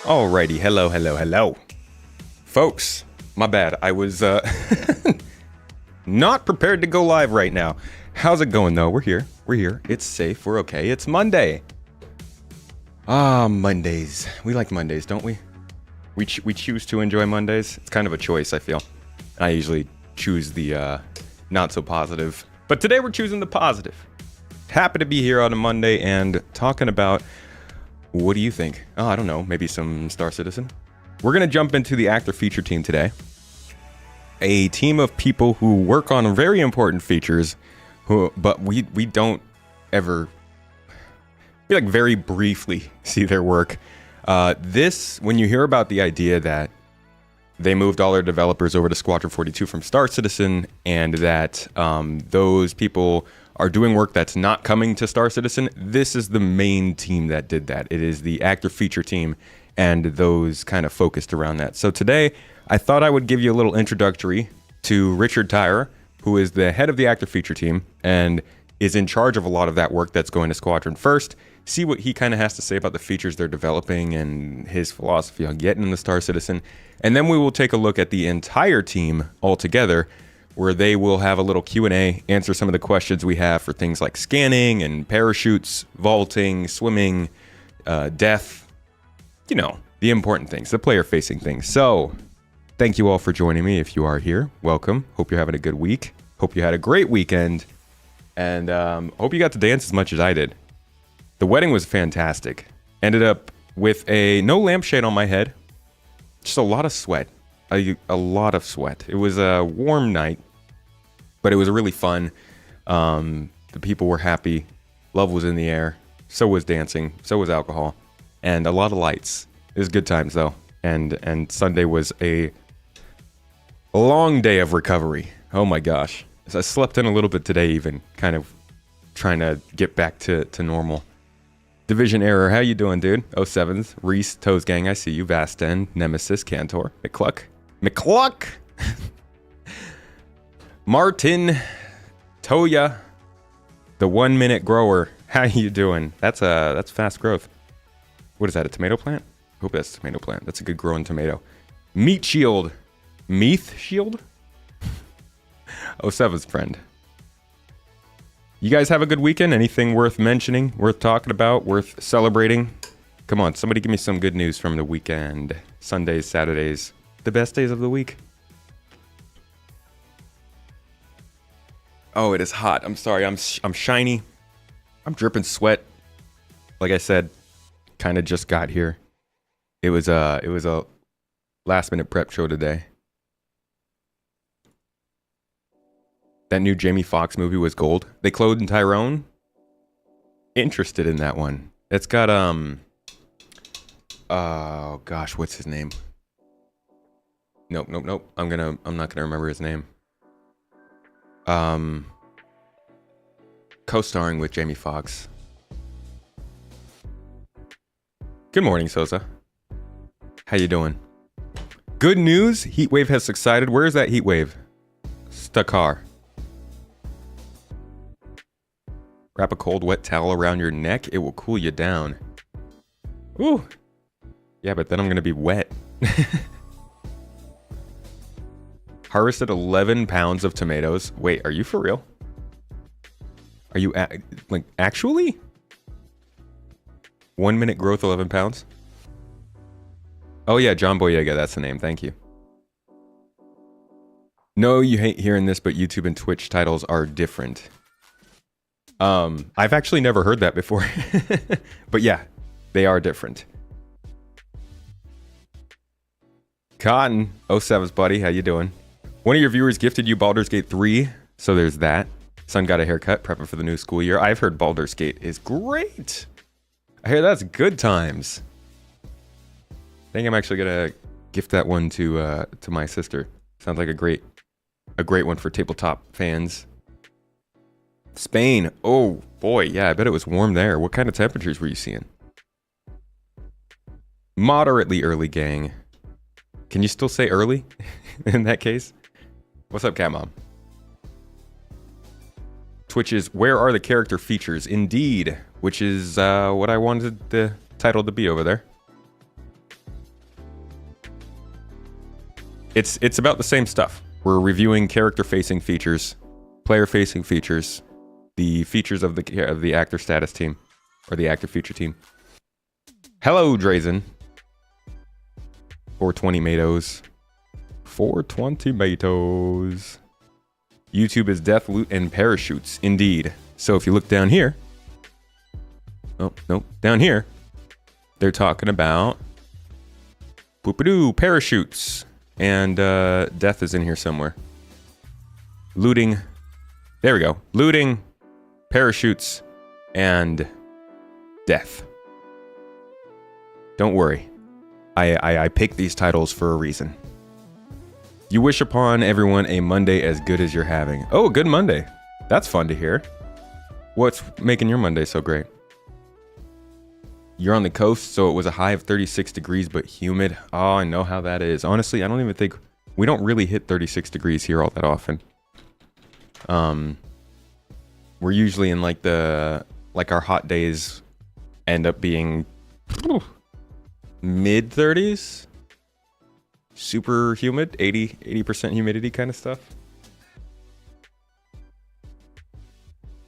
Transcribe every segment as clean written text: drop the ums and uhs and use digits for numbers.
Alrighty, hello. Folks, my bad. I was not prepared to go live right now. How's it going though? We're here. It's safe. We're okay. It's Monday. Mondays. We like Mondays, don't we? We choose to enjoy Mondays. It's kind of a choice, I feel. I usually choose the not so positive. But today we're choosing the positive. Happy to be here on a Monday and talking about, what do you think? Oh, I don't know. Maybe some Star Citizen? We're going to jump into the actor feature team today. A team of people who work on very important features, but we don't ever, we like very briefly see their work. When you hear about the idea that they moved all their developers over to Squadron 42 from Star Citizen, and that those people are doing work that's not coming to Star Citizen, this is the main team that did that. It is the actor feature team and those kind of focused around that. So today, I thought I would give you a little introductory to Richard Tyrer, who is the head of the actor feature team and is in charge of a lot of that work that's going to Squadron first. See what he kind of has to say about the features they're developing and his philosophy on getting in the Star Citizen. And then we will take a look at the entire team altogether, where they will have a little Q&A, answer some of the questions we have for things like scanning and parachutes, vaulting, swimming, death, you know, the important things, the player-facing things. So, thank you all for joining me. If you are here, welcome. Hope you're having a good week. Hope you had a great weekend. And hope you got to dance as much as I did. The wedding was fantastic. Ended up with no lampshade on my head. Just a lot of sweat. A lot of sweat. It was a warm night, but it was really fun. The people were happy. Love was in the air. So was dancing. So was alcohol. And a lot of lights. It was good times, though. And Sunday was a long day of recovery. Oh, my gosh. So I slept in a little bit today even, kind of trying to get back to normal. Division Error, how you doing, dude? 07s, Reese, Toes Gang, I see you. Vasten, Nemesis, Cantor, McCluck. Martin, Toya, the 1 minute grower. How you doing? That's fast growth. What is that, a tomato plant? I hope that's a tomato plant. That's a good growing tomato. Meat Shield. Meath Shield? 07's friend. You guys have a good weekend? Anything worth mentioning, worth talking about, worth celebrating? Come on, somebody give me some good news from the weekend. Sundays, Saturdays, the best days of the week. Oh, it is hot. I'm sorry. I'm shiny. I'm dripping sweat. Like I said, kind of just got here. It was a last minute prep show today. That new Jamie Foxx movie was gold. They Claude and Tyrone. Interested in that one. It's got oh gosh, what's his name? Nope. I'm not gonna remember his name. Co-starring with Jamie Foxx. Good morning, Sosa. How you doing? Good news. Heat wave has subsided. Where is that heat wave? Stakar. Wrap a cold, wet towel around your neck. It will cool you down. Ooh. Yeah, but then I'm going to be wet. Harvested 11 pounds of tomatoes. Wait, are you for real? Are you actually? 1 minute growth, 11 pounds? Oh yeah, John Boyega, that's the name. Thank you. No, you hate hearing this, but YouTube and Twitch titles are different. I've actually never heard that before. But yeah, they are different. Cotton, 07's buddy, how you doing? One of your viewers gifted you Baldur's Gate 3, so there's that. Son got a haircut, prepping for the new school year. I've heard Baldur's Gate is great. I hear that's good times. I think I'm actually gonna gift that one to my sister. Sounds like a great one for tabletop fans. Spain. Oh boy, yeah, I bet it was warm there. What kind of temperatures were you seeing? Moderately early, gang. Can you still say early in that case? What's up, Cat Mom? Twitch is where are the character features? Indeed, which is what I wanted the title to be over there. It's about the same stuff. We're reviewing character-facing features, player-facing features, the features of the actor status team, or the actor feature team. Hello, Drazen. 420 tomatoes. 420 tomatoes. YouTube is death, loot, and parachutes. Indeed. So if you look down here. Oh, no. Down here. They're talking about parachutes. And death is in here somewhere. Looting. There we go. Looting, parachutes, and death. Don't worry. I picked these titles for a reason. You wish upon everyone a Monday as good as you're having. Oh, good Monday. That's fun to hear. What's making your Monday so great? You're on the coast, so it was a high of 36 degrees, but humid. Oh, I know how that is. Honestly, I don't even think... We don't really hit 36 degrees here all that often. We're usually in like our hot days end up being mid 30s. Super humid, 80% humidity kind of stuff.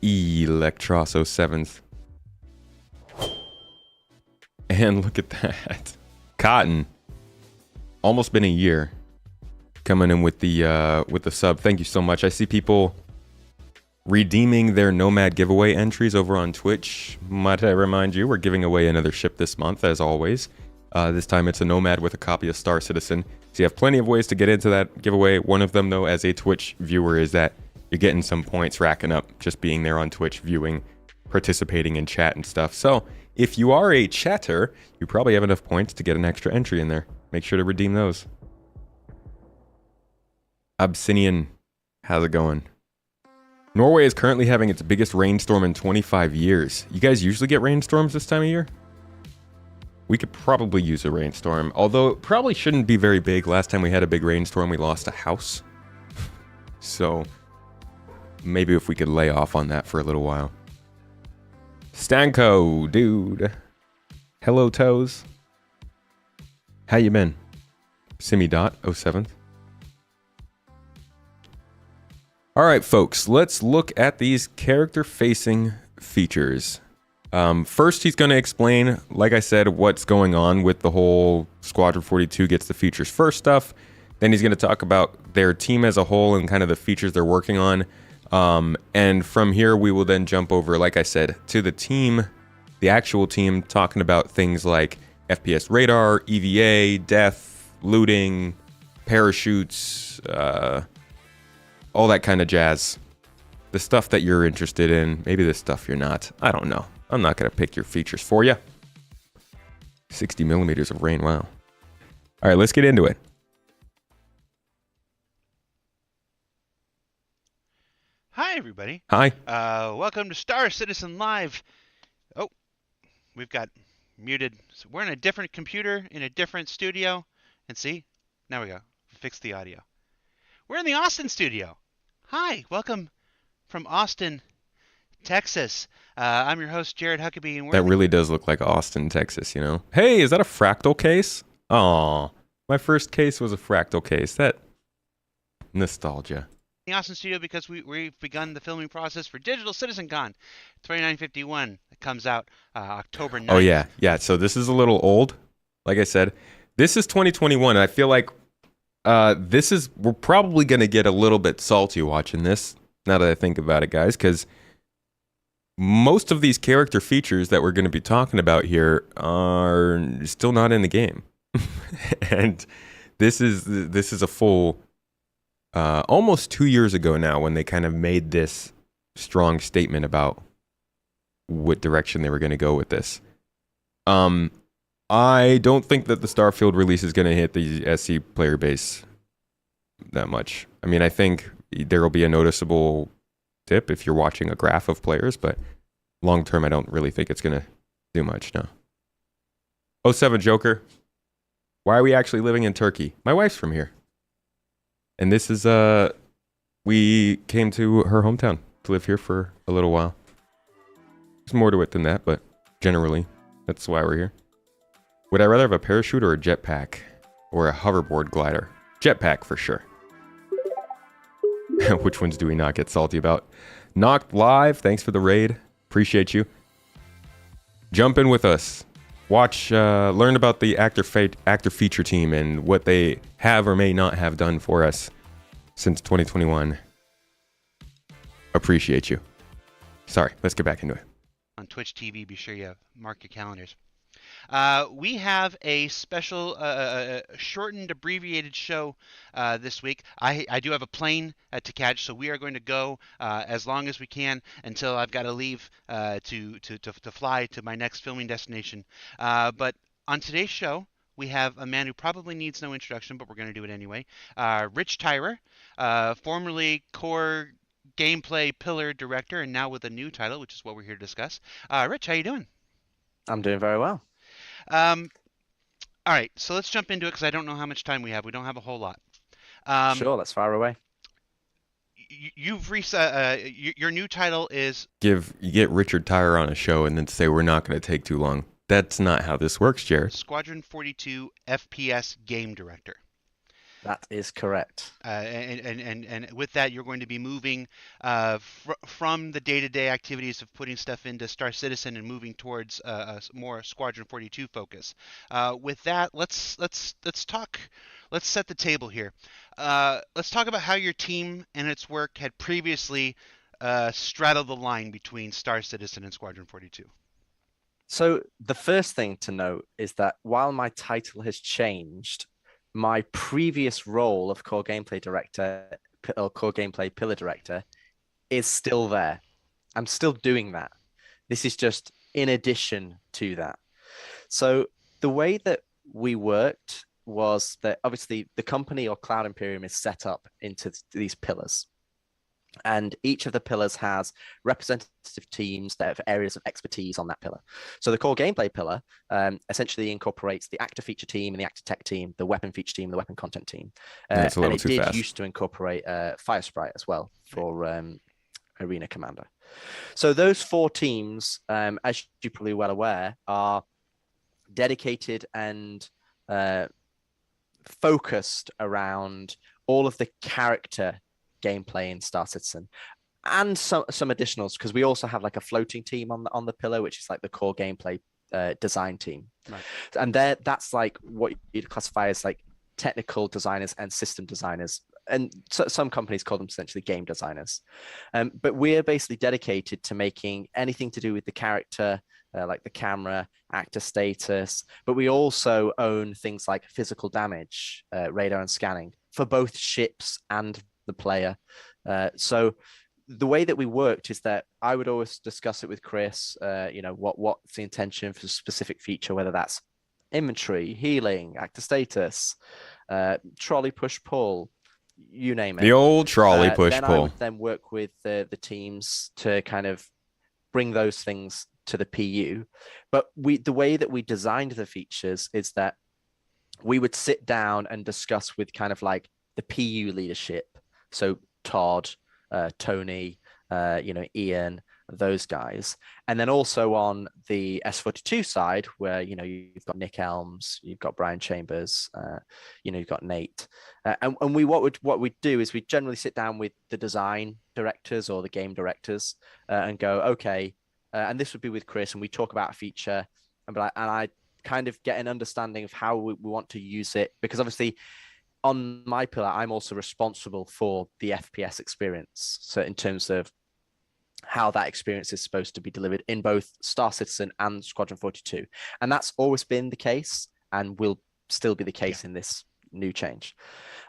Electroso 7s. And look at that. Cotton. Almost been a year. Coming in with the sub. Thank you so much. I see people redeeming their Nomad giveaway entries over on Twitch. Might I remind you, we're giving away another ship this month, as always. This time it's a Nomad with a copy of Star Citizen. So you have plenty of ways to get into that giveaway. One of them, though, as a Twitch viewer, is that you're getting some points racking up just being there on Twitch, viewing, participating in chat and stuff. So if you are a chatter, you probably have enough points to get an extra entry in there. Make sure to redeem those. Obsidian, how's it going? Norway is currently having its biggest rainstorm in 25 years. You guys usually get rainstorms this time of year? We could probably use a rainstorm, although it probably shouldn't be very big. Last time we had a big rainstorm, we lost a house. So maybe if we could lay off on that for a little while. Stanko, dude. Hello, Toes. How you been? Simi.07. All right, folks, let's look at these character-facing features. First, he's going to explain, like I said, what's going on with the whole Squadron 42 gets the features first stuff. Then he's going to talk about their team as a whole and kind of the features they're working on. And from here, we will then jump over, like I said, to the team, the actual team, talking about things like FPS radar, EVA, death, looting, parachutes, all that kind of jazz. The stuff that you're interested in. Maybe the stuff you're not. I don't know. I'm not going to pick your features for you. 60 millimeters of rain. Wow. All right, let's get into it. Hi, everybody. Hi. Welcome to Star Citizen Live. Oh, we've got muted. So we're in a different computer, in a different studio. And see? Now we go. Fix the audio. We're in the Austin studio. Hi, welcome from Austin, Texas. I'm your host, Jared Huckabee. And that really does look like Austin, Texas, you know? Hey, is that a fractal case? Aw, my first case was a fractal case. That nostalgia. The Austin studio because we've begun the filming process for Digital Citizen Con 2951. It comes out October 9th. Oh, yeah. Yeah, so this is a little old. Like I said, this is 2021. I feel like we're probably going to get a little bit salty watching this, now that I think about it, guys, because most of these character features that we're going to be talking about here are still not in the game. And this is a full almost 2 years ago now when they kind of made this strong statement about what direction they were going to go with this. I don't think that the Starfield release is going to hit the SC player base that much. I mean, I think there will be a noticeable dip if you're watching a graph of players, but long term, I don't really think it's going to do much, no. 07 Joker. Why are we actually living in Turkey? My wife's from here. And this is, we came to her hometown to live here for a little while. There's more to it than that, but generally, that's why we're here. Would I rather have a parachute or a jetpack? Or a hoverboard glider? Jetpack for sure. Which ones do we not get salty about? Knocked Live, thanks for the raid. Appreciate you. Jump in with us. Watch, learn about the actor feature team and what they have or may not have done for us since 2021. Appreciate you. Sorry, let's get back into it. On Twitch TV, be sure you mark your calendars. We have a special shortened, abbreviated show this week. I do have a plane to catch, so we are going to go as long as we can until I've got to leave to fly to my next filming destination. But on today's show, we have a man who probably needs no introduction, but we're going to do it anyway. Rich Tyrer, formerly Core Gameplay Pillar Director, and now with a new title, which is what we're here to discuss. Rich, how you doing? I'm doing very well. All right, so let's jump into it because I don't know how much time we have. We don't have a whole lot. Sure, let's fire away. Your new title is You get Richard Tyre on a show and then say we're not going to take too long. That's not how this works, Jared. Squadron 42 FPS Game Director. That is correct. And with that, you're going to be moving from the day-to-day activities of putting stuff into Star Citizen and moving towards a more Squadron 42 focus. With that, let's talk. Let's set the table here. Let's talk about how your team and its work had previously straddled the line between Star Citizen and Squadron 42. So the first thing to note is that while my title has changed, my previous role of Core Gameplay Director or Core Gameplay Pillar Director is still there. I'm still doing that. This is just in addition to that. So the way that we worked was that obviously the company or Cloud Imperium is set up into these pillars. And each of the pillars has representative teams that have areas of expertise on that pillar. So the core gameplay pillar essentially incorporates the actor feature team and the actor tech team, the weapon feature team, the weapon content team. And it did used to incorporate Fire Sprite as well for Arena Commander. So those four teams, as you're probably well aware, are dedicated and focused around all of the character gameplay in Star Citizen and some additionals, because we also have like a floating team on the pillar, which is like the core gameplay design team. Right. And that's like what you'd classify as like technical designers and system designers, and so some companies call them essentially game designers. But we're basically dedicated to making anything to do with the character, like the camera, actor status, but we also own things like physical damage, radar and scanning for both ships and the player. So the way that we worked is that I would always discuss it with Chris, what's the intention for a specific feature, whether that's inventory, healing, actor status, trolley push pull, you name it. The old trolley push pull. I would then work with the teams to kind of bring those things to the PU. But the way that we designed the features is that we would sit down and discuss with kind of like the PU leadership. So Todd, Tony, Ian, those guys. And then also on the S42 side, where, you've got Nick Elms, you've got Brian Chambers, you've got Nate. And what we'd do is we'd generally sit down with the design directors or the game directors and go, okay, and this would be with Chris, and we talk about a feature and I kind of get an understanding of how we want to use it, because obviously on my pillar, I'm also responsible for the FPS experience. So in terms of how that experience is supposed to be delivered in both Star Citizen and Squadron 42. And that's always been the case and will still be the case in this new change.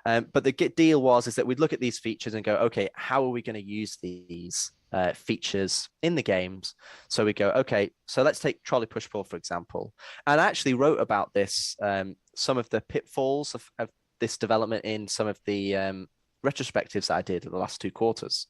But the deal is that we'd look at these features and go, okay, how are we going to use these features in the games? So we go, okay, so let's take trolley push pull, for example. And I actually wrote about this, some of the pitfalls of this development in some of the retrospectives that I did in the last 2 quarters.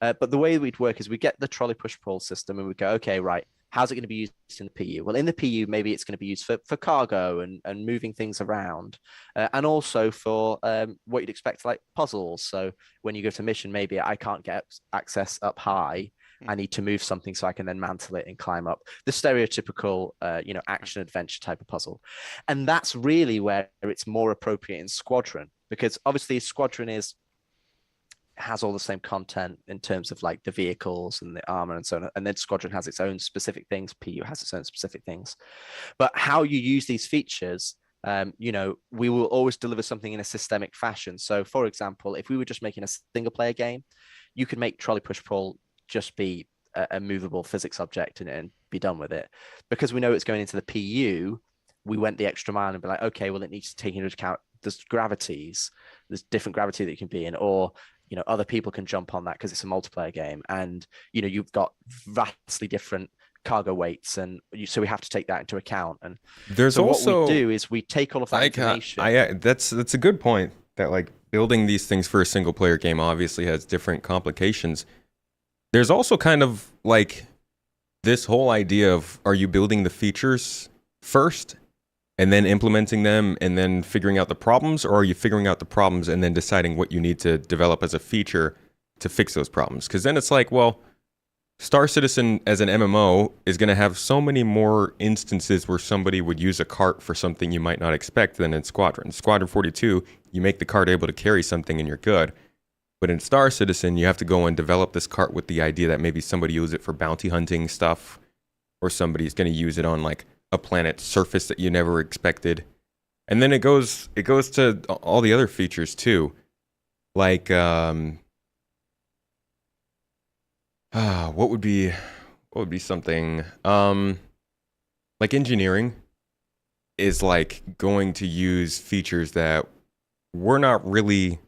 But the way we'd work is we get the trolley push pull system and we go, okay, right, how's it going to be used in the PU? Well, in the PU, maybe it's going to be used for cargo and moving things around, and also for what you'd expect, like puzzles. So when you go to mission, maybe I can't get access up high, I need to move something so I can then mantle it and climb up. The stereotypical, action adventure type of puzzle. And that's really where it's more appropriate in Squadron, because obviously Squadron has all the same content in terms of like the vehicles and the armor and so on. And then Squadron has its own specific things. PU has its own specific things. But how you use these features, we will always deliver something in a systemic fashion. So for example, if we were just making a single player game, you could make trolley push pull just be a movable physics object and be done with it. Because we know it's going into the PU, we went the extra mile and be like, okay, well, it needs to take into account there's gravities, there's different gravity that you can be in, or other people can jump on that because it's a multiplayer game, and you've got vastly different cargo weights, and so we have to take that into account. And there's so also what we do is we take all of that information. That's a good point, that like building these things for a single player game obviously has different complications. There's also kind of like this whole idea of, are you building the features first and then implementing them and then figuring out the problems, or are you figuring out the problems and then deciding what you need to develop as a feature to fix those problems? Because then it's like, well, Star Citizen as an MMO is going to have so many more instances where somebody would use a cart for something you might not expect than in Squadron. Squadron 42, you make the cart able to carry something and you're good. But in Star Citizen, you have to go and develop this cart with the idea that maybe somebody uses it for bounty hunting stuff, or somebody's going to use it on like a planet's surface that you never expected. And then it goes to all the other features too. Like what would be something like engineering is like going to use features that we're not really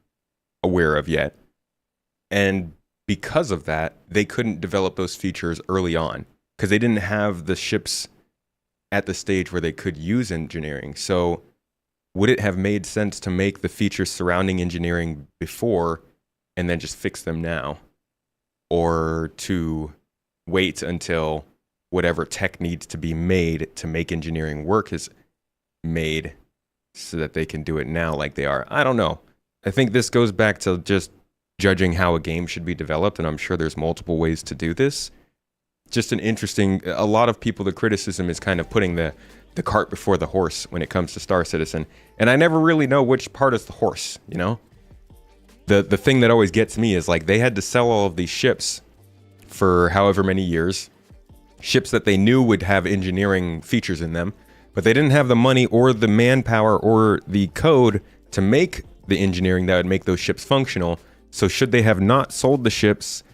aware of yet. And because of that, they couldn't develop those features early on because they didn't have the ships at the stage where they could use engineering. So would it have made sense to make the features surrounding engineering before and then just fix them now? Or to wait until whatever tech needs to be made to make engineering work is made so that they can do it now like they are? I don't know. I think this goes back to just judging how a game should be developed, and I'm sure there's multiple ways to do this. Just a lot of people, the criticism is kind of putting the cart before the horse when it comes to Star Citizen. And I never really know which part is the horse, The thing that always gets me is like they had to sell all of these ships for however many years, ships that they knew would have engineering features in them, but they didn't have the money or the manpower or the code to make the engineering that would make those ships functional. So should they have not sold the ships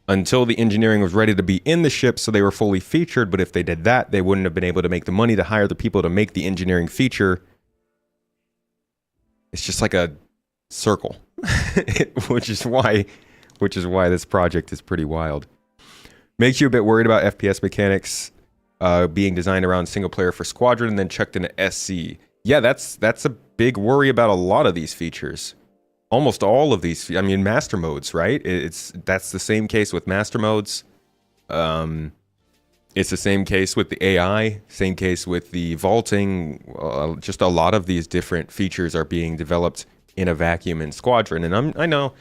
until the engineering was ready to be in the ships so they were fully featured? But if they did that, they wouldn't have been able to make the money to hire the people to make the engineering feature. It's just like a circle, which is why this project is pretty wild. Makes you a bit worried about FPS mechanics being designed around single player for Squadron and then chucked into SC. Yeah, that's a big worry about a lot of these features. Almost all of these, master modes, right? That's the same case with master modes. It's the same case with the AI, same case with the vaulting. Just a lot of these different features are being developed in a vacuum in Squadron. And I know,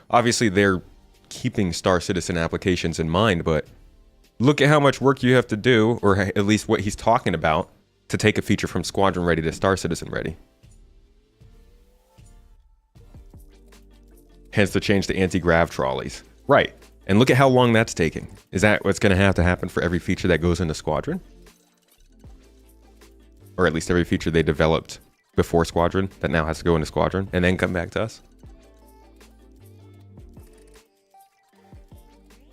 obviously, they're keeping Star Citizen applications in mind, but look at how much work you have to do, or at least what he's talking about, to take a feature from Squadron ready to Star Citizen ready. Hence the change to anti-grav trolleys. Right. And look at how long that's taking. Is that what's going to happen for every feature that goes into Squadron? Or at least every feature they developed before Squadron that now has to go into Squadron and then come back to us?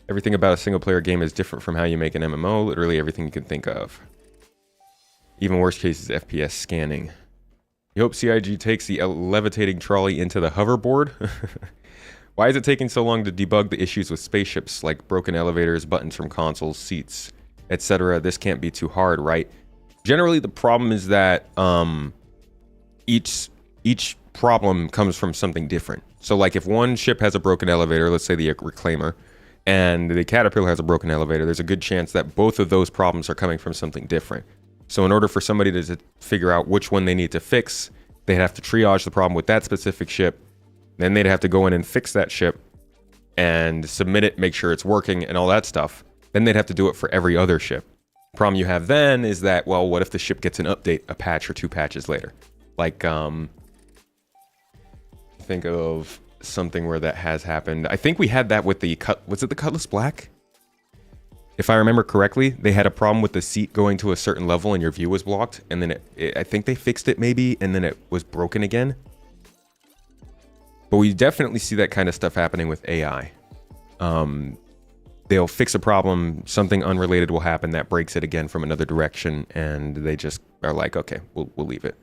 Everything about a single player game is different from how you make an MMO. Literally everything you can think of. Even worse case is FPS scanning. You hope CIG takes the levitating trolley into the hoverboard? Why is it taking so long to debug the issues with spaceships, like broken elevators, buttons from consoles, seats, etc.? This can't be too hard, right? Generally, the problem is that each problem comes from something different. So, like, if one ship has a broken elevator, let's say the Reclaimer, and the Caterpillar has a broken elevator, there's a good chance that both of those problems are coming from something different. So in order for somebody to figure out which one they need to fix, they'd have to triage the problem with that specific ship. Then they'd have to go in and fix that ship. and submit it, make sure it's working and all that stuff. Then they'd have to do it for every other ship. Problem you have then is that, well, what if the ship gets an update a patch or 2 patches later? Like, think of something where that has happened. I think we had that with the was it the Cutlass Black? If I remember correctly, they had a problem with the seat going to a certain level and your view was blocked, and then I think they fixed it maybe, and then it was broken again. But we definitely see that kind of stuff happening with AI. They'll fix a problem, something unrelated will happen that breaks it again from another direction, and they just are like, okay, we'll leave it.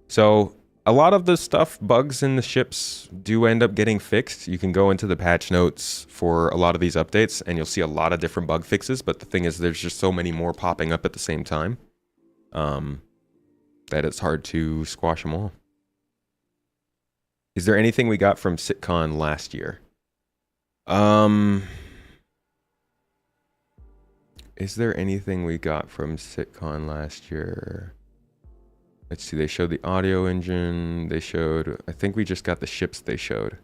So a lot of the stuff, bugs in the ships do end up getting fixed. You can go into the patch notes for a lot of these updates, and you'll see a lot of different bug fixes, but the thing is there's just so many more popping up at the same time that it's hard to squash them all. Is there anything we got from SitCon last year? Is there anything we got from SitCon last year? Let's see, they showed the audio engine. They showed, I think we just got the ships they showed.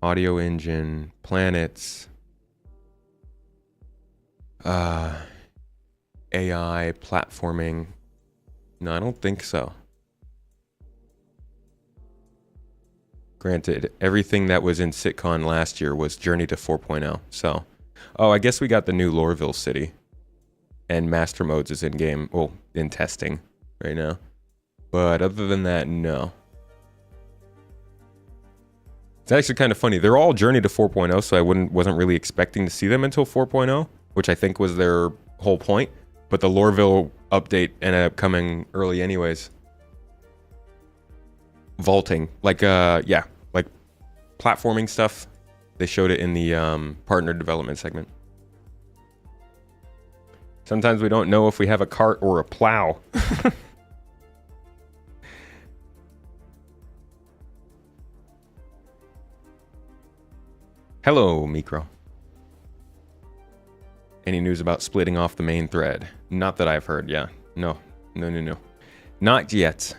Audio engine, planets, AI, platforming. No, I don't think so. Granted, everything that was in SitCon last year was Journey to 4.0, so... Oh, I guess we got the new Loreville city. And Master Modes is in game, well, in testing right now. But other than that, no. It's actually kind of funny. They're all Journey to 4.0, so I wasn't really expecting to see them until 4.0, which I think was their whole point. But the Loreville update ended up coming early anyways. Vaulting, like platforming stuff. They showed it in the partner development segment. Sometimes we don't know if we have a cart or a plow. Hello, Micro. Any news about splitting off the main thread? Not that I've heard, yeah. No. Not yet.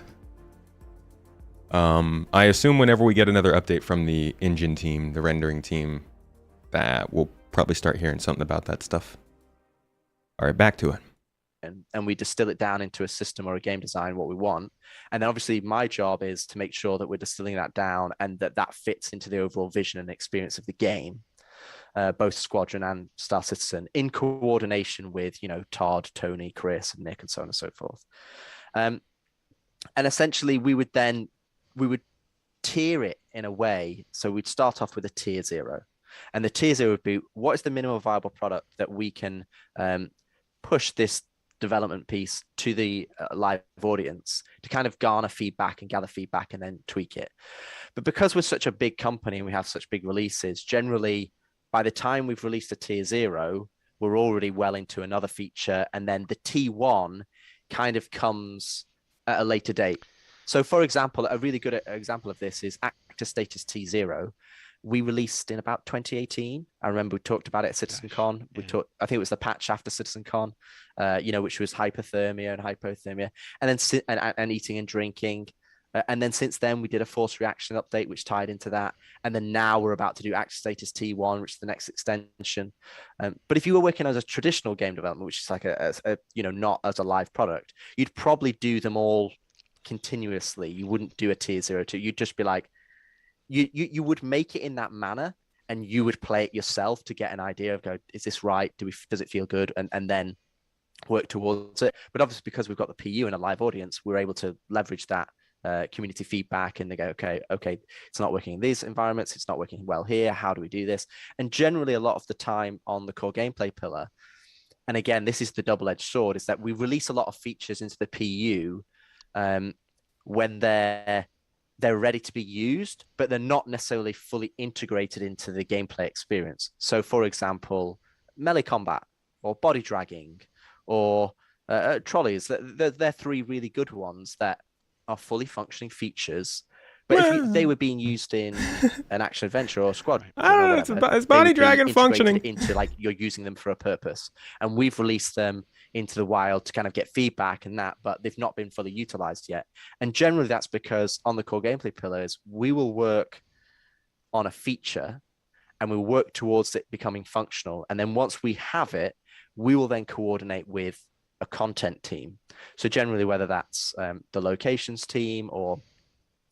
I assume whenever we get another update from the engine team, the rendering team, that we'll probably start hearing something about that stuff. All right, back to it. And we distill it down into a system or a game design, what we want. And then obviously my job is to make sure that we're distilling that down and that fits into the overall vision and experience of the game, both Squadron and Star Citizen, in coordination with, Todd, Tony, Chris, and Nick, and so on and so forth. And essentially we would tier it in a way. So we'd start off with a tier 0. And the tier 0 would be, what is the minimum viable product that we can push this development piece to the live audience to kind of garner feedback and gather feedback and then tweak it. But because we're such a big company and we have such big releases, generally by the time we've released a tier 0, we're already well into another feature. And then the T1 kind of comes at a later date. So, for example, a really good example of this is Actor Status T0. We released in about 2018. I remember we talked about it at CitizenCon. Yeah. I think it was the patch after CitizenCon, which was hypothermia and hypothermia, and then and eating and drinking. And then since then, we did a force reaction update, which tied into that. And then now we're about to do Actor Status T1, which is the next extension. But if you were working as a traditional game development, which is like not as a live product, you'd probably do them all continuously. You wouldn't do a tier 0 2. You'd just be like, you would make it in that manner, and you would play it yourself to get an idea of is this right? Does it feel good? And then work towards it. But obviously, because we've got the PU and a live audience, we're able to leverage that community feedback, and they go, okay, it's not working in these environments. It's not working well here. How do we do this? And generally, a lot of the time on the core gameplay pillar, and again, this is the double-edged sword, is that we release a lot of features into the PU when they're ready to be used, but they're not necessarily fully integrated into the gameplay experience. So, for example, melee combat or body dragging or trolleys, they're 3 really good ones that are fully functioning features. But if they were being used in an action adventure or squad, I don't know, it's body dragon functioning into like you're using them for a purpose. And we've released them into the wild to kind of get feedback and that, but they've not been fully utilized yet. And generally that's because on the core gameplay pillars, we will work on a feature and we work towards it becoming functional. And then once we have it, we will then coordinate with a content team. So generally, whether that's the locations team or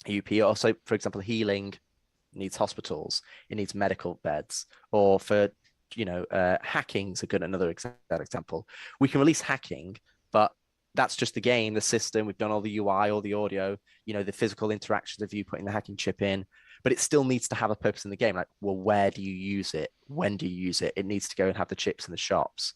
UP, also, for example, healing needs hospitals, it needs medical beds, or for hacking's a good another example. We can release hacking, but that's just the game, the system. We've done all the UI, all the audio, the physical interactions of you putting the hacking chip in, but it still needs to have a purpose in the game. Like, well, where do you use it? When do you use it? It needs to go and have the chips in the shops.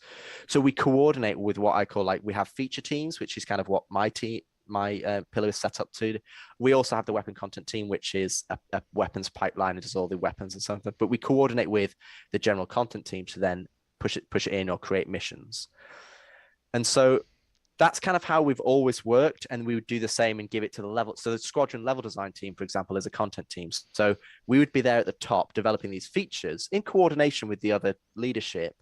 So we coordinate with what I call, like, we have feature teams, which is kind of what my pillar is set up to. We also have the weapon content team, which is a weapons pipeline and does all the weapons and something. But we coordinate with the general content team to then push it in or create missions. And so that's kind of how we've always worked, and we would do the same and give it to the level. So the Squadron level design team, for example, is a content team. So we would be there at the top developing these features in coordination with the other leadership,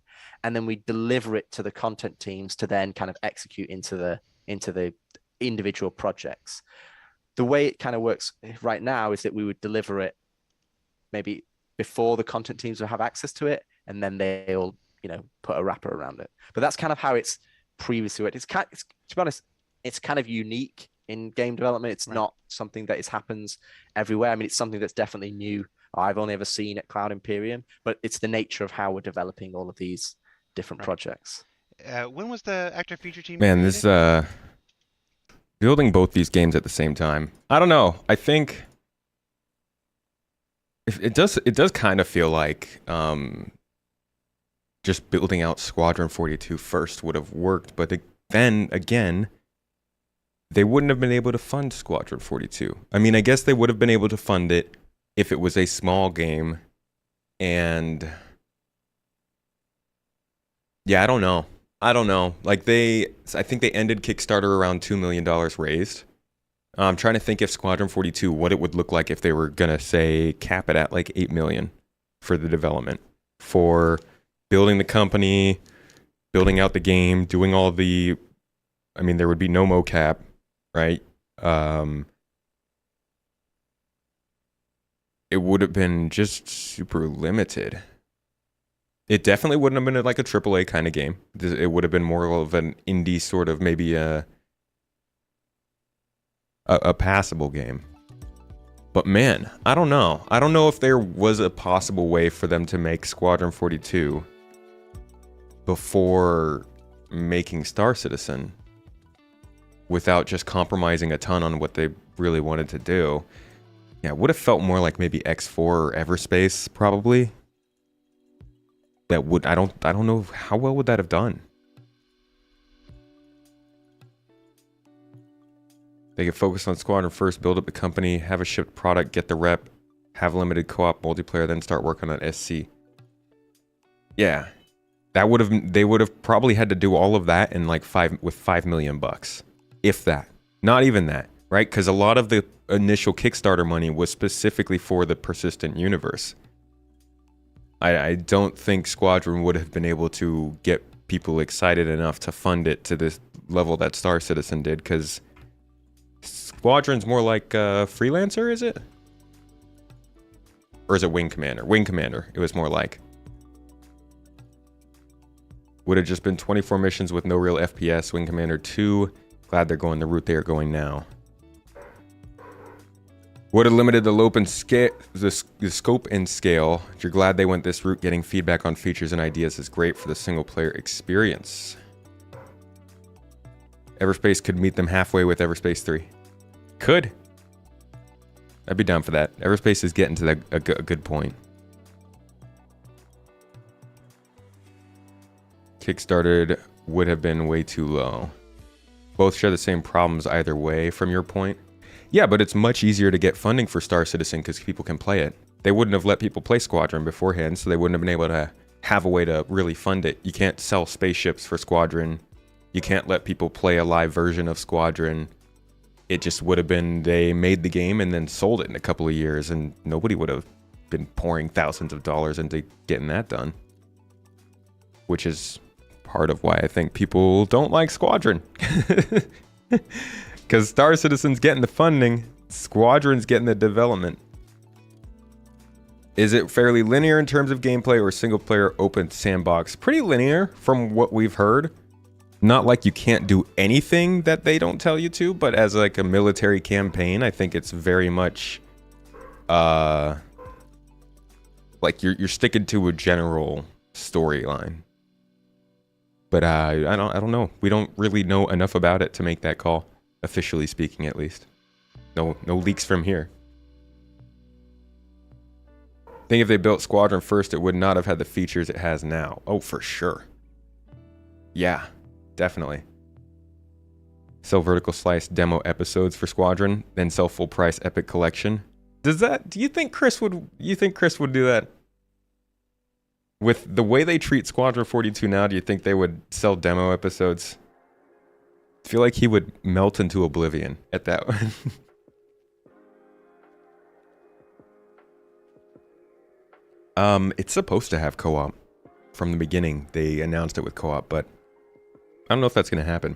and then we deliver it to the content teams to then kind of execute into the individual projects. The way it kind of works right now is that we would deliver it maybe before the content teams will have access to it, and then they'll put a wrapper around it. But that's kind of how it's previously worked. To be honest, it's kind of unique in game development. It's not something that happens everywhere. I mean, it's something that's definitely new. I've only ever seen at Cloud Imperium, but it's the nature of how we're developing all of these different projects. When was the active feature team? Man, this building both these games at the same time, I don't know. I think it does kind of feel like just building out Squadron 42 first would have worked, but then again, they wouldn't have been able to fund Squadron 42. I mean, I guess they would have been able to fund it if it was a small game, and yeah, I don't know. Like, I think they ended Kickstarter around $2 million raised. I'm trying to think if Squadron 42, what it would look like if they were gonna say cap it at like 8 million for the development, for building the company, building out the game, doing all the, I mean, there would be no mocap, right? It would have been just super limited. It definitely wouldn't have been like a AAA kind of game. It would have been more of an indie sort of, maybe a passable game. But man, I don't know. I don't know if there was a possible way for them to make Squadron 42 before making Star Citizen without just compromising a ton on what they really wanted to do. Yeah, it would have felt more like maybe X4 or Everspace, probably. That would, I don't know, how well would that have done? They could focus on Squadron first, build up the company, have a shipped product, get the rep, have limited co-op multiplayer, then start working on SC. Yeah. They would have probably had to do all of that in like $5 million, if that. Not even that, right? Because a lot of the initial Kickstarter money was specifically for the persistent universe. I don't think Squadron would have been able to get people excited enough to fund it to this level that Star Citizen did, because Squadron's more like a freelancer, is it? Or is it Wing Commander? Wing Commander, it was more like. Would have just been 24 missions with no real FPS. Wing Commander 2, glad they're going the route they are going now. Would have limited the scope and scale. You're glad they went this route. Getting feedback on features and ideas is great for the single player experience. Everspace could meet them halfway with Everspace 3. Could. I'd be down for that. Everspace is getting to a good point. Kickstarted would have been way too low. Both share the same problems either way from your point. Yeah, but it's much easier to get funding for Star Citizen because people can play it. They wouldn't have let people play Squadron beforehand, so they wouldn't have been able to have a way to really fund it. You can't sell spaceships for Squadron. You can't let people play a live version of Squadron. It just would have been, they made the game and then sold it in a couple of years, and nobody would have been pouring thousands of dollars into getting that done. Which is part of why I think people don't like Squadron. Because Star Citizen's getting the funding, Squadron's getting the development. Is it fairly linear in terms of gameplay or single player open sandbox? Pretty linear from what we've heard. Not like you can't do anything that they don't tell you to, but as like a military campaign, I think it's very much like you're sticking to a general storyline. But I don't know. We don't really know enough about it to make that call, officially speaking at least. No leaks from here. I think if they built Squadron first, it would not have had the features it has now. Oh, for sure. Yeah, definitely. Sell vertical slice demo episodes for Squadron, then sell full price Epic Collection. Do you think Chris would do that? With the way they treat Squadron 42 now, do you think they would sell demo episodes? I feel like he would melt into oblivion at that one. It's supposed to have co-op. From the beginning, they announced it with co-op, but I don't know if that's going to happen.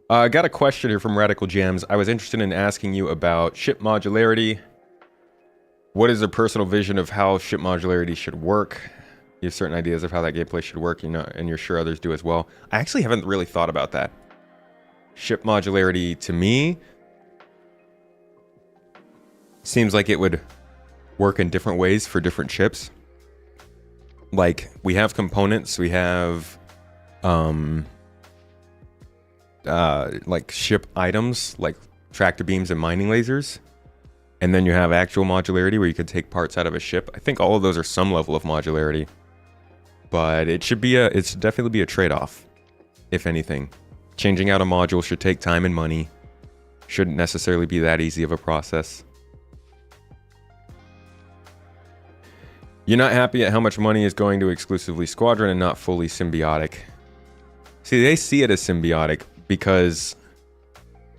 I got a question here from Radical Gems. I was interested in asking you about ship modularity. What is your personal vision of how ship modularity should work? You have certain ideas of how that gameplay should work, you know, and you're sure others do as well. I actually haven't really thought about that. Ship modularity, to me, seems like it would work in different ways for different ships. Like, we have components, we have like ship items, like tractor beams and mining lasers. And then you have actual modularity where you could take parts out of a ship. I think all of those are some level of modularity. But it should definitely be a trade-off, if anything. Changing out a module should take time and money. Shouldn't necessarily be that easy of a process. You're not happy at how much money is going to exclusively Squadron and not fully symbiotic. See, they see it as symbiotic because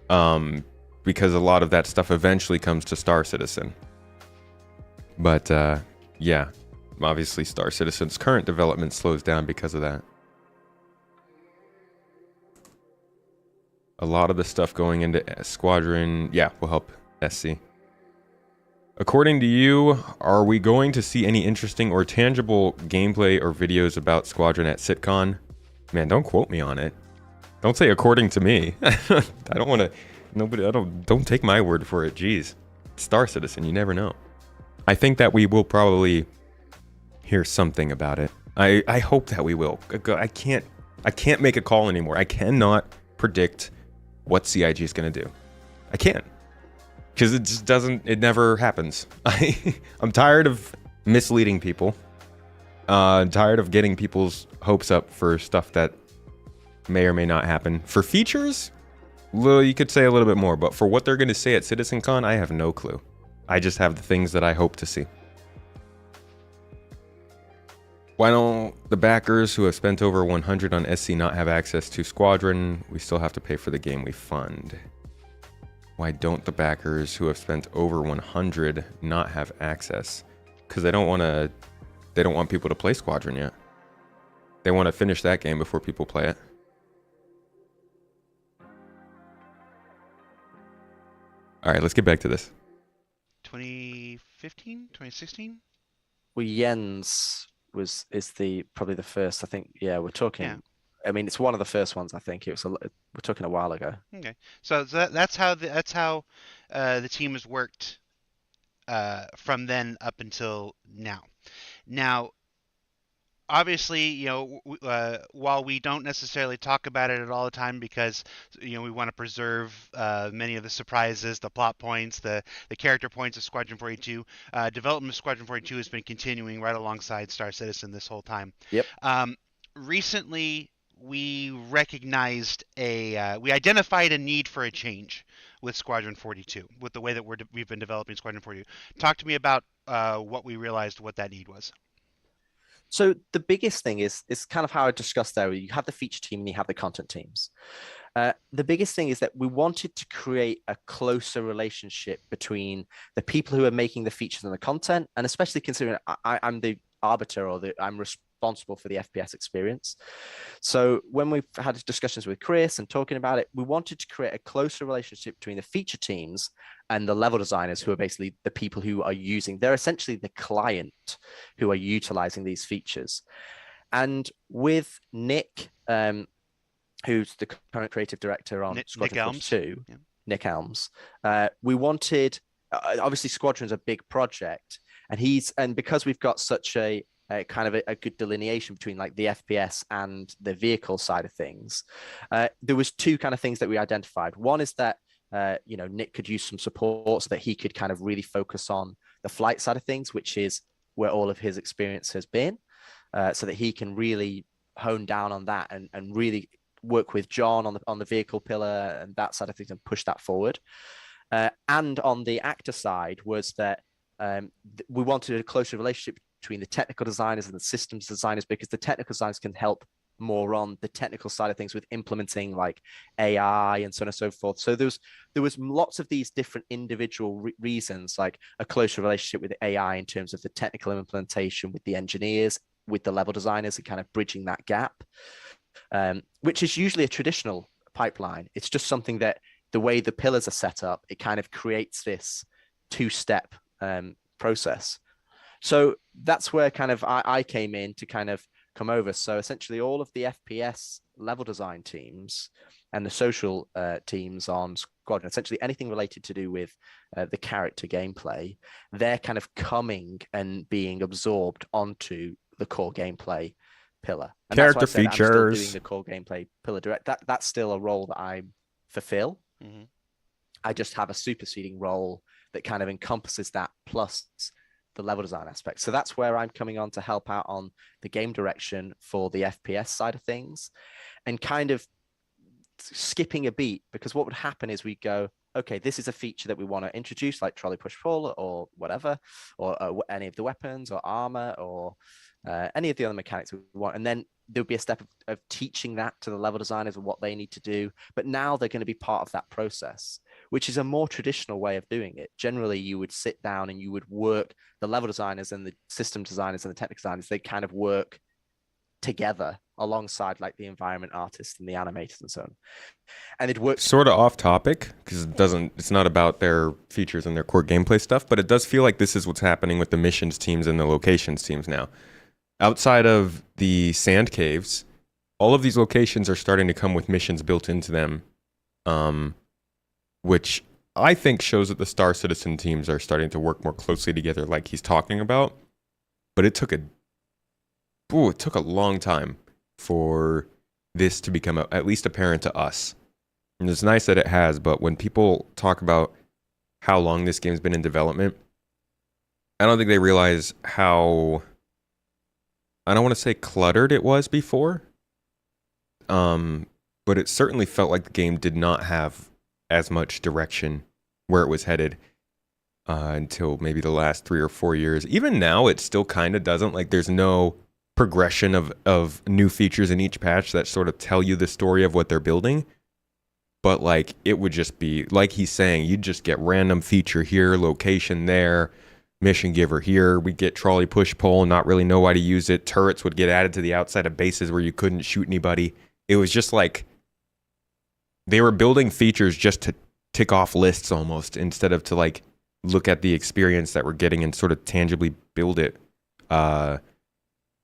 a lot of that stuff eventually comes to Star Citizen. But yeah, obviously Star Citizen's current development slows down because of that. A lot of the stuff going into Squadron, yeah, will help SC. According to you, are we going to see any interesting or tangible gameplay or videos about Squadron at SitCon? Man, don't quote me on it. Don't say according to me. I don't want to. Don't take my word for it. Jeez, Star Citizen, you never know. I think that we will probably hear something about it. I hope that we will. I can't make a call anymore. I cannot predict what CIG is going to do. I can't. Because it just doesn't, it never happens. I'm tired of misleading people. Tired of getting people's hopes up for stuff that may or may not happen. For features, you could say a little bit more, but for what they're going to say at CitizenCon, I have no clue. I just have the things that I hope to see. Why don't the backers who have spent over 100 on SC not have access to Squadron? We still have to pay for the game we fund. Why don't the backers who have spent over 100 not have access? Because they don't want people to play Squadron yet. They want to finish that game before people play it. All right, let's get back to this. 2015, 2016? Well, Jens is probably the first. I think. Yeah, we're talking. Yeah. I mean, it's one of the first ones. I think we're talking a while ago. Okay, so that's how the team has worked from then up until now. Now, obviously, you know, while we don't necessarily talk about it at all the time because we want to preserve many of the surprises, the plot points, the character points of Squadron 42. Development of Squadron 42 has been continuing right alongside Star Citizen this whole time. Yep. Recently, we recognized we identified a need for a change with Squadron 42, with the way that we've been developing Squadron 42. Talk to me about what we realized what that need was. So the biggest thing is kind of how I discussed there. You have the feature team and you have the content teams. The biggest thing is that we wanted to create a closer relationship between the people who are making the features and the content, and especially considering I'm the arbiter or I'm responsible for the FPS experience. So when we've had discussions with Chris and talking about it, we wanted to create a closer relationship between the feature teams and the level designers, who are basically the people who are using, they're essentially the client who are utilizing these features. And with Nick, who's the current creative director on Squadron 42, Nick Elms, we wanted, obviously Squadron's a big project, and because we've got such a kind of a good delineation between like the FPS and the vehicle side of things, there was two kind of things that we identified. One is that Nick could use some support so that he could kind of really focus on the flight side of things, which is where all of his experience has been, so that he can really hone down on that and really work with John on the vehicle pillar and that side of things and push that forward. And on the actor side was that we wanted a closer relationship between the technical designers and the systems designers, because the technical designers can help more on the technical side of things with implementing like AI and so on and so forth. So there was lots of these different individual reasons, like a closer relationship with AI in terms of the technical implementation with the engineers, with the level designers, and kind of bridging that gap, which is usually a traditional pipeline. It's just something that the way the pillars are set up, it kind of creates this two-step process. So that's where kind of I came in to kind of come over. So essentially all of the FPS level design teams and the social teams on Squadron, essentially anything related to do with the character gameplay, they're kind of coming and being absorbed onto the core gameplay pillar. And character that's why I said features. I'm still doing the core gameplay pillar direct. That's still a role that I fulfill. Mm-hmm. I just have a superseding role that kind of encompasses that plus the level design aspect. So that's where I'm coming on to help out on the game direction for the FPS side of things, and kind of skipping a beat, because what would happen is we go, okay, this is a feature that we want to introduce, like trolley push pull or whatever, or any of the weapons or armor or any of the other mechanics we want. And then there'll be a step of teaching that to the level designers and what they need to do. But now they're going to be part of that process, which is a more traditional way of doing it. Generally, you would sit down and you would work, the level designers and the system designers and the technical designers, they kind of work together alongside like the environment artists and the animators and so on. And it works sort of off topic because it's not about their features and their core gameplay stuff, but it does feel like this is what's happening with the missions teams and the locations teams now. Outside of the sand caves, all of these locations are starting to come with missions built into them, which I think shows that the Star Citizen teams are starting to work more closely together, like he's talking about. But it took a long time for this to become at least apparent to us. And it's nice that it has, but when people talk about how long this game's been in development, I don't think they realize how, I don't want to say cluttered it was before, but it certainly felt like the game did not have as much direction where it was headed until maybe the last 3 or 4 years. Even now, it still kind of doesn't. Like, there's no progression of new features in each patch that sort of tell you the story of what they're building. But, like, it would just be, like he's saying, you'd just get random feature here, location there, mission giver here. We get trolley push pull and not really know why to use it. Turrets would get added to the outside of bases where you couldn't shoot anybody. It was just like they were building features just to tick off lists almost, instead of to like look at the experience that we're getting and sort of tangibly build it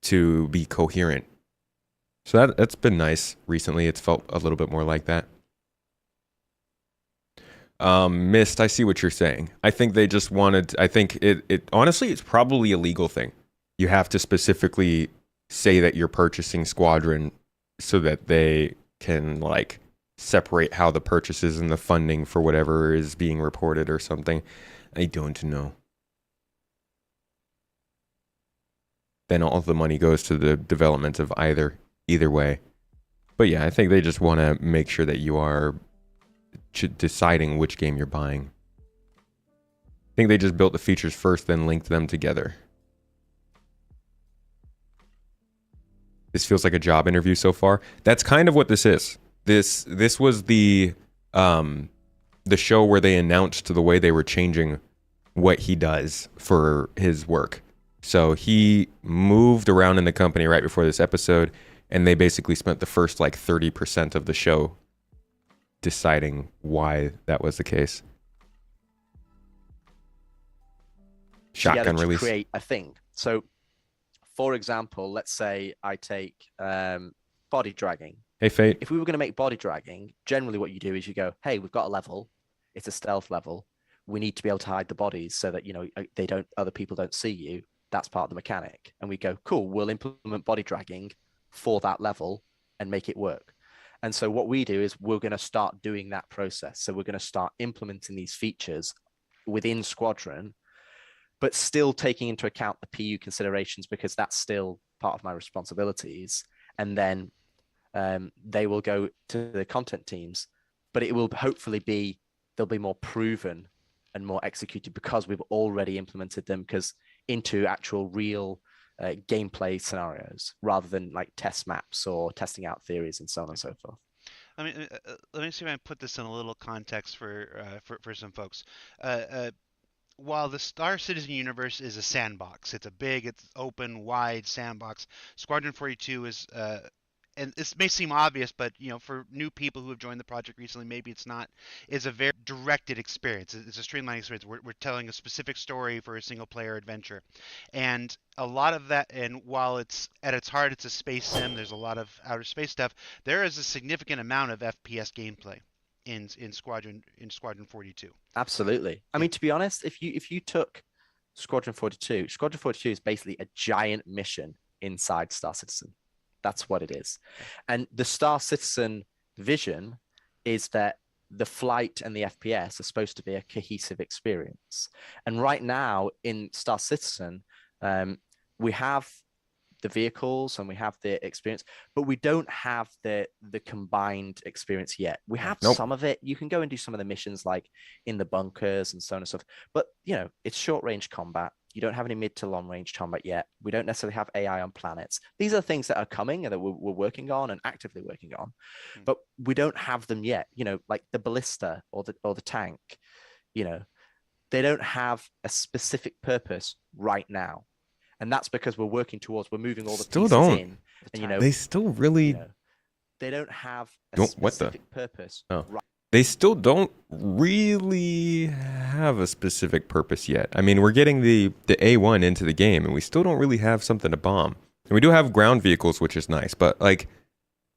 to be coherent. So that's been nice recently. It's felt a little bit more like that. Mist, I see what you're saying. I think they just wanted, I think it honestly, it's probably a legal thing. You have to specifically say that you're purchasing Squadron so that they can like separate how the purchases and the funding for whatever is being reported or something. I don't know. Then all of the money goes to the development of either way. But yeah, I think they just want to make sure that you are deciding which game you're buying. I think they just built the features first, then linked them together. This feels like a job interview so far. That's kind of what this is. This was the show where they announced the way they were changing what he does for his work. So he moved around in the company right before this episode, and they basically spent the first like 30% of the show deciding why that was the case. Together Shotgun to release. create a thing. So, for example, let's say I take body dragging. Hey, Fate. If we were going to make body dragging, generally what you do is you go, hey, we've got a level. It's a stealth level. We need to be able to hide the bodies so that, other people don't see you. That's part of the mechanic. And we go, cool, we'll implement body dragging for that level and make it work. And so what we do is we're going to start doing that process. So we're going to start implementing these features within Squadron, but still taking into account the PU considerations, because that's still part of my responsibilities. And then they will go to the content teams, but it will hopefully they'll be more proven and more executed because we've already implemented them into actual real gameplay scenarios, rather than like test maps or testing out theories and so on and so forth. Let me see if I can put this in a little context for some folks. While the Star Citizen universe is a sandbox, it's a big, it's open, wide sandbox. Squadron 42 is and this may seem obvious, but for new people who have joined the project recently, maybe it's not. It's a very directed experience. It's a streamlined experience. We're telling a specific story for a single player adventure, and a lot of that. And while it's at its heart, it's a space sim. There's a lot of outer space stuff. There is a significant amount of FPS gameplay in Squadron 42. Absolutely. I mean, to be honest, if you took Squadron 42, Squadron 42 is basically a giant mission inside Star Citizen. That's what it is. And the Star Citizen vision is that the flight and the FPS are supposed to be a cohesive experience. And right now in Star Citizen, we have the vehicles and we have the experience, but we don't have the combined experience yet. We have some of it. You can go and do some of the missions like in the bunkers and so on and so forth. But it's short range combat. You don't have any mid to long range combat yet. We don't necessarily have AI on planets. These are things that are coming and that we're working on and actively working on, but we don't have them yet. Like the ballista or the tank. They don't have a specific purpose right now. And that's because we're moving all the pieces in. And, they still really they don't have a specific purpose. Oh. Right. They still don't really have a specific purpose yet. I mean, we're getting the A1 into the game, and we still don't really have something to bomb. And we do have ground vehicles, which is nice. But like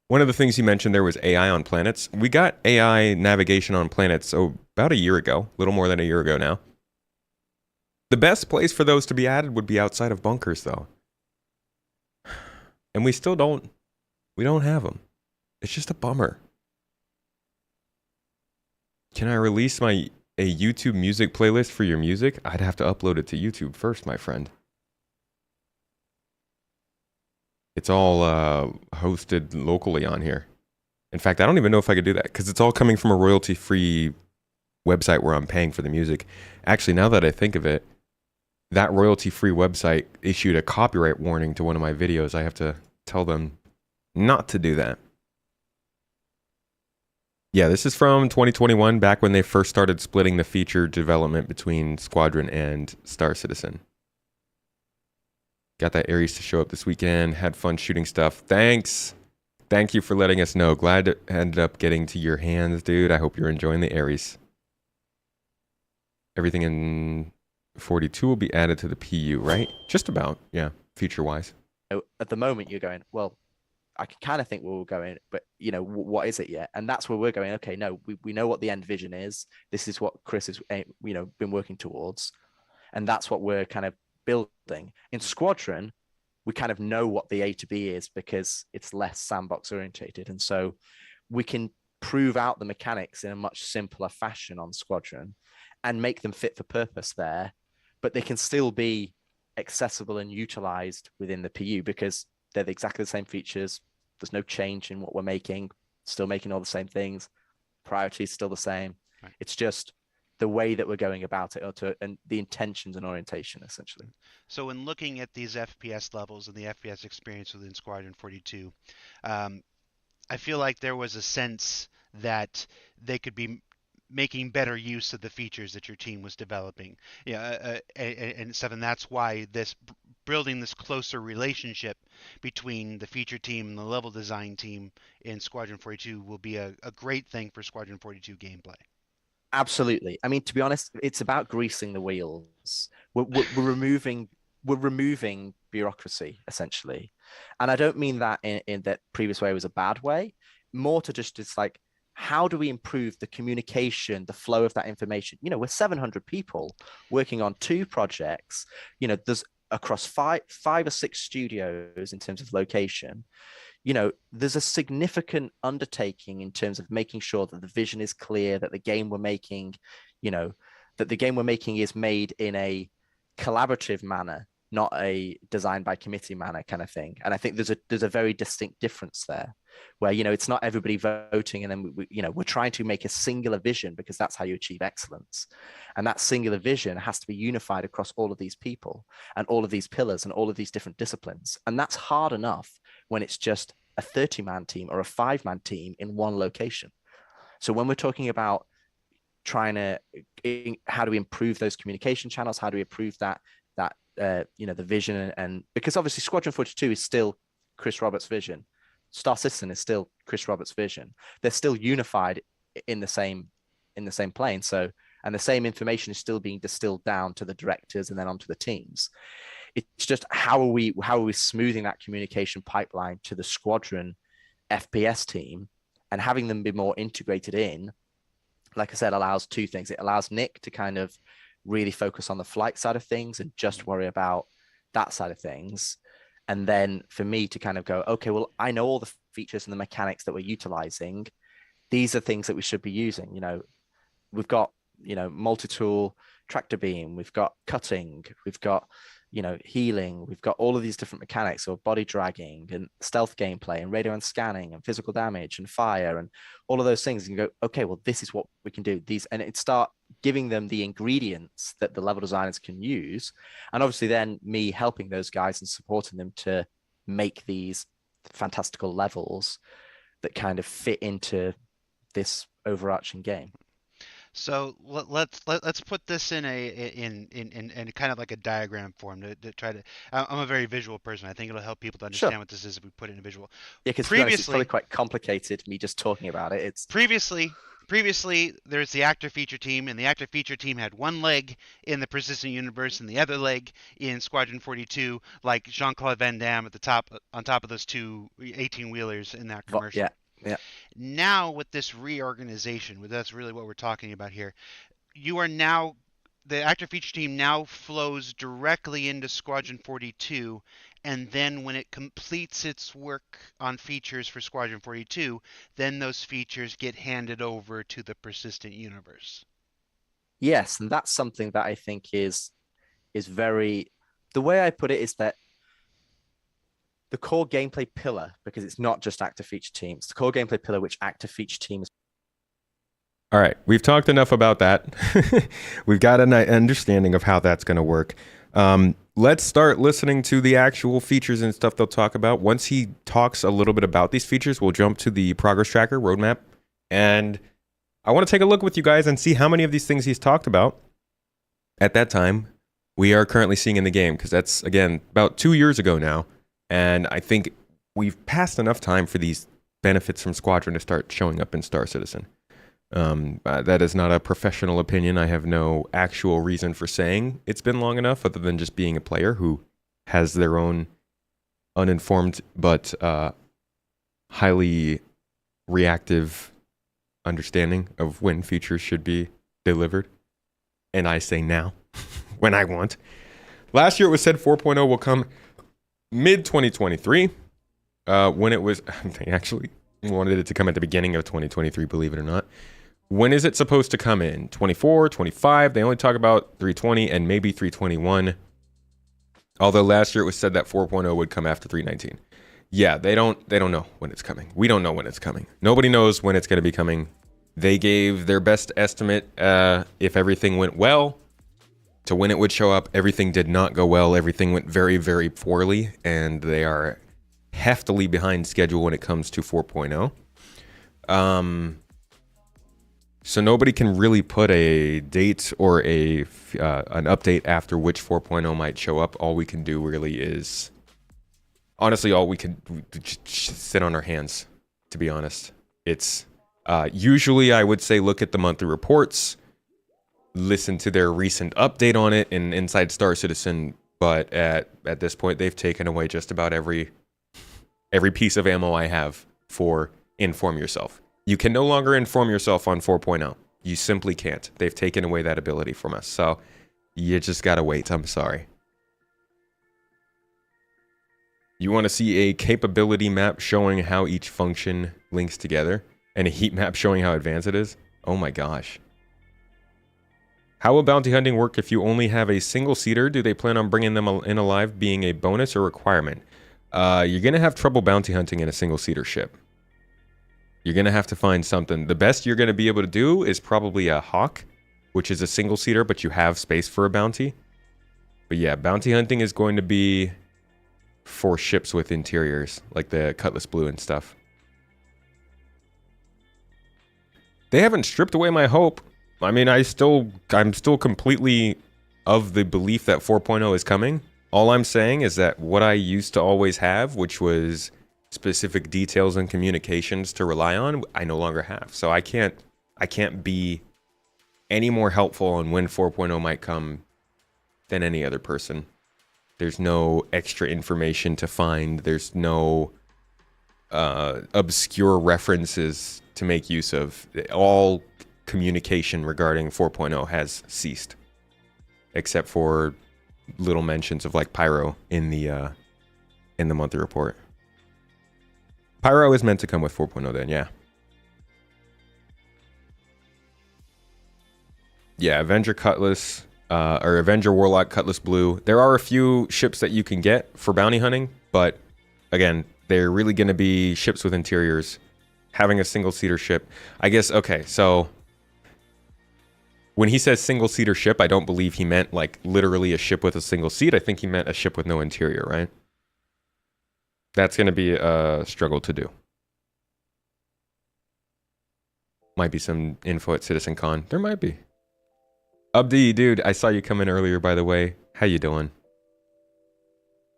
one of the things you mentioned there was AI on planets. We got AI navigation on planets about a year ago, a little more than a year ago now. The best place for those to be added would be outside of bunkers, though. And we don't have them. It's just a bummer. Can I release a YouTube music playlist for your music? I'd have to upload it to YouTube first, my friend. It's all hosted locally on here. In fact, I don't even know if I could do that because it's all coming from a royalty-free website where I'm paying for the music. Actually, now that I think of it, that royalty-free website issued a copyright warning to one of my videos. I have to tell them not to do that. Yeah, this is from 2021, back when they first started splitting the feature development between Squadron and Star Citizen. Got that Ares to show up this weekend. Had fun shooting stuff. Thanks. Thank you for letting us know. Glad it ended up getting to your hands, dude. I hope you're enjoying the Ares. Everything in 42 will be added to the PU, right? Just about, yeah, feature-wise. At the moment, you're going, well, I can kind of think where we're going, but what is it yet? And that's where we're going. Okay, no, we know what the end vision is. This is what Chris has been working towards, and that's what we're kind of building. In Squadron, we kind of know what the A to B is because it's less sandbox orientated, and so we can prove out the mechanics in a much simpler fashion on Squadron and make them fit for purpose there, but they can still be accessible and utilized within the PU because they're exactly the same features. There's no change in what we're making, still making all the same things. Priority is still the same. Right. It's just the way that we're going about it and the intentions and orientation, essentially. So when looking at these FPS levels and the FPS experience within Squadron 42, I feel like there was a sense that they could be making better use of the features that your team was developing, and stuff, and that's why this building this closer relationship between the feature team and the level design team in Squadron 42 will be a great thing for Squadron 42 gameplay. Absolutely. I mean, to be honest, it's about greasing the wheels. We're removing bureaucracy essentially, and I don't mean that in that previous way was a bad way. More to just it's like, how do we improve the communication, the flow of that information? We're 700 people working on 2 projects. There's across five or six studios in terms of location. There's a significant undertaking in terms of making sure that the vision is clear, that the game we're making, that the game we're making is made in a collaborative manner, not a design by committee manner kind of thing. And I think there's a very distinct difference there, where it's not everybody voting, and then we're trying to make a singular vision, because that's how you achieve excellence. And that singular vision has to be unified across all of these people and all of these pillars and all of these different disciplines. And that's hard enough when it's just a 30-man team or a 5-man team in one location. So when we're talking about trying to, how do we improve those communication channels? How do we improve that the vision? And because obviously Squadron 42 is still Chris Roberts' vision. Star Citizen is still Chris Roberts' vision. They're still unified in the same plane. So, and the same information is still being distilled down to the directors and then onto the teams. It's just how are we smoothing that communication pipeline to the Squadron FPS team, and having them be more integrated in, like I said, allows 2 things. It allows Nick to kind of really focus on the flight side of things and just worry about that side of things. And then for me to kind of go, okay, well, I know all the features and the mechanics that we're utilizing. These are things that we should be using. We've got, multi-tool tractor beam, we've got cutting, we've got, healing, we've got all of these different mechanics, or body dragging and stealth gameplay and radio and scanning and physical damage and fire and all of those things, and go, okay, well, this is what we can do. And it start giving them the ingredients that the level designers can use. And obviously then me helping those guys and supporting them to make these fantastical levels that kind of fit into this overarching game. So let's put this in in kind of like a diagram form to try to. I'm a very visual person. I think it'll help people to understand what this is if we put it in a visual. Yeah, because it's probably quite complicated. Me just talking about it. It's previously there's the actor feature team, and the actor feature team had one leg in the persistent universe and the other leg in Squadron 42, like Jean-Claude Van Damme at the top, on top of those 2 18-wheelers in that commercial. Yeah. Now with this reorganization, that's really what we're talking about here. The actor feature team now flows directly into Squadron 42, and then when it completes its work on features for Squadron 42, then those features get handed over to the persistent universe. Yes, and that's something that I think is very, the way I put it is that the core gameplay pillar, because it's not just actor feature teams, the core gameplay pillar which actor feature teams. All right, we've talked enough about that. We've got an understanding of how that's going to work. Let's start listening to the actual features and stuff they'll talk about. Once he talks a little bit about these features, we'll jump to the progress tracker roadmap. And I want to take a look with you guys and see how many of these things he's talked about at that time we are currently seeing in the game, because that's, again, about 2 years ago now. And I think we've passed enough time for these benefits from Squadron to start showing up in Star Citizen. That is not a professional opinion. I have no actual reason for saying it's been long enough, other than just being a player who has their own uninformed but highly reactive understanding of when features should be delivered. And I say now, when I want. Last year it was said 4.0 will come mid-2023, when it was, they actually wanted it to come at the beginning of 2023, believe it or not. When is it supposed to come in? 24, 25? They only talk about 320 and maybe 321. Although last year it was said that 4.0 would come after 319. Yeah, they don't know when it's coming. We don't know when it's coming. Nobody knows when it's going to be coming. They gave their best estimate, if everything went well, to when it would show up. Everything did not go well. Everything went very, very poorly, and they are heftily behind schedule when it comes to 4.0. So nobody can really put a date or an update after which 4.0 might show up. All we can do really is, honestly, all we can just sit on our hands, to be honest. It's usually, I would say, look at the monthly reports, listen to their recent update on it in Inside Star Citizen, but at this point, they've taken away just about every piece of ammo I have for inform yourself. You can no longer inform yourself on 4.0. You simply can't. They've taken away that ability from us. So you just gotta wait. I'm sorry. You want to see a capability map showing how each function links together and a heat map showing how advanced it is? Oh my gosh. How will bounty hunting work if you only have a single seater? Do they plan on bringing them in alive being a bonus or requirement? You're going to have trouble bounty hunting in a single seater ship. You're going to have to find something. The best you're going to be able to do is probably a Hawk, which is a single seater, but you have space for a bounty. But yeah, bounty hunting is going to be for ships with interiors, like the Cutlass Blue and stuff. They haven't stripped away my hope. I mean, I'm still completely of the belief that 4.0 is coming. All I'm saying is that what I used to always have, which was specific details and communications to rely on, I no longer have. So I can't be any more helpful on when 4.0 might come than any other person. There's no extra information to find. There's no obscure references to make use of. All communication regarding 4.0 has ceased, except for little mentions of like Pyro in the monthly report. Pyro is meant to come with 4.0 then, yeah. Yeah, Avenger Cutlass, or Avenger Warlock Cutlass Blue. There are a few ships that you can get for bounty hunting, but again, they're really going to be ships with interiors. Having a single-seater ship, I guess, okay, so when he says single-seater ship, I don't believe he meant like literally a ship with a single seat. I think he meant a ship with no interior, right? That's going to be a struggle to do. Might be some info at CitizenCon. There might be. Abdi, dude, I saw you come in earlier, by the way. How you doing?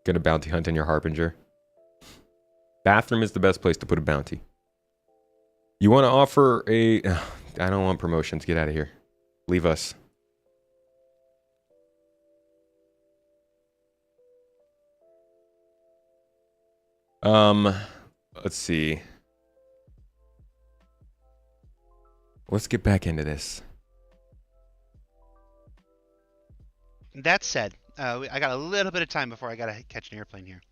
Gonna bounty hunt in your Harbinger. Bathroom is the best place to put a bounty. You want to offer a... I don't want promotions. Get out of here. Leave us. Let's see. Let's get back into this. That said, I got a little bit of time before I got to catch an airplane here.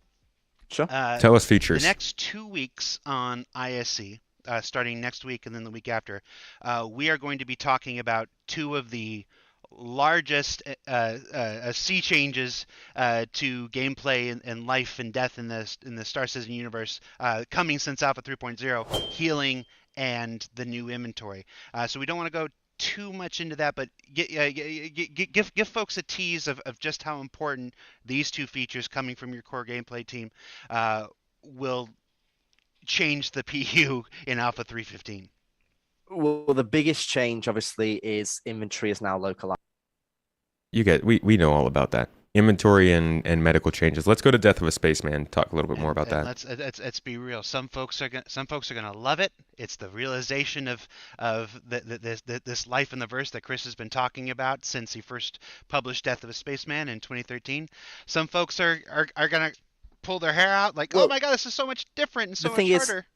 Sure. Tell us features. The next 2 weeks on ISC, starting next week and then the week after, we are going to be talking about two of the largest sea changes to gameplay and life and death in the Star Citizen universe coming since Alpha 3.0, healing and the new inventory. So we don't want to go too much into that, but give folks a tease of just how important these two features coming from your core gameplay team will change the PU in Alpha 3.15. Well, the biggest change, obviously, is inventory is now localized. We know all about that. Inventory and medical changes. Let's go to Death of a Spaceman. Talk a little bit more about that. Let's be real. Some folks are gonna love it. It's the realization of this life in the verse that Chris has been talking about since he first published Death of a Spaceman in 2013. Some folks are gonna pull their hair out like, oh my god, this is so much different and so much harder.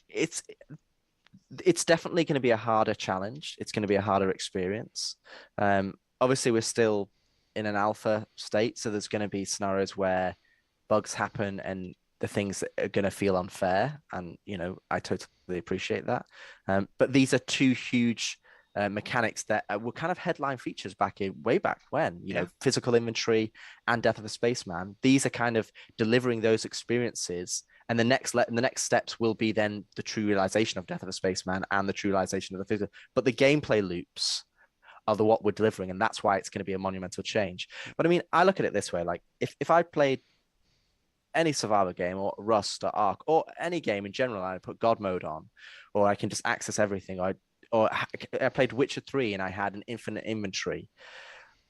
It's definitely going to be a harder challenge. It's going to be a harder experience. Obviously, we're still in an alpha state, so there's going to be scenarios where bugs happen and the things that are going to feel unfair. And, I totally appreciate that. But these are two huge mechanics that were kind of headline features way back when, physical inventory and Death of a Spaceman. These are kind of delivering those experiences. And the next steps will be then the true realization of Death of a Spaceman and the true realization of the physical. But the gameplay loops are what we're delivering, and that's why it's going to be a monumental change. But I mean, I look at it this way: like if I played any survival game or Rust or Ark or any game in general, and I put God mode on, or I can just access everything, or I played Witcher 3 and I had an infinite inventory.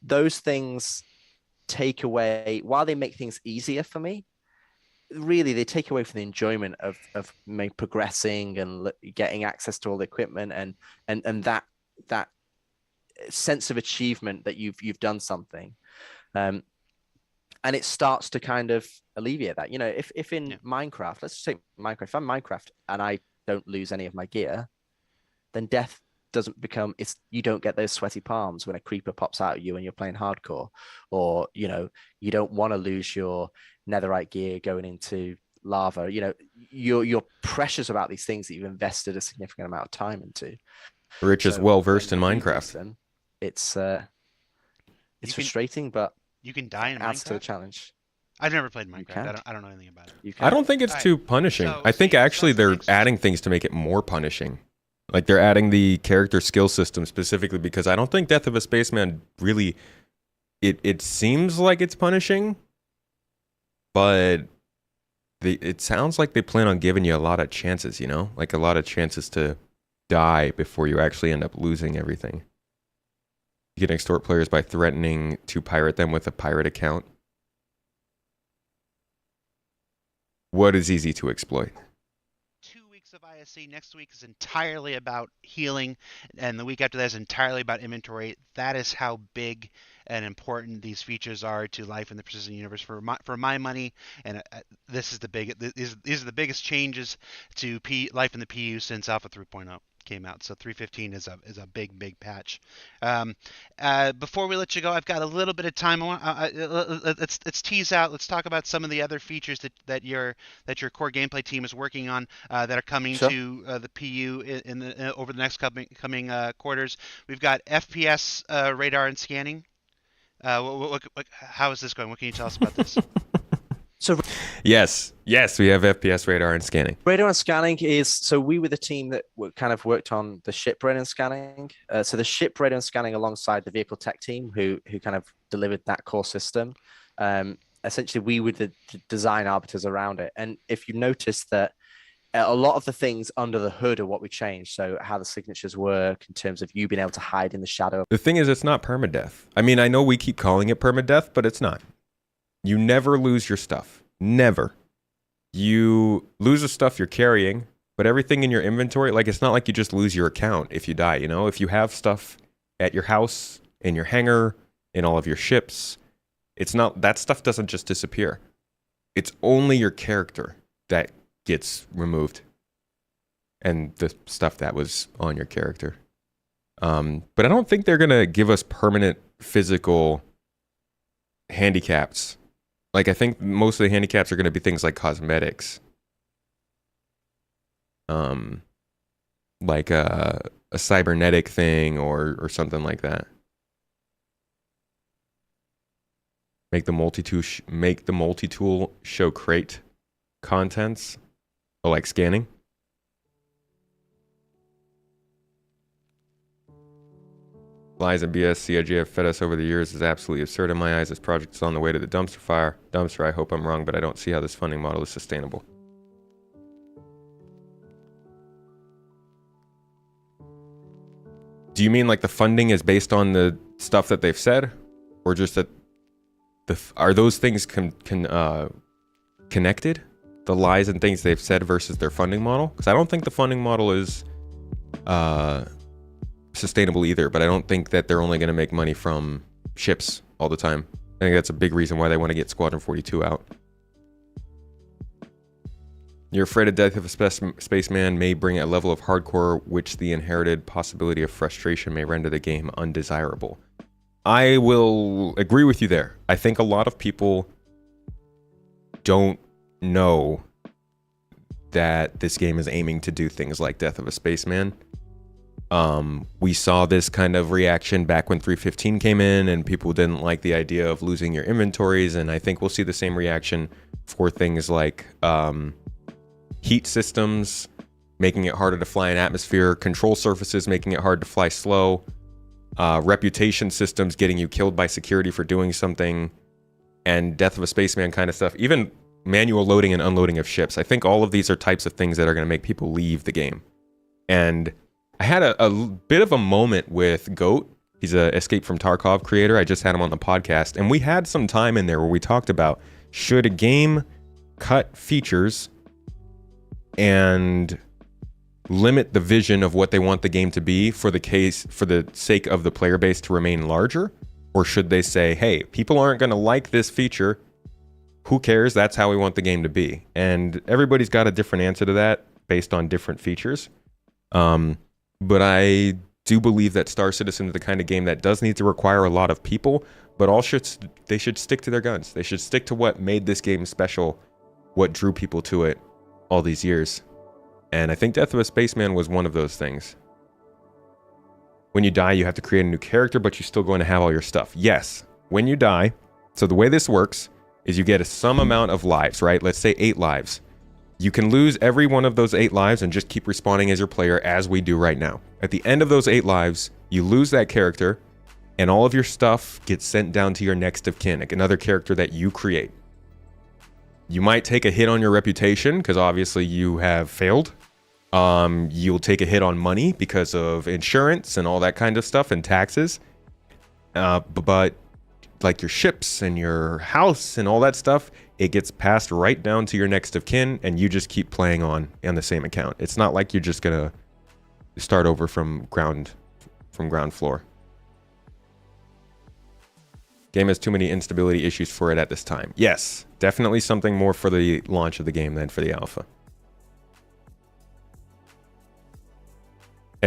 Those things take away, while they make things easier for me, really they take away from the enjoyment of me progressing and getting access to all the equipment and that sense of achievement that you've done something. And it starts to kind of alleviate that. If in Minecraft, let's just say Minecraft, if I'm Minecraft and I don't lose any of my gear, then death doesn't become, you don't get those sweaty palms when a creeper pops out at you and you're playing hardcore, or you don't want to lose your netherite gear going into lava. You're precious about these things that you've invested a significant amount of time into. Rich is well versed in Minecraft. It's frustrating, but you can die in Minecraft. Adds to the challenge. I've never played Minecraft. I don't know anything about it. I don't think it's too punishing. I think actually they're adding things to make it more punishing. Like they're adding the character skill system specifically because I don't think Death of a Spaceman really, it seems like it's punishing, but it sounds like they plan on giving you a lot of chances, like a lot of chances to die before you actually end up losing everything. You can extort players by threatening to pirate them with a pirate account. What is easy to exploit? 2 weeks of ISC. Next week is entirely about healing, and the week after that is entirely about inventory. That is how big and important these features are to life in the Persistent Universe for my money. And these are the biggest changes to life in the PU since Alpha 3.0 came out. So 3.15 is a big patch. Before we let you go, I've got a little bit of time. Let's tease out. Let's talk about some of the other features that your core gameplay team is working on that are coming to the PU over the next coming quarters. We've got FPS radar and scanning. How is this going? What can you tell us about this? So yes, we have FPS radar and scanning. Radar and scanning we were the team that kind of worked on the ship radar and scanning. So the ship radar and scanning alongside the vehicle tech team who kind of delivered that core system. Essentially, we were the design arbiters around it. And if you notice that a lot of the things under the hood are what we changed. So how the signatures work in terms of you being able to hide in the shadow. The thing is, it's not permadeath. I mean, I know we keep calling it permadeath, but it's not. You never lose your stuff. Never. You lose the stuff you're carrying, but everything in your inventory, like it's not like you just lose your account if you die, If you have stuff at your house, in your hangar, in all of your ships, that stuff doesn't just disappear. It's only your character that gets removed. And the stuff that was on your character. But I don't think they're going to give us permanent physical handicaps. Like, I think most of the handicaps are going to be things like cosmetics. Like a cybernetic thing or something like that. Make the multi-tool show crate contents. Oh, like scanning. Lies and BS CIG have fed us over the years is absolutely absurd in my eyes. This project is on the way to the dumpster fire. I hope I'm wrong, but I don't see how this funding model is sustainable. Do you mean like the funding is based on the stuff that they've said? Or just that are those things connected? The lies and things they've said versus their funding model? Because I don't think the funding model is sustainable either, but I don't think that they're only going to make money from ships all the time. I think that's a big reason why they want to get Squadron 42 out. You're afraid of Death of a Spaceman may bring a level of hardcore which the inherited possibility of frustration may render the game undesirable. I will agree with you there. I think a lot of people don't know that this game is aiming to do things like Death of a Spaceman. We saw this kind of reaction back when 3.15 came in and people didn't like the idea of losing your inventories, and I think we'll see the same reaction for things like heat systems, making it harder to fly in atmosphere, control surfaces, making it hard to fly slow, reputation systems, getting you killed by security for doing something, and Death of a Spaceman kind of stuff, even manual loading and unloading of ships. I think all of these are types of things that are going to make people leave the game. And I had a bit of a moment with Goat. He's a Escape from Tarkov creator. I just had him on the podcast, and we had some time in there where we talked about, should a game cut features and limit the vision of what they want the game to be for the sake of the player base to remain larger? Or should they say, hey, people aren't going to like this feature. Who cares? That's how we want the game to be. And everybody's got a different answer to that based on different features. But I do believe that Star Citizen is the kind of game that does need to require a lot of people, but they should stick to their guns. They should stick to what made this game special, what drew people to it all these years. And I think Death of a Spaceman was one of those things. When you die, you have to create a new character, but you're still going to have all your stuff. Yes, when you die, so the way this works is you get some amount of lives, right? Let's say 8 lives. You can lose every one of those 8 lives and just keep respawning as your player, as we do right now. At the end of those 8 lives, you lose that character, and all of your stuff gets sent down to your next of kin, like another character that you create. You might take a hit on your reputation, because obviously you have failed. You'll take a hit on money because of insurance and all that kind of stuff, and taxes. But like your ships and your house and all that stuff, it gets passed right down to your next of kin, and you just keep playing on the same account. It's not like you're just gonna start over from ground floor. Game has too many instability issues for it at this time. Yes, definitely something more for the launch of the game than for the alpha.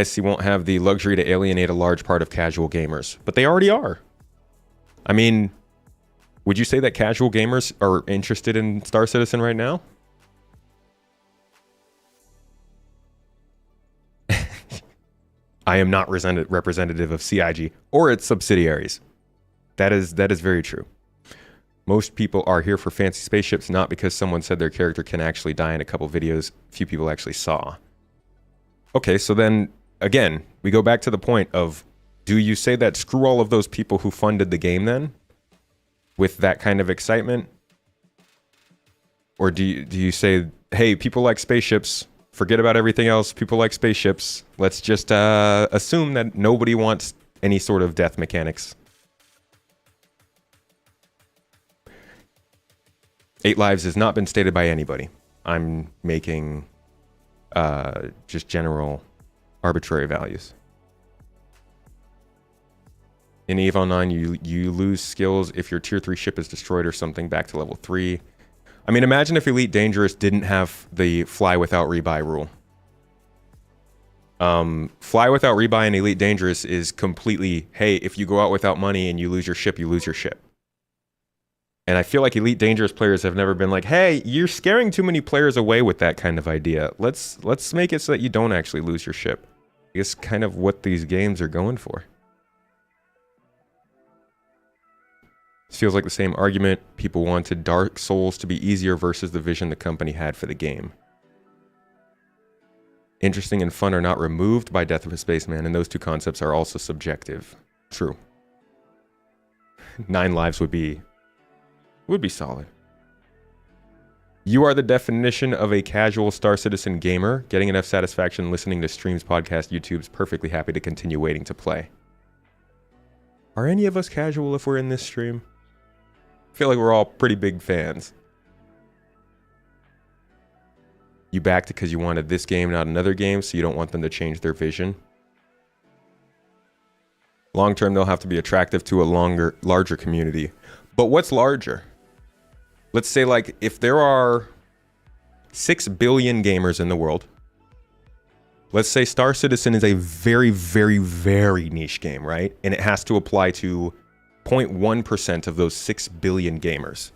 SC won't have the luxury to alienate a large part of casual gamers, but they already are. I mean, would you say that casual gamers are interested in Star Citizen right now? I am not representative of CIG or its subsidiaries. That is very true. Most people are here for fancy spaceships, not because someone said their character can actually die in a couple videos few people actually saw. Okay, so then, again, we go back to the point of, do you say that screw all of those people who funded the game then? With that kind of excitement? Or do you say, hey, people like spaceships, forget about everything else, people like spaceships, let's just assume that nobody wants any sort of death mechanics. 8 lives has not been stated by anybody. I'm making just general arbitrary values. In EVA Online, you lose skills if your tier 3 ship is destroyed or something back to level 3. I mean, imagine if Elite Dangerous didn't have the fly without rebuy rule. Fly without rebuy in Elite Dangerous is completely, hey, if you go out without money and you lose your ship, you lose your ship. And I feel like Elite Dangerous players have never been like, hey, you're scaring too many players away with that kind of idea. Let's make it so that you don't actually lose your ship. It's kind of what these games are going for. This feels like the same argument. People wanted Dark Souls to be easier versus the vision the company had for the game. Interesting and fun are not removed by Death of a Spaceman, and those two concepts are also subjective. True. 9 lives would be solid. You are the definition of a casual Star Citizen gamer, getting enough satisfaction listening to streams, podcasts, YouTubes, perfectly happy to continue waiting to play. Are any of us casual if we're in this stream? I feel like we're all pretty big fans. You backed it because you wanted this game, not another game, so you don't want them to change their vision. Long term, they'll have to be attractive to a larger community. But what's larger? Let's say, like, if there are 6 billion gamers in the world, let's say Star Citizen is a very, very, very niche game, right? And it has to apply to 0.1% of those 6 billion gamers.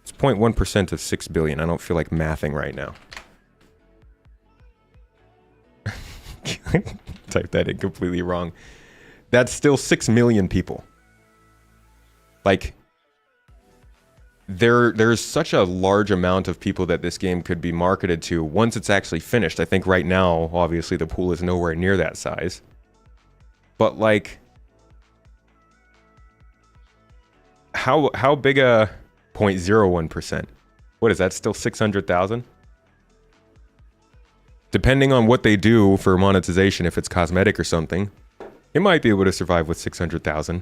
It's 0.1% of 6 billion. I don't feel like mathing right now. Type that in completely wrong. That's still 6 million people. Like, there's such a large amount of people that this game could be marketed to once it's actually finished. I think right now, obviously, the pool is nowhere near that size. But, like, how big a 0.01%? What is that, still 600,000? depending on what they do for monetization, if it's cosmetic or something, it might be able to survive with 600,000.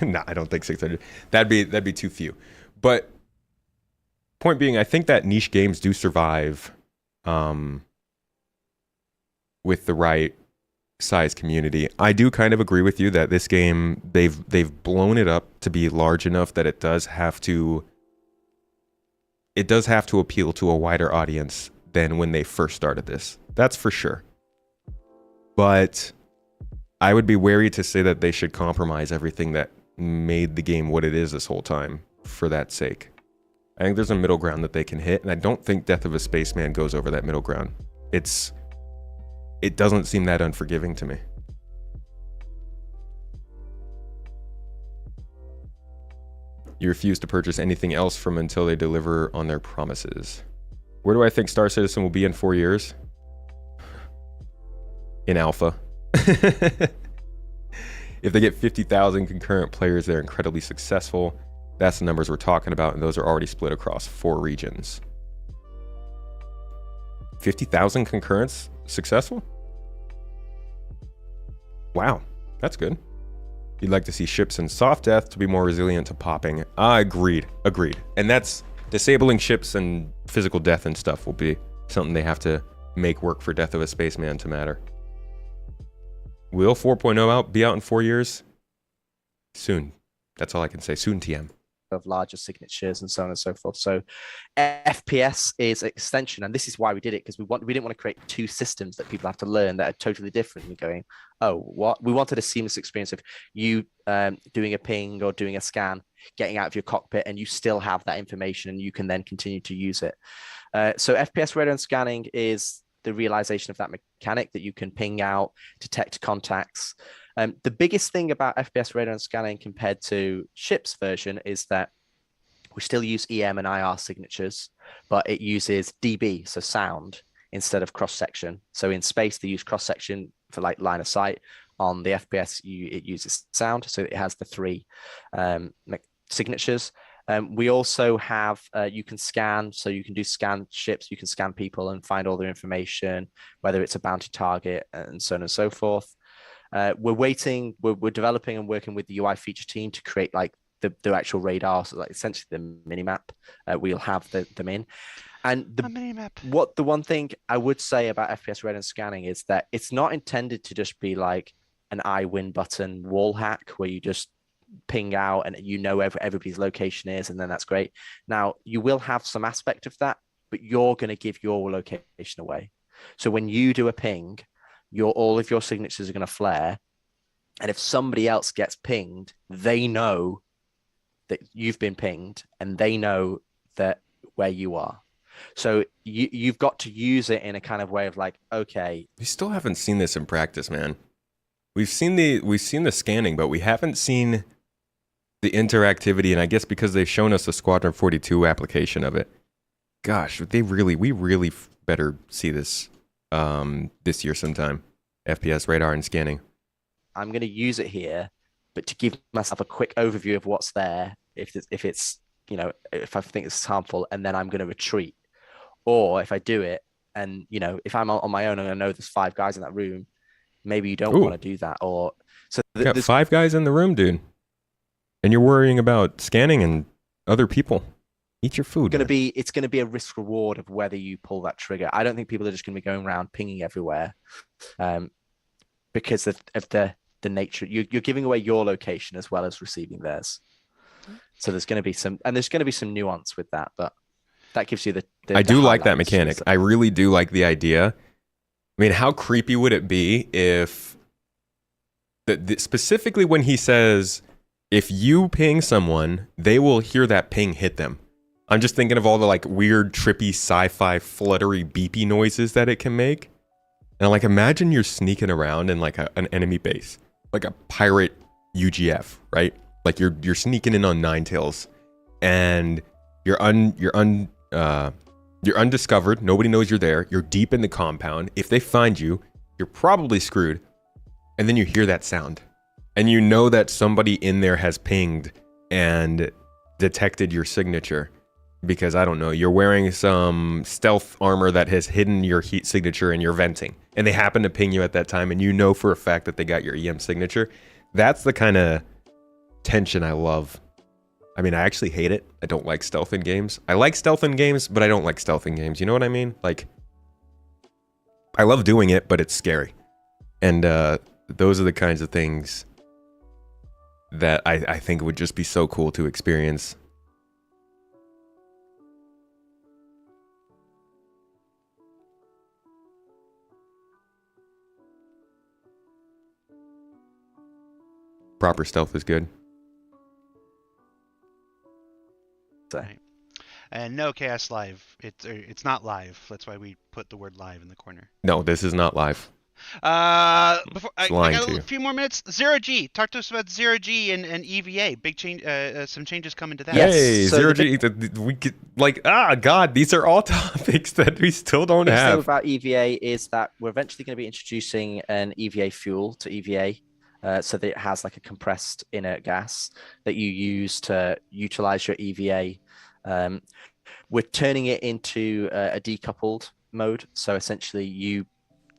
Nah, I don't think 600. That'd be too few. But point being, I think that niche games do survive with the right size community. I do kind of agree with you that this game, they've blown it up to be large enough that it does have to appeal to a wider audience than when they first started this. That's for sure. But I would be wary to say that they should compromise everything that made the game what it is this whole time for that sake. I think there's a middle ground that they can hit, and I don't think Death of a Spaceman goes over that middle ground. It doesn't seem that unforgiving to me. You refuse to purchase anything else from until they deliver on their promises. Where do I think Star Citizen will be in 4 years? In alpha. If they get 50,000 concurrent players, they're incredibly successful. That's the numbers we're talking about, and those are already split across 4 regions. 50,000 concurrents successful? Wow, that's good. You'd like to see ships in soft death to be more resilient to popping. Agreed. And that's disabling ships and physical death and stuff will be something they have to make work for Death of a Spaceman to matter. Will 4.0 be out in 4 years? Soon. That's all I can say. Soon, TM. Of larger signatures and so on and so forth. So FPS is an extension, and this is why we did it, because we didn't want to create 2 systems that people have to learn that are totally different. You're going, oh, what? We wanted a seamless experience of you doing a ping or doing a scan, getting out of your cockpit, and you still have that information, and you can then continue to use it. So FPS radar and scanning is the realization of that mechanic that you can ping out, detect contacts. The biggest thing about FPS radar and scanning compared to ship's version is that we still use EM and IR signatures, but it uses dB, so sound, instead of cross-section. So in space, they use cross-section for like line of sight. On the FPS, it uses sound, so it has the 3 signatures. We also have, you can scan, so you can do scan ships, you can scan people and find all their information, whether it's a bounty target and so on and so forth. We're developing and working with the UI feature team to create like the actual radar, so like essentially the minimap. We'll have them in. And the one thing I would say about FPS radar and scanning is that it's not intended to just be like an I win button wall hack where you just ping out and you know where everybody's location is, and then that's great. Now you will have some aspect of that, but you're going to give your location away. So when you do a ping, all of your signatures are going to flare, and if somebody else gets pinged, they know that you've been pinged, and they know that where you are. So you've got to use it in a kind of way of like, okay. We still haven't seen this in practice, man. We've seen the scanning, but we haven't seen the interactivity, and I guess because they've shown us the Squadron 42 application of it. Gosh, we really better see this this year sometime. FPS radar and scanning. I'm going to use it here, but to give myself a quick overview of what's there, if it's if I think it's harmful, and then I'm going to retreat. Or if I do it, and if I'm on my own and I know there's 5 guys in that room, maybe you don't want to do that. Or so you got 5 guys in the room, dude, and you're worrying about scanning and other people. Eat your food. It's going to be a risk reward of whether you pull that trigger. I don't think people are just going to be going around pinging everywhere, because of the nature. You're giving away your location as well as receiving theirs. So there's going to be some nuance with that, but that gives you the I do like that mechanic. I really do like the idea. I mean, how creepy would it be if specifically when he says, if you ping someone, they will hear that ping hit them. I'm just thinking of all the like weird, trippy, sci-fi, fluttery, beepy noises that it can make. And like, imagine you're sneaking around in like an enemy base, like a pirate UGF, right? Like you're sneaking in on Ninetales, and you're undiscovered. Nobody knows you're there. You're deep in the compound. If they find you, you're probably screwed. And then you hear that sound, and you know that somebody in there has pinged and detected your signature. because I don't know, you're wearing some stealth armor that has hidden your heat signature and you're venting, and they happen to ping you at that time, and you know for a fact that they got your EM signature. That's the kind of tension I love. I mean, I actually hate it. I don't like stealth in games. I like stealth in games, but I don't like stealth in games. You know what I mean? Like, I love doing it, but it's scary. And those are the kinds of things that I think would just be so cool to experience. Proper stealth is good. Right. And no Chaos Live. It's not live. That's why we put the word live in the corner. No, this is not live. Before I lying got to a you. few more minutes. Zero G. Talk to us about Zero G and EVA. Big change. Some changes coming to that. Yes. Hey, so zero the G. We get like God. These are all topics that we still don't big thing have. about EVA is that we're eventually going to be introducing an EVA fuel to EVA. So that it has like a compressed inert gas that you use to utilize your EVA. We're turning it into a decoupled mode. So essentially, you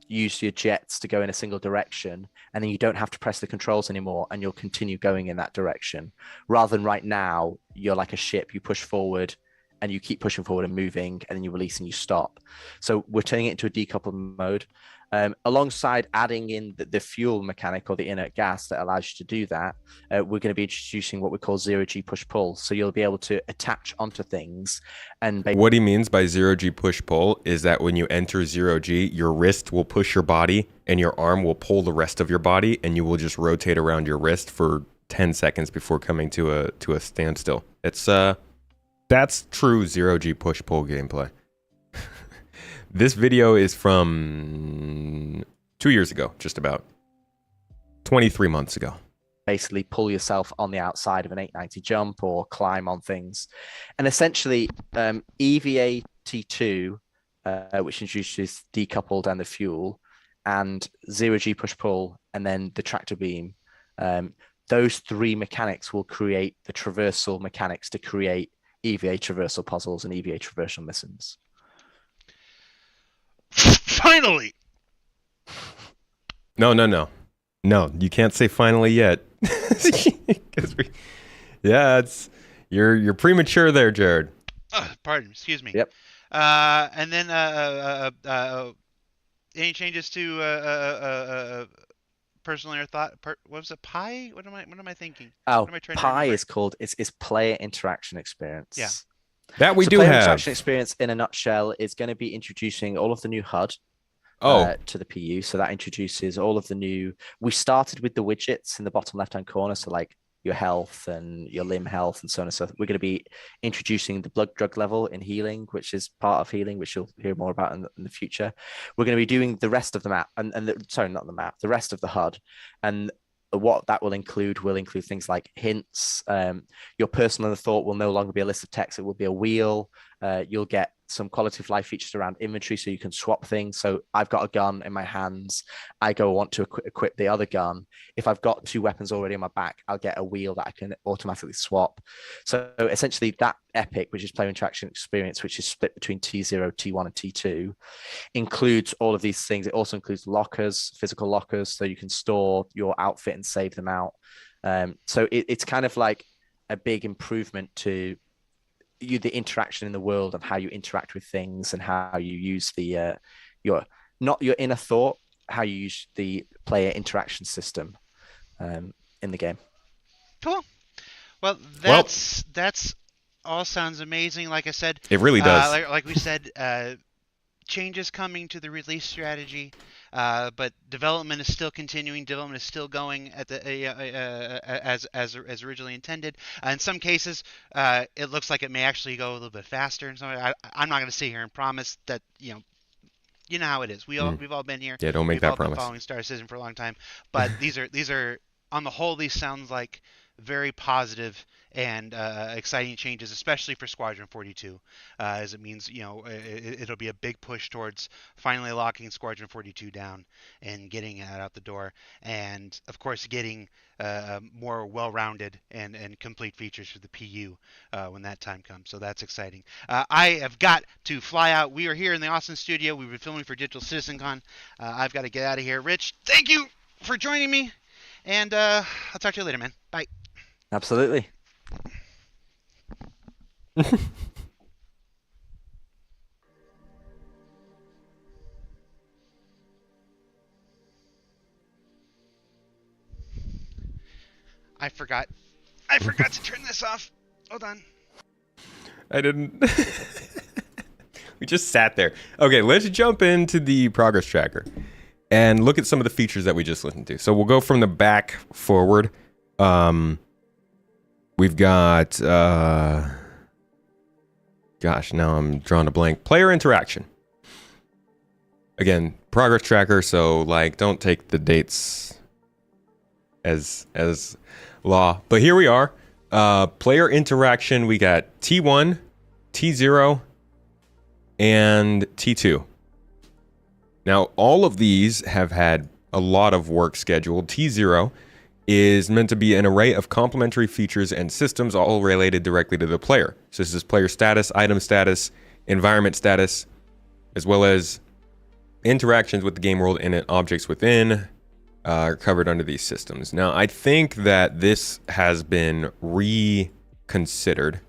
use your jets to go in a single direction, and then you don't have to press the controls anymore, and you'll continue going in that direction. Rather than right now, you're like a ship, you push forward and you keep pushing forward and moving, and then you release and you stop. So we're turning it into a decoupled mode. Alongside adding in the fuel mechanic or the inert gas that allows you to do that, we're going to be introducing what we call zero G push pull. So you'll be able to attach onto things. And What he means by zero G push pull is that when you enter zero G, your wrist will push your body and your arm will pull the rest of your body, and you will just rotate around your wrist for 10 seconds before coming to a standstill. It's that's true zero G push pull gameplay. This video is from 2 years ago, just about 23 months ago. basically pull yourself on the outside of an 890 jump or climb on things. And essentially, EVA T2, which introduces decoupled and the fuel, and zero G push pull, and then the tractor beam, those three mechanics will create the traversal mechanics to create EVA traversal puzzles and EVA traversal missions. Finally. No, you can't say finally yet. It's you're premature there, Jared. Pardon, excuse me. Yep. And then any changes to personal air thought? What was it? Pi? What am I thinking? Oh, what am I trying to Pi remember? is called it's player interaction experience. Yeah. That we So do player have. interaction experience in a nutshell is going to be introducing all of the new HUD to the PU. So that introduces all of the new. We started with the widgets in the bottom left-hand corner, so like your health and your limb health and so on and so forth. We're going to be introducing the blood drug level in healing, which is part of healing, which you'll hear more about in the future. We're going to be doing the rest of the map, sorry, not the map, the rest of the HUD, and what that will include things like hints. Your personal thought will no longer be a list of text; it will be a wheel. You'll get some quality of life features around inventory, so you can swap things. So I've got a gun in my hands. I want to equip the other gun. If I've got two weapons already on my back, I'll get a wheel that I can automatically swap. So essentially, that epic, which is player interaction experience, which is split between T0, T1, and T2, includes all of these things. It also includes lockers, physical lockers, so you can store your outfit and save them out. So it's kind of like a big improvement to the interaction in the world and how you interact with things and how you use the your inner thought, how you use the player interaction system in the game. Cool. Well, that's all sounds amazing. Like I said, It really does. Like we said, changes coming to the release strategy, but development is still continuing. Development is still going at the as originally intended. In some cases, it looks like it may actually go a little bit faster. And so I'm not going to sit here and promise that you know how it is. We've all been here. Yeah, don't make We've that all promise. been following Star Citizen for a long time. But these are on the whole, these sounds like very positive and exciting changes, especially for Squadron 42, as it means, it'll be a big push towards finally locking Squadron 42 down and getting it out the door, and of course getting more well-rounded and complete features for the PU when that time comes. So that's exciting. I have got to fly out. We are here in the Austin studio. We've been filming for Digital Citizen Con. I've got to get out of here. Rich, thank you for joining me, and I'll talk to you later, man. Bye. Absolutely. I forgot to turn this off. Hold on. I didn't. We just sat there. Okay, let's jump into the progress tracker and look at some of the features that we just listened to. So we'll go from the back forward. We've got, gosh, now I'm drawing a blank. Player interaction. Again, progress tracker, so like don't take the dates as law. But here we are. Player interaction, we got T1, T0, and T2. Now, all of these have had a lot of work scheduled. T0 is meant to be an array of complementary features and systems all related directly to the player. So this is player status, item status, environment status, as well as interactions with the game world and objects within are covered under these systems. Now, I think that this has been reconsidered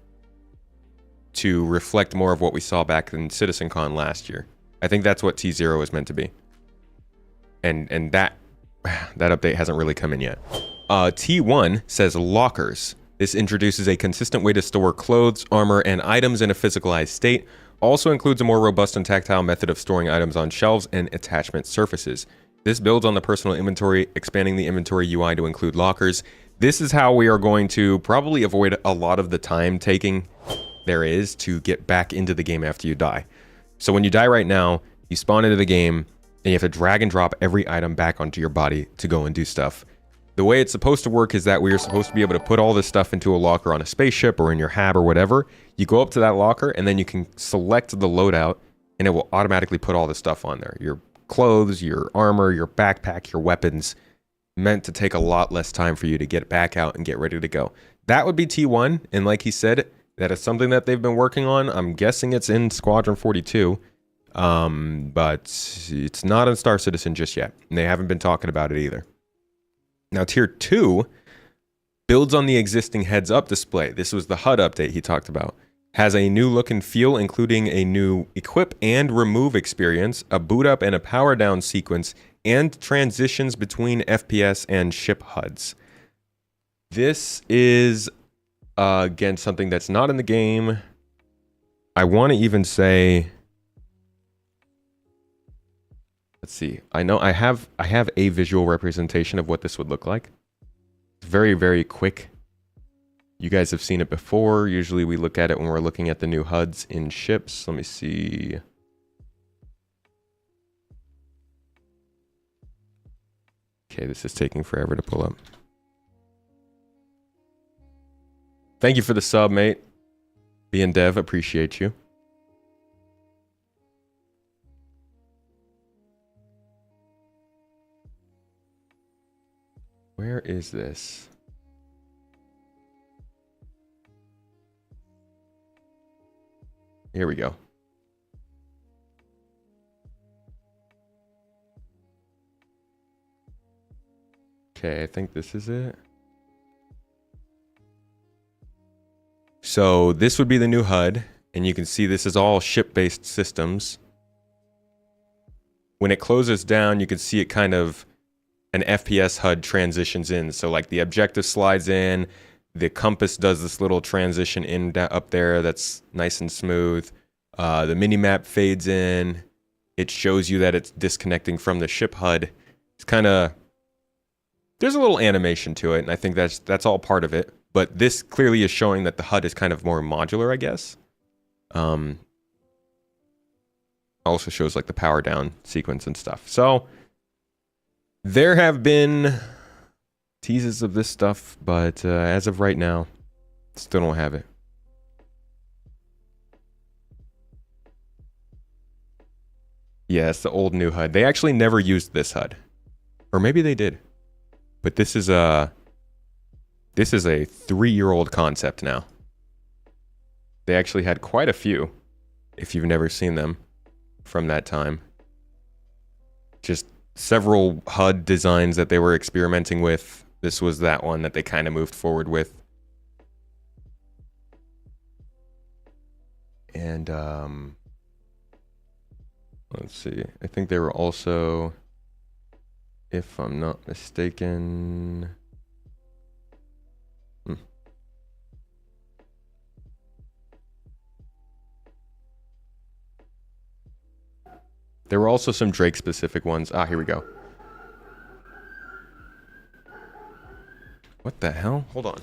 to reflect more of what we saw back in CitizenCon last year. I think that's what T0 is meant to be. And that update hasn't really come in yet. T1 says lockers. This introduces a consistent way to store clothes, armor, and items in a physicalized state. Also includes a more robust and tactile method of storing items on shelves and attachment surfaces. This builds on the personal inventory, expanding the inventory UI to include lockers. This is how we are going to probably avoid a lot of the time taking there is to get back into the game after you die. So when you die right now, you spawn into the game, and you have to drag and drop every item back onto your body to go and do stuff. The way it's supposed to work is that we are supposed to be able to put all this stuff into a locker on a spaceship or in your hab or whatever. You go up to that locker, and then you can select the loadout, and it will automatically put all the stuff on there. Your clothes, your armor, your backpack, your weapons, meant to take a lot less time for you to get back out and get ready to go. That would be T1, and like he said, that is something that they've been working on. I'm guessing it's in Squadron 42, but it's not in Star Citizen just yet, and they haven't been talking about it either. Now, Tier 2 builds on the existing heads-up display. This was the HUD update he talked about. Has a new look and feel, including a new equip and remove experience, a boot up and a power down sequence, and transitions between FPS and ship HUDs. This is, again, something that's not in the game. I want to even say... Let's see. I know I have a visual representation of what this would look like. It's very, very quick. You guys have seen it before. Usually we look at it when we're looking at the new HUDs in ships. Let me see. Okay, this is taking forever to pull up. Thank you for the sub, mate. Being Dev, appreciate you. Where is this? Here we go. Okay, I think this is it. So this would be the new HUD, and you can see this is all ship-based systems. When it closes down, you can see it kind of an FPS HUD transitions in. So like the objective slides in, the compass does this little transition in up there that's nice and smooth. The minimap fades in. It shows you that it's disconnecting from the ship HUD. It's kind of... There's a little animation to it, and I think that's all part of it. But this clearly is showing that the HUD is kind of more modular, I guess. Also shows like the power down sequence and stuff. So there have been teases of this stuff, but as of right now, still don't have it. Yeah, it's the old new HUD. They actually never used this HUD. Or maybe they did. But this is a 3-year-old concept now. They actually had quite a few, if you've never seen them from that time. Just several HUD designs that they were experimenting with. This was that one that they kind of moved forward with. And let's see. I think they were also, if I'm not mistaken, there were also some Drake specific ones. Ah, here we go. What the hell? Hold on.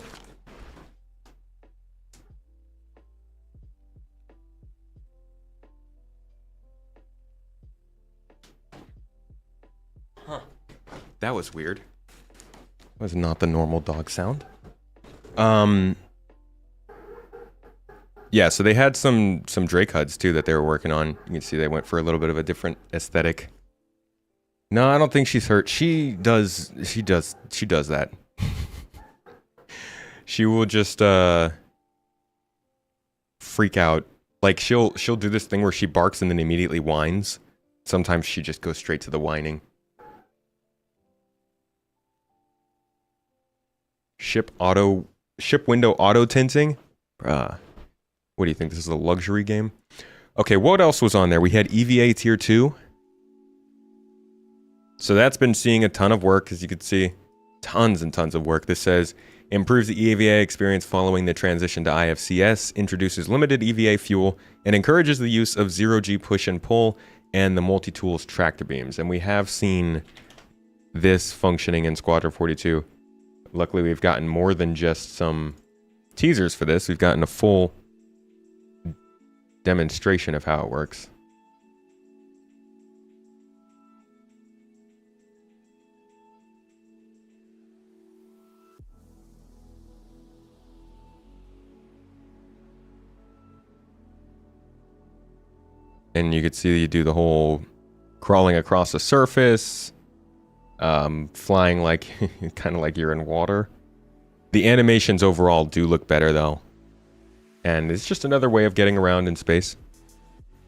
Huh. That was weird. Was not the normal dog sound. Yeah, so they had some Drake HUDs too that they were working on. You can see they went for a little bit of a different aesthetic. No, I don't think she's hurt. She does that. She will just freak out. Like she'll do this thing where she barks and then immediately whines. Sometimes she just goes straight to the whining. Ship window auto tinting? Bruh. What do you think? This is a luxury game? Okay, what else was on there? We had EVA Tier 2. So that's been seeing a ton of work, as you can see. Tons and tons of work. This says, improves the EVA experience following the transition to IFCS, introduces limited EVA fuel, and encourages the use of zero-G push and pull and the multi-tools tractor beams. And we have seen this functioning in Squadron 42. Luckily, we've gotten more than just some teasers for this. We've gotten a full demonstration of how it works. And you could see you do the whole crawling across the surface, flying like kind of like you're in water. The animations overall do look better though. And it's just another way of getting around in space.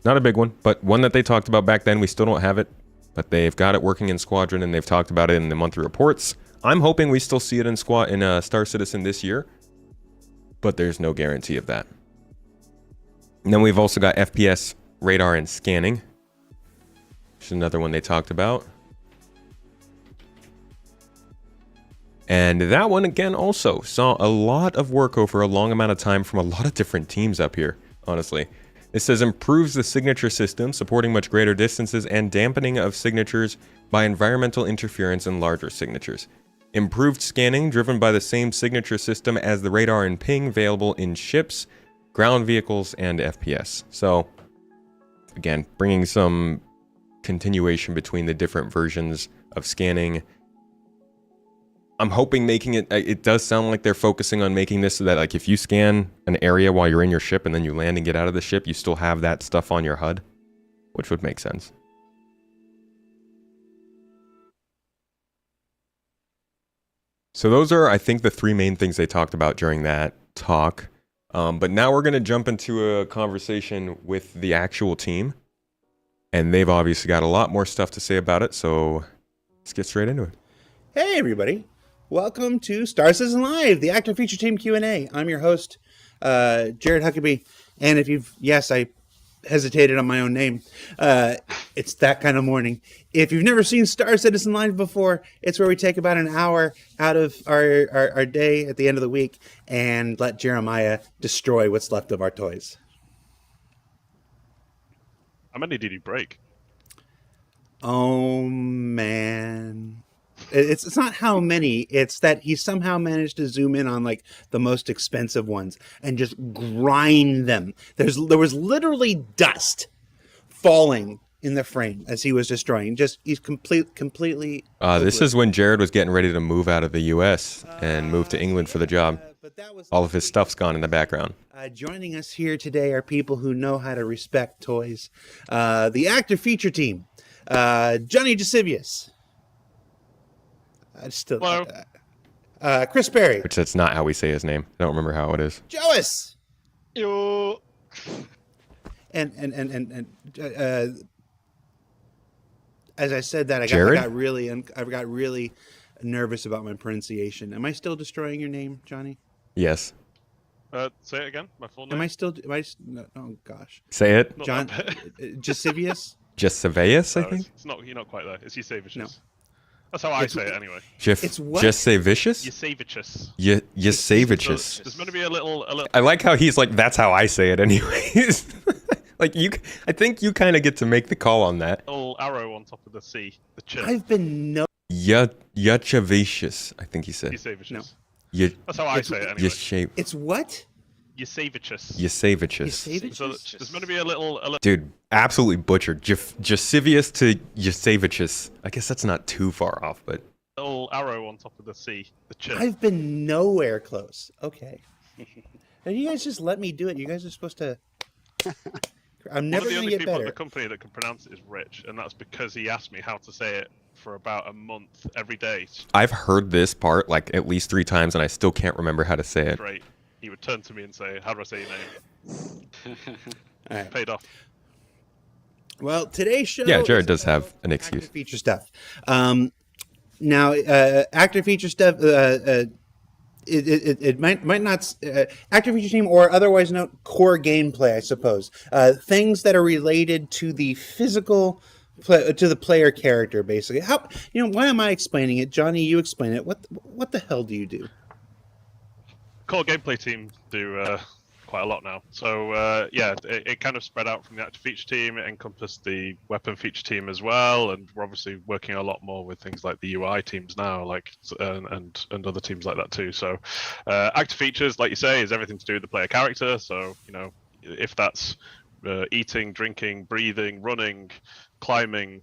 Not a big one, but one that they talked about back then. We still don't have it, but they've got it working in Squadron and they've talked about it in the monthly reports. I'm hoping we still see it in Star Citizen this year, but there's no guarantee of that. And then we've also got FPS, radar, and scanning, which is another one they talked about. And that one, again, also saw a lot of work over a long amount of time from a lot of different teams up here, honestly. It says, improves the signature system, supporting much greater distances and dampening of signatures by environmental interference and larger signatures. Improved scanning, driven by the same signature system as the radar and ping, available in ships, ground vehicles, and FPS. So, again, bringing some continuation between the different versions of scanning. I'm hoping making it does sound like they're focusing on making this so that, like, if you scan an area while you're in your ship and then you land and get out of the ship, you still have that stuff on your HUD, which would make sense. So those are, I think, the three main things they talked about during that talk. But now we're going to jump into a conversation with the actual team. And they've obviously got a lot more stuff to say about it, so let's get straight into it. Hey, everybody. Welcome to Star Citizen Live, the Active Feature Team Q&A. I'm your host, Jared Huckabee. And if you've, yes, I hesitated on my own name. It's that kind of morning. If you've never seen Star Citizen Live before, it's where we take about an hour out of our day at the end of the week and let Jeremiah destroy what's left of our toys. How many did he break? Oh, man. It's not how many, it's that he somehow managed to zoom in on like the most expensive ones and just grind them. There was literally dust falling in the frame as he was destroying. Just he's completely. This is when Jared was getting ready to move out of the U.S. and move to England for the job. But that was All of his stuff's gone in the background. Joining us here today are people who know how to respect toys. The active feature team, Johnny Jasivius. Hello. Chris Berry. Which that's not how we say his name. I don't remember how it is. Joas. Yo. And as I said that, I Jared? got really nervous about my pronunciation. Am I still destroying your name, Johnny? Yes. Say it again. My full name. Am I still? No, oh gosh, Say it. Not John that bad. Jasivius. Jasivius, I No, think. it's not. You're not quite there. It's Yusavicius. No. That's how I say it anyway. It's what? Jasavicius? Yusavicius. Yasavicius. There's going to be a little. I like how he's like, that's how I say it anyways. Like I think you kind of get to make the call on that. Little arrow on top of the C. The ch. I've been Yachavicius, I think he said. Yusavicius. No. That's how I say it anyway. Yashav. It's what? Yusavicius. Yasavicius. Yasavicius? So there's going to be a little. Dude, absolutely butchered. Jasivius to Yasavicius. I guess that's not too far off, but Little arrow on top of the C. The ch. I've been nowhere close. Okay. And you guys just let me do it. You guys are supposed to. I'm never One of the going to only get people better. at the company that can pronounce it is Rich, and that's because he asked me how to say it for about a month every day. I've heard this part like at least 3 times and I still can't remember how to say it. Straight. He would turn to me and say, "How do I say your name?" All right. Paid off. Well, today's show. Yeah, Jared is does have about an active excuse. feature stuff. Now, active feature stuff. It might not active feature team or otherwise known core gameplay, I suppose. Things that are related to the physical. To the player character, basically. How why am I explaining it, Johnny? You explain it. What the hell do you do? Core gameplay team do quite a lot now. So yeah, it kind of spread out from the active feature team. It encompassed the weapon feature team as well, and we're obviously working a lot more with things like the UI teams now, like and other teams like that too. So active features, like you say, is everything to do with the player character. So if that's eating, drinking, breathing, running, climbing,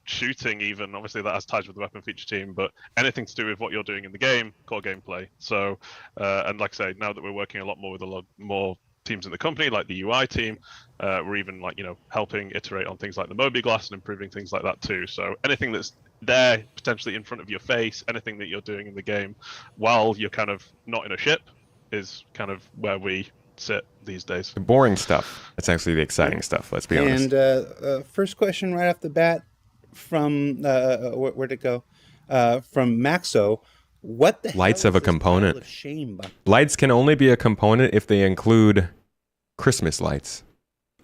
shooting, even obviously that has ties with the weapon feature team, but anything to do with what you're doing in the game, core gameplay. So and like I say, now that we're working a lot more with a lot more teams in the company, like the UI team, we're even helping iterate on things like the mobiGlass and improving things like that too. So anything that's there potentially in front of your face, anything that you're doing in the game while you're kind of not in a ship, is kind of where we sit these days. The boring stuff. That's actually the exciting stuff, let's be honest. And first question right off the bat from where'd it go? From Maxo. What the Lights hell of a is this component. pile of shame bu- Lights can only be a component if they include Christmas lights.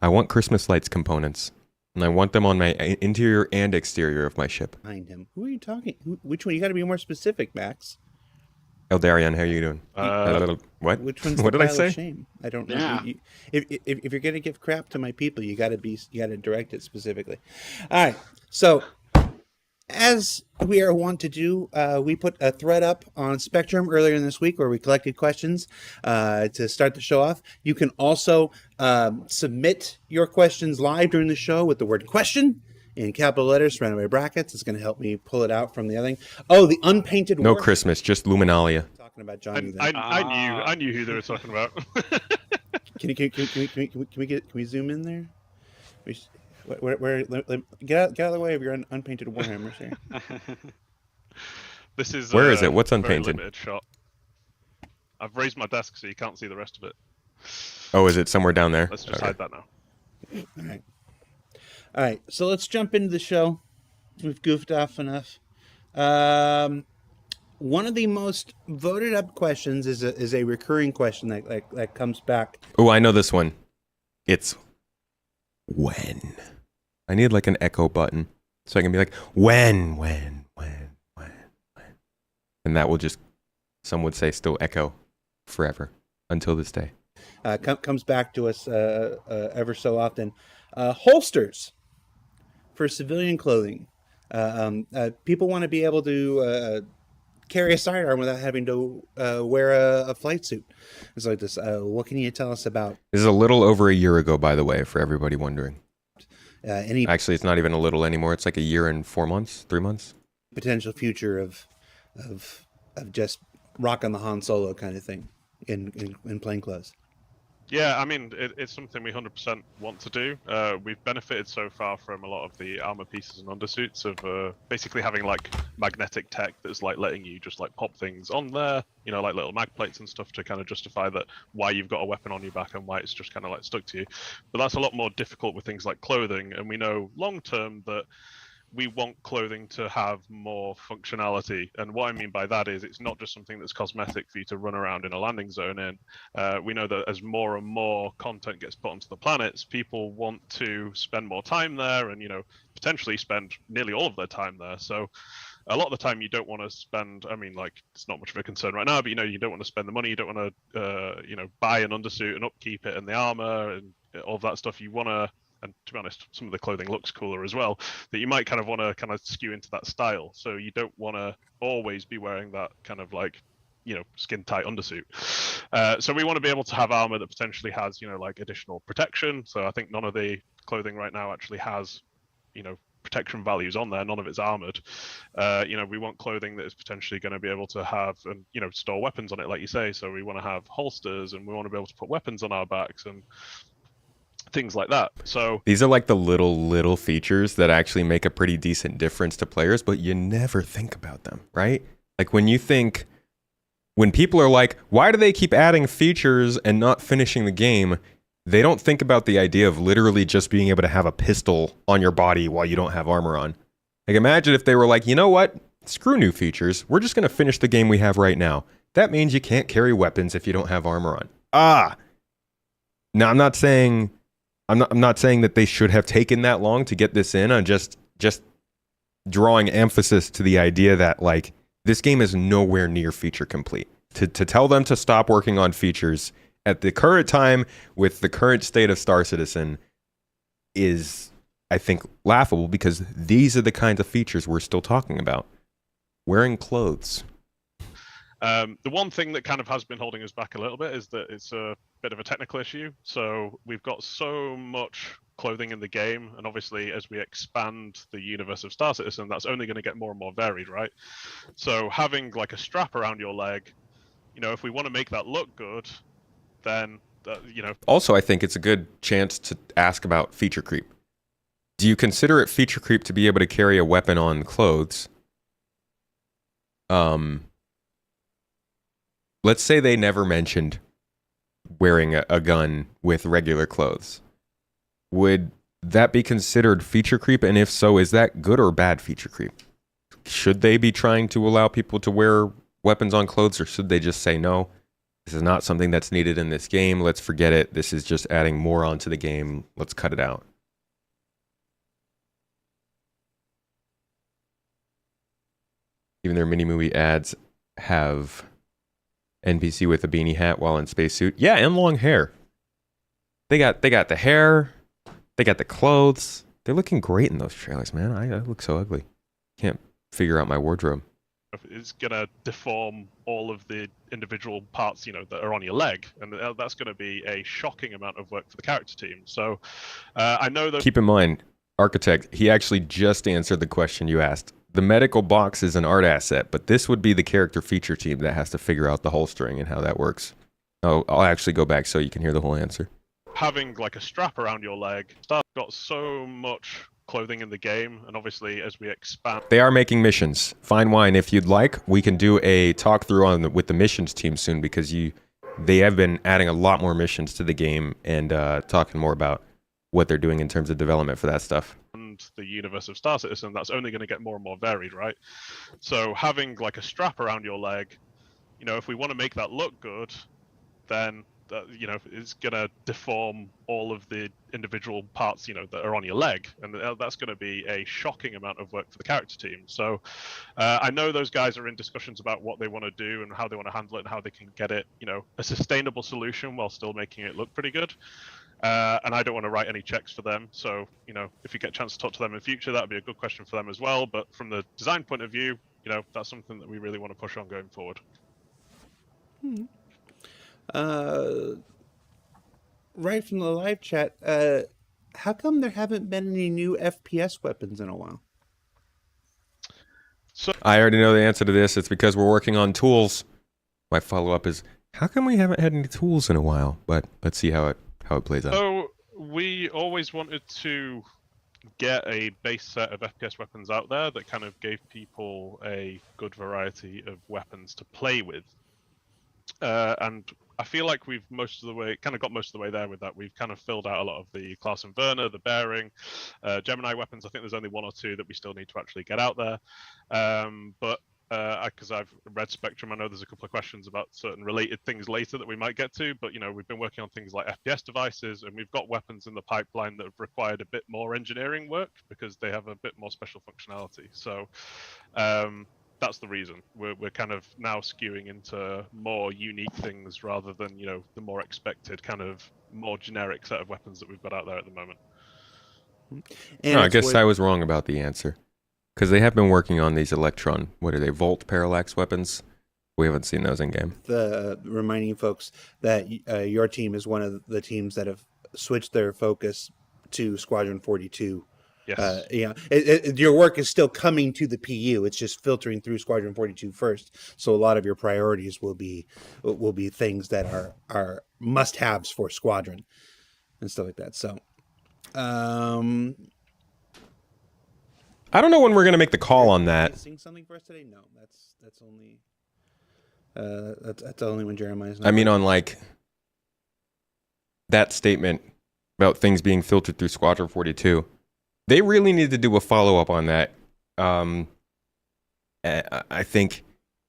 I want Christmas lights components. And I want them on my interior and exterior of my ship. behind him? Who are you talking? Which one? You got to be more specific, Max. Eldarion, how are you doing? What? Which one's What the did I pile say? of shame? I don't know. Yeah. If you're gonna give crap to my people, you got to direct it specifically. All right. So, as we are wont to do, we put a thread up on Spectrum earlier in this week where we collected questions to start the show off. You can also submit your questions live during the show with the word "question" in capital letters surrounded by brackets. It's going to help me pull it out from the other thing. Oh, the unpainted. No warhead. Christmas, just Luminalia. Talking about Johnny. I, Then. I knew who they were talking about. Can we zoom in there? Where get out of the way of your unpainted Warhammers here. This is Where is it? What's a very unpainted? limited shot. I've raised my desk so you can't see the rest of it. Oh, is it somewhere down there? Let's just Okay. hide that now. All right. So let's jump into the show. We've goofed off enough. One of the most voted up questions is a recurring question that comes back. Oh, I know this one. It's when. I need like an echo button so I can be like, when. And that will just, some would say, still echo forever until this day. Comes back to us ever so often. Holsters for civilian clothing. People want to be able to carry a sidearm without having to wear a flight suit. It's like this. What can you tell us about? This is a little over a year ago, by the way, for everybody wondering. any Actually, it's not even a little anymore. It's like a year and 4 months, 3 months. potential future of just rocking the Han Solo kind of thing in plain clothes. Yeah, I mean, it's something we 100% want to do. We've benefited so far from a lot of the armor pieces and undersuits of basically having like magnetic tech that's like letting you just like pop things on there, you know, like little mag plates and stuff to kind of justify that why you've got a weapon on your back and why it's just kind of like stuck to you. But that's a lot more difficult with things like clothing, and we know long term that we want clothing to have more functionality. And what I mean by that is it's not just something that's cosmetic for you to run around in a landing zone in. We know that as more and more content gets put onto the planets, people want to spend more time there and, you know, potentially spend nearly all of their time there. So a lot of the time you don't want to spend, I mean, like, it's not much of a concern right now, but, you know, you don't want to spend the money, you don't want to, you know, buy an undersuit and upkeep it and the armor and all of that stuff. You want to, and to be honest, some of the clothing looks cooler as well, that you might kind of want to kind of skew into that style. So you don't want to always be wearing that kind of like, you know, skin tight undersuit. So we want to be able to have armor that potentially has, you know, like additional protection. So I think none of the clothing right now actually has, you know, protection values on there. None of it's armored. You know, we want clothing that is potentially going to be able to have and, you know, store weapons on it, like you say. So we want to have holsters and we want to be able to put weapons on our backs and things like that. So These are like the little features that actually make a pretty decent difference to players, but you never think about them, right? Like when people are like, why do they keep adding features and not finishing the game? They don't think about the idea of literally just being able to have a pistol on your body while you don't have armor on. Like imagine if they were like, you know what? Screw new features. We're just going to finish the game we have right now. That means you can't carry weapons if you don't have armor on. Now I'm not saying that they should have taken that long to get this in. I'm just drawing emphasis to the idea that like this game is nowhere near feature complete. To tell them to stop working on features at the current time with the current state of Star Citizen is, I think, laughable because these are the kinds of features we're still talking about. Wearing clothes. The one thing that kind of has been holding us back a little bit is that it's a bit of a technical issue. So we've got so much clothing in the game, and obviously as we expand the universe of Star Citizen, that's only going to get more and more varied, right? So having like a strap around your leg, you know, if we want to make that look good, then you know. Also, I think it's a good chance to ask about feature creep. Do you consider it feature creep to be able to carry a weapon on clothes? Let's say they never mentioned wearing a gun with regular clothes. Would that be considered feature creep? And if so, is that good or bad feature creep? Should they be trying to allow people to wear weapons on clothes, or should they just say, no, this is not something that's needed in this game. Let's forget it. This is just adding more onto the game. Let's cut it out. Even their mini-movie ads have NPC with a beanie hat while in spacesuit. Yeah, and long hair. They got the hair. They got the clothes. They're looking great in those trailers, man. I look so ugly. Can't figure out my wardrobe. It's gonna deform all of the individual parts, you know, that are on your leg, and that's gonna be a shocking amount of work for the character team. So I know that. Keep in mind, Architect, he actually just answered the question you asked. The medical box is an art asset, but this would be the character feature team that has to figure out the holstering and how that works. Oh, I'll actually go back so you can hear the whole answer. Having like a strap around your leg, Star's got so much clothing in the game, and obviously as we expand, they are making missions. Fine wine, if you'd like, we can do a talk through with the missions team soon because they have been adding a lot more missions to the game and talking more about what they're doing in terms of development for that stuff. And the universe of Star Citizen, that's only going to get more and more varied, right? So having like a strap around your leg, you know, if we want to make that look good, then you know, it's going to deform all of the individual parts, you know, that are on your leg, and that's going to be a shocking amount of work for the character team. So I know those guys are in discussions about what they want to do and how they want to handle it and how they can get it, you know, a sustainable solution while still making it look pretty good. And I don't want to write any checks for them. So, you know, if you get a chance to talk to them in future, that would be a good question for them as well. But from the design point of view, you know, that's something that we really want to push on going forward. Right from the live chat, how come there haven't been any new FPS weapons in a while? I already know the answer to this. It's because we're working on tools. My follow-up is, how come we haven't had any tools in a while? But let's see how it plays out. So we always wanted to get a base set of FPS weapons out there that kind of gave people a good variety of weapons to play with. And I feel like we've got most of the way there with that. We've kind of filled out a lot of the Class and Werner, the Bearing, Gemini weapons. I think there's only one or two that we still need to actually get out there. But because I've read Spectrum, I know there's a couple of questions about certain related things later that we might get to. But we've been working on things like FPS devices, and we've got weapons in the pipeline that have required a bit more engineering work because they have a bit more special functionality. So that's the reason we're kind of now skewing into more unique things rather than the more expected kind of more generic set of weapons that we've got out there at the moment. And No, I guess I was wrong about the answer. Because they have been working on these Electron, what are they, Volt Parallax weapons? We haven't seen those in game. Reminding folks that your team is one of the teams that have switched their focus to Squadron 42. Yes. Your work is still coming to the PU. It's just filtering through Squadron 42 first. So a lot of your priorities will be things that are must-haves for Squadron and stuff like that. So, I don't know when we're going to make the call on that. Sing something for us today? No, that's only that's only when Jeremiah's not. I mean, on like that statement about things being filtered through Squadron 42, they really need to do a follow-up on that. I think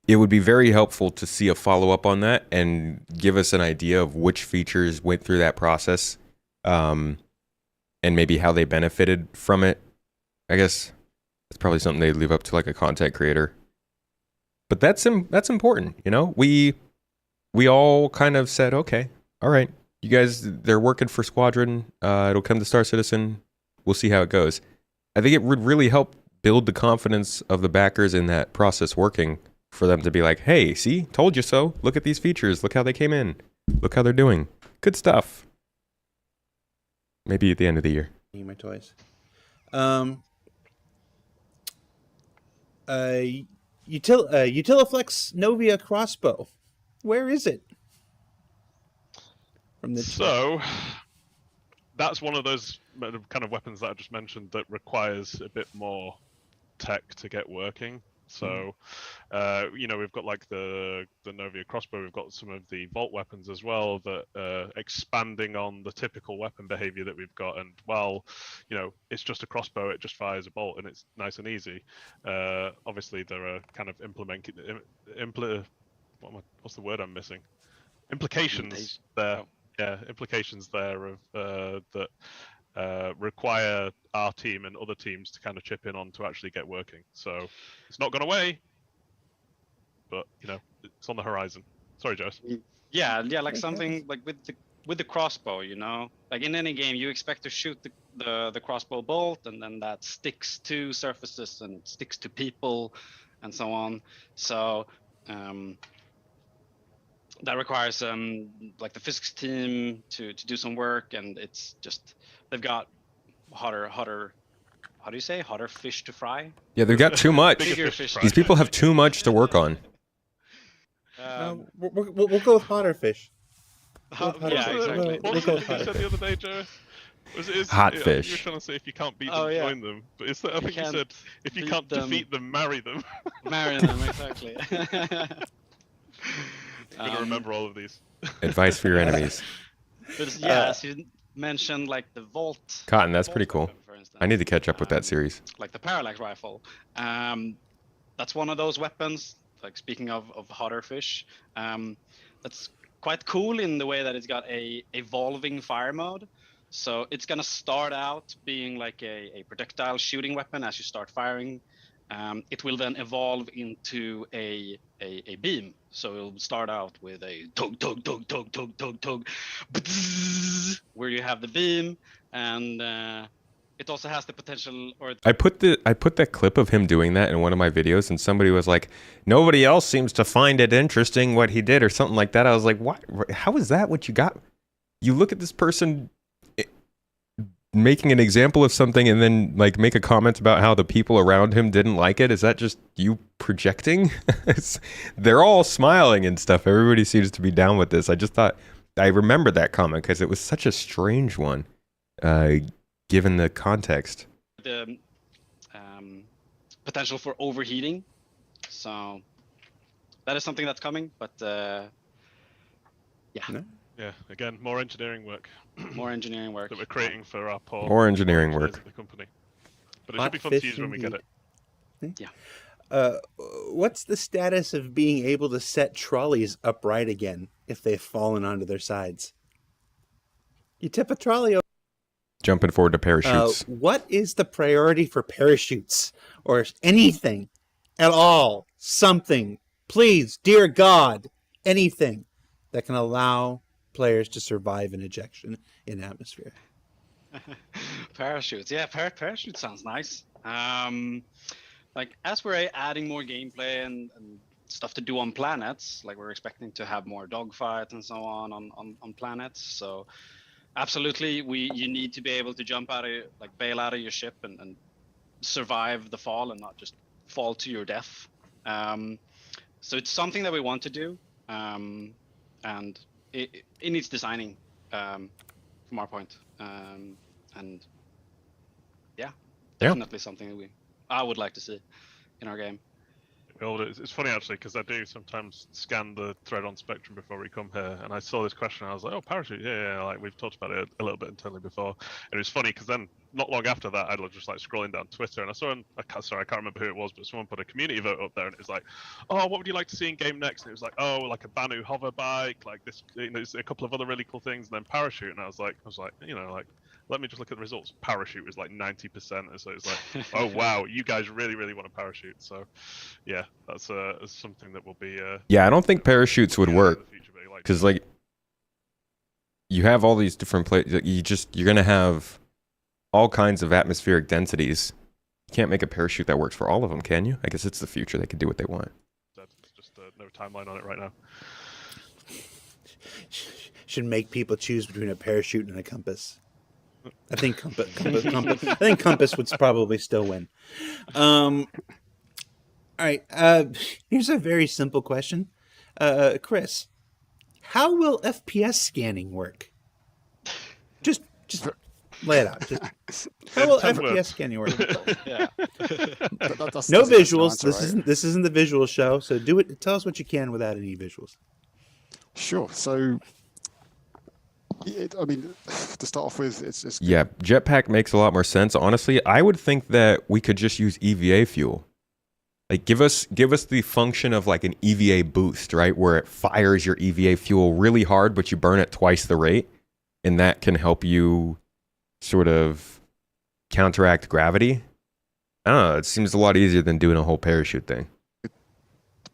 it would be very helpful to see a follow-up on that and give us an idea of which features went through that process, and maybe how they benefited from it. I guess it's probably something they'd leave up to like a content creator. But that's important, We all kind of said, okay, all right, you guys, they're working for Squadron. It'll come to Star Citizen. We'll see how it goes. I think it would really help build the confidence of the backers in that process working for them to be like, hey, see, told you so. Look at these features. Look how they came in. Look how they're doing. Good stuff. Maybe at the end of the year. My toys. Utiliflex Novia crossbow. Where is it? From the So that's one of those kind of weapons that I just mentioned that requires a bit more tech to get working. So, we've got like the Novia crossbow. We've got some of the Volt weapons as well that expanding on the typical weapon behavior that we've got. And while, it's just a crossbow, it just fires a bolt and it's nice and easy. Obviously, there are kind of what's the word I'm missing? Implications there. Yeah, implications there of that require our team and other teams to kind of chip in on to actually get working. So it's not gone away, but it's on the horizon. Sorry, Jose. Yeah, like something like with the crossbow, like in any game, you expect to shoot the crossbow bolt, and then that sticks to surfaces and sticks to people, and so on. So that requires like the physics team to do some work, and it's just they've got hotter how do you say hotter fish to fry? Yeah, they've got too much. Bigger fish to These people have too much to work on. we'll go with hotter fish. Yeah, exactly. What was it you said the other day, Joe? Hot You were fish. trying to say if you can't beat them, join them. But I think you said if you can't defeat them, marry them. Marry them, exactly. I'm gonna remember all of these. Advice for your enemies. But as you mentioned, like the Volt. Cotton, that's pretty cool. Weapon, for instance. I need to catch up with that series. Like the Parallax rifle. That's one of those weapons. Like speaking of hotter fish, that's quite cool in the way that it's got a evolving fire mode. So it's gonna start out being like a projectile shooting weapon as you start firing. It will then evolve into a beam. So it'll start out with a tug, tug, tug, tug, tug, tug, tug, where you have the beam, and it also has the potential. Or I put that clip of him doing that in one of my videos, and somebody was like, "Nobody else seems to find it interesting what he did," or something like that. I was like, "What? How is that what you got? You look at this person making an example of something and then like make a comment about how the people around him didn't like it? Is that just you projecting? They're all smiling and stuff. Everybody seems to be down with this. I just thought I remembered that comment because it was such a strange one, given the context. The potential for overheating, so that is something that's coming. But yeah. Yeah, again, more engineering work More engineering work that we're creating for our poor More engineering engineers work. at the company. But it should be fun to use when we get it. What's the status of being able to set trolleys upright again if they've fallen onto their sides? You tip a trolley over. Jumping forward to parachutes. What is the priority for parachutes or anything at all? Something, please, dear God, anything that can allow players to survive an ejection in atmosphere. Parachutes, yeah, parachute sounds nice. Like as we're adding more gameplay and stuff to do on planets, like we're expecting to have more dogfights and so on planets. So absolutely, you need to be able to jump out of, like bail out of your ship and survive the fall and not just fall to your death. So it's something that we want to do, and it needs designing from our point. And yeah, definitely something I would like to see in our game. Well, it's funny actually because I do sometimes scan the thread on Spectrum before we come here, and I saw this question. And I was like, "Oh, parachute, yeah, like we've talked about it a little bit internally before." And it was funny because then, not long after that, I was just like scrolling down Twitter, and I saw, I can't remember who it was, but someone put a community vote up there, and it was like, "Oh, what would you like to see in game next?" And it was like, "Oh, like a Banu hover bike, like this, a couple of other really cool things, and then parachute." And I was like, let me just look at the results. Parachute was like 90%, and so it's like, oh wow, you guys really, really want a parachute. So, yeah, that's something that will be. Yeah, I don't think parachutes would work because like you have all these different places. You're gonna have all kinds of atmospheric densities. You can't make a parachute that works for all of them, can you? I guess it's the future. They can do what they want. There's just no timeline on it right now. Should make people choose between a parachute and a compass. I think compass would probably still win. All right. Here's a very simple question, Chris. How will FPS scanning work? Just lay it out. How will FPS scanning work? Yeah. No visuals. This isn't the visual show. So do it. Tell us what you can without any visuals. Sure. So. I mean, to start off with, it's yeah, jetpack makes a lot more sense. Honestly, I would think that we could just use EVA fuel. Like, give us the function of like an EVA boost, right, where it fires your EVA fuel really hard, but you burn at twice the rate, and that can help you sort of counteract gravity. I don't know. It seems a lot easier than doing a whole parachute thing.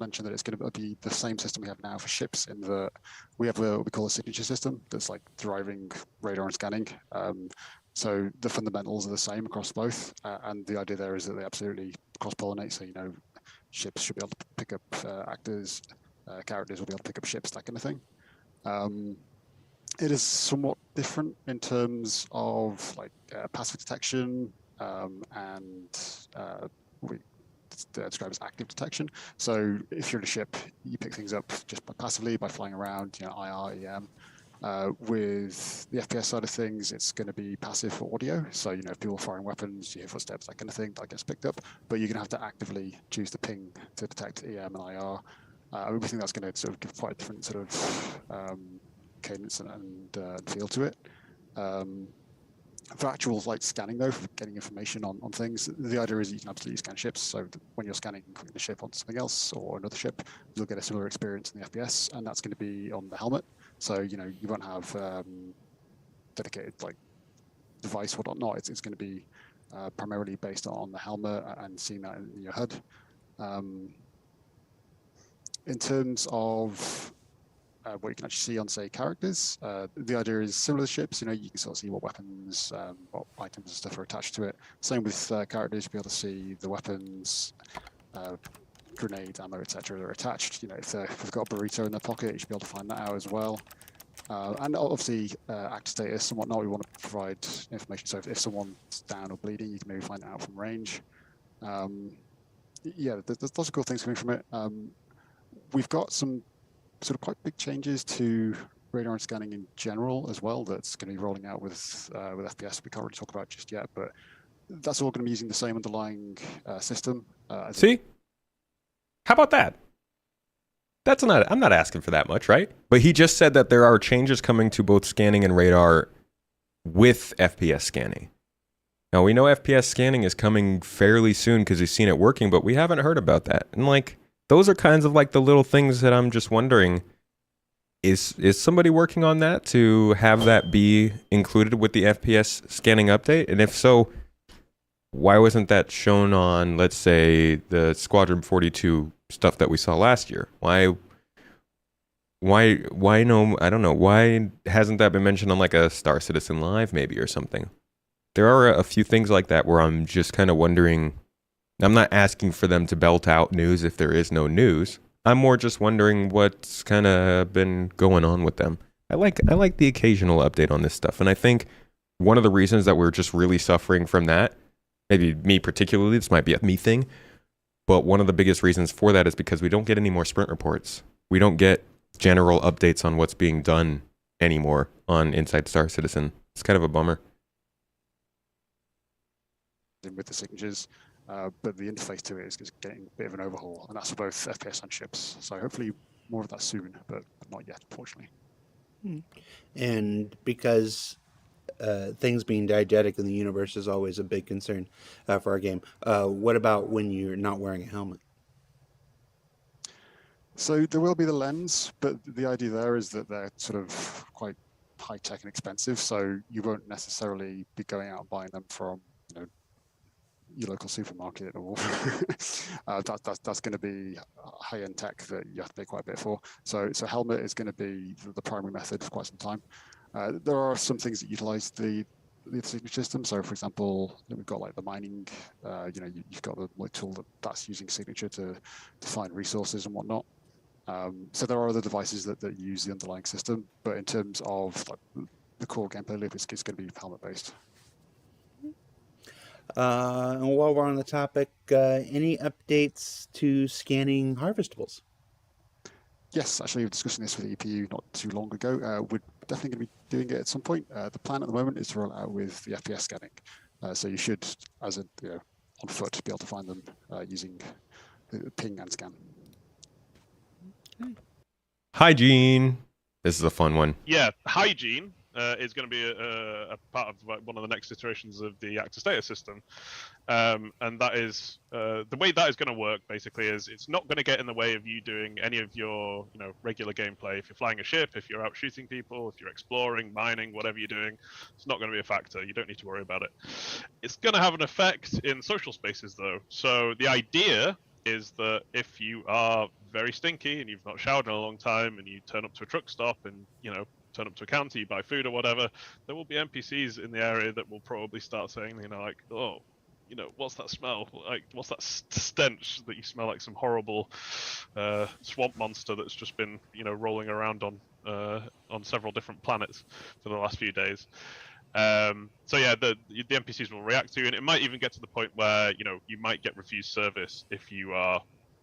Mention that it's going to be the same system we have now for ships in that we have what we call a signature system that's like driving radar and scanning. So the fundamentals are the same across both, and the idea there is that they absolutely cross-pollinate. So ships should be able to pick up actors, characters will be able to pick up ships, that kind of thing. It is somewhat different in terms of like passive detection and we describe as active detection. So if you're in a ship, you pick things up just passively by flying around, IR, EM. With the FPS side of things, it's going to be passive for audio. So, if people are firing weapons, you hear footsteps, that kind of thing, that gets picked up. But you're going to have to actively choose the ping to detect EM and IR. We think that's going to sort of give quite a different sort of cadence and feel to it. For actual like scanning though, for getting information on things, the idea is you can absolutely scan ships. So when you're scanning the ship onto something else or another ship, you'll get a similar experience in the FPS, and that's going to be on the helmet. So you won't have dedicated like device or whatnot. It's going to be primarily based on the helmet and seeing that in your HUD. In terms of what you can actually see on, say, characters. The idea is similar to ships. You can sort of see what weapons, what items and stuff are attached to it. Same with characters, you'll be able to see the weapons, grenades, ammo, etc. that are attached. If they've got a burrito in their pocket, you should be able to find that out as well. And obviously, active status and whatnot, we want to provide information. So if someone's down or bleeding, you can maybe find it out from range. Yeah, there's lots of cool things coming from it. We've got some sort of quite big changes to radar and scanning in general as well. That's going to be rolling out with FPS. We can't really talk about it just yet, but that's all going to be using the same underlying system. See? How about that? I'm not asking for that much, right? But he just said that there are changes coming to both scanning and radar with FPS scanning. Now, we know FPS scanning is coming fairly soon because we've seen it working, but we haven't heard about that. And like, those are kinds of like the little things that I'm just wondering, is somebody working on that to have that be included with the FPS scanning update? And if so, why wasn't that shown on, let's say, the Squadron 42 stuff that we saw last year? Why no, I don't know. Why hasn't that been mentioned on like a Star Citizen Live maybe or something? There are a few things like that where I'm just kind of wondering. I'm not asking for them to belt out news if there is no news. I'm more just wondering what's kind of been going on with them. I like the occasional update on this stuff, and I think one of the reasons that we're just really suffering from that, maybe me particularly, this might be a me thing, but one of the biggest reasons for that is because we don't get any more sprint reports. We don't get general updates on what's being done anymore on Inside Star Citizen. It's kind of a bummer. With the signatures, but the interface to it is getting a bit of an overhaul, and that's for both FPS and ships. So hopefully more of that soon, but not yet, unfortunately. And because things being diegetic in the universe is always a big concern for our game, what about when you're not wearing a helmet? So there will be the lens, but the idea there is that they're sort of quite high tech and expensive, so you won't necessarily be going out and buying them from your local supermarket, or that's going to be high-end tech that you have to pay quite a bit for. So helmet is going to be the primary method for quite some time. There are some things that utilize the signature system. So, for example, we've got like the mining. You've got the tool that's using signature to find resources and whatnot. So there are other devices that use the underlying system, but in terms of like, the core gameplay loop, it's going to be helmet-based. And while we're on the topic, any updates to scanning harvestables? Yes, actually, we were discussing this with the EPU not too long ago. We're definitely going to be doing it at some point. The plan at the moment is to roll out with the FPS scanning. So you should, as on foot, be able to find them using the ping and scan. Hygiene. This is a fun one. Yeah, hygiene is going to be a part of one of the next iterations of the active status system, and that is the way that is going to work. Basically, is it's not going to get in the way of you doing any of your regular gameplay. If you're flying a ship, if you're out shooting people, if you're exploring, mining, whatever you're doing, it's not going to be a factor. You don't need to worry about it. It's going to have an effect in social spaces, though. So the idea is that if you are very stinky and you've not showered in a long time and you turn up to a truck stop and turn up to a counter, you buy food or whatever, there will be NPCs in the area that will probably start saying, like, oh, what's that smell? Like, what's that stench that you smell like some horrible swamp monster that's just been, rolling around on several different planets for the last few days. So yeah, the NPCs will react to you, and it might even get to the point where you might get refused service if you are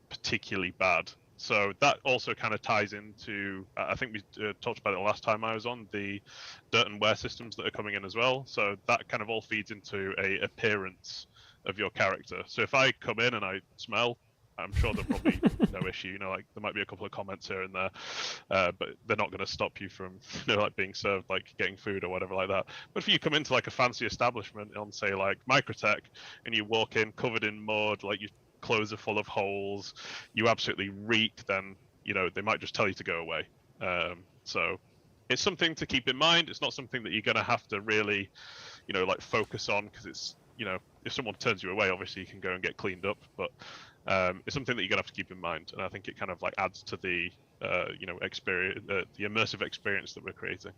particularly bad. So that also kind of ties into, I think we talked about it the last time I was on, the dirt and wear systems that are coming in as well. So that kind of all feeds into a appearance of your character. So if I come in and I smell, I'm sure there'll probably no issue. Like there might be a couple of comments here and there, but they're not going to stop you from, like being served, like getting food or whatever like that. But if you come into like a fancy establishment on, say, like Microtech, and you walk in covered in mud, like your clothes are full of holes, you absolutely reek, then they might just tell you to go away. So it's something to keep in mind. It's not something that you're going to have to really, like focus on, because it's, if someone turns you away, obviously you can go and get cleaned up, but it's something that you're gonna have to keep in mind, and I think it kind of like adds to the experience, the immersive experience that we're creating.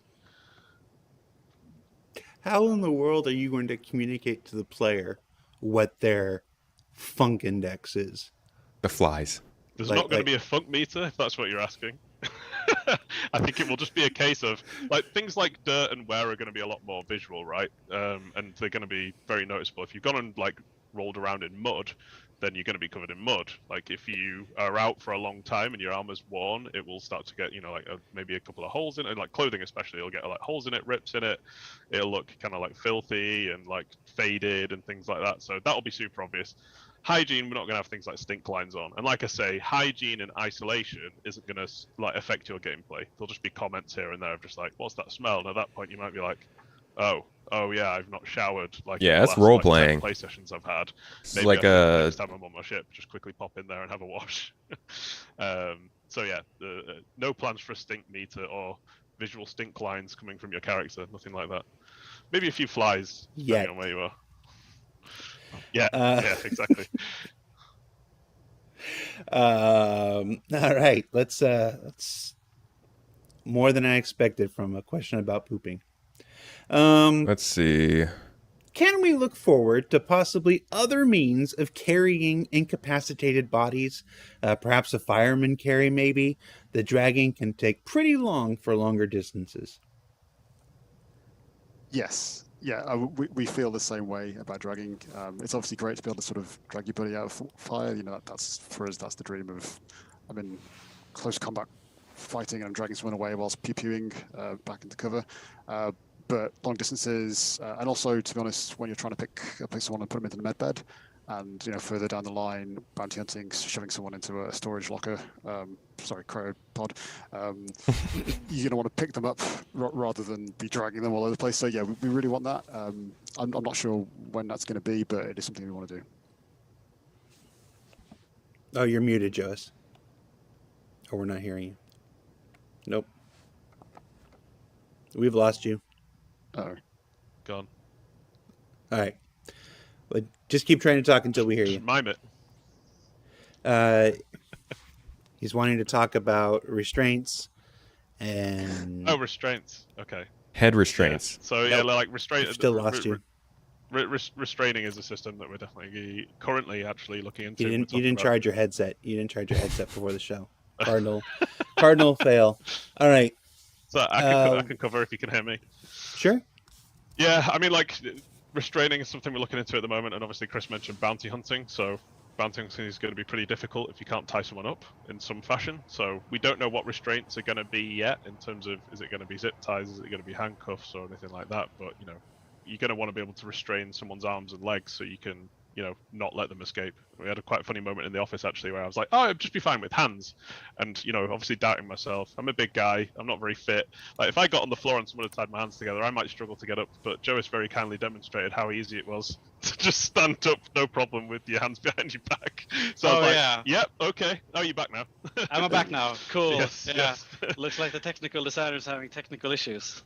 How in the world are you going to communicate to the player what their funk index is? The flies. There's not going to be a funk meter, if that's what you're asking. I think it will just be a case of like things like dirt and wear are going to be a lot more visual, right? And they're going to be very noticeable. If you've gone and like rolled around in mud, then you're going to be covered in mud. Like if you are out for a long time and your armor's worn, it will start to get, like maybe a couple of holes in it. Like clothing especially, it'll get like holes in it, rips in it. It'll look kind of like filthy and like faded and things like that. So that'll be super obvious. Hygiene, we're not going to have things like stink lines on. And like I say, hygiene and isolation isn't going to like affect your gameplay. There'll just be comments here and there of just like, what's that smell? And at that point you might be like, oh yeah, I've not showered. Like Yeah, in the that's last, role like, 10 playing. play sessions I've had. It's Maybe like next time I'm on my ship, just quickly pop in there and have a wash. So yeah, no plans for a stink meter or visual stink lines coming from your character. Nothing like that. Maybe a few flies, depending on where you are. Yeah, yeah, exactly. All right, let's more than I expected from a question about pooping. Let's see. Can we look forward to possibly other means of carrying incapacitated bodies? Perhaps a fireman carry, maybe? The dragging can take pretty long for longer distances. Yes. Yeah, we feel the same way about dragging. It's obviously great to be able to sort of drag your buddy out of fire. That's for us. That's the dream of, close combat fighting and dragging someone away whilst pew-pewing back into cover. But long distances, and also, to be honest, when you're trying to pick someone and put them into the med bed, and further down the line, bounty hunting, shoving someone into a storage locker, cryopod, you're gonna want to pick them up rather than be dragging them all over the place. So yeah, we really want that. I'm not sure when that's going to be, but it is something we want to do. Oh, you're muted, Joas. Oh, we're not hearing you. Nope. We've lost you. Oh, Gone. All right. But just keep trying to talk until we hear you. Just mime it. He's wanting to talk about restraints and... Oh, restraints. Okay. Head restraints. Yeah. So, yeah, like restraint... I've still lost you. Restraining is a system that we're definitely currently actually looking into. You didn't charge your headset. You didn't charge your headset before the show. Cardinal fail. All right. So I can cover if you can hear me. Sure. Yeah, I mean, like, restraining is something we're looking into at the moment, and obviously Chris mentioned bounty hunting, so bounty hunting is going to be pretty difficult if you can't tie someone up in some fashion. So we don't know what restraints are going to be yet in terms of, is it going to be zip ties, is it going to be handcuffs or anything like that, but, you're going to want to be able to restrain someone's arms and legs so you can, not let them escape. We had a quite funny moment in the office, actually, where I was like, oh, I'd just be fine with hands. And, obviously doubting myself. I'm a big guy. I'm not very fit. Like, if I got on the floor and someone had tied my hands together, I might struggle to get up. But Jois very kindly demonstrated how easy it was to just stand up, no problem, with your hands behind your back. So I was like, yep, okay. Oh, you're back now. I'm back now. Cool. Yes, yeah. yes. Looks like the technical designer's having technical issues.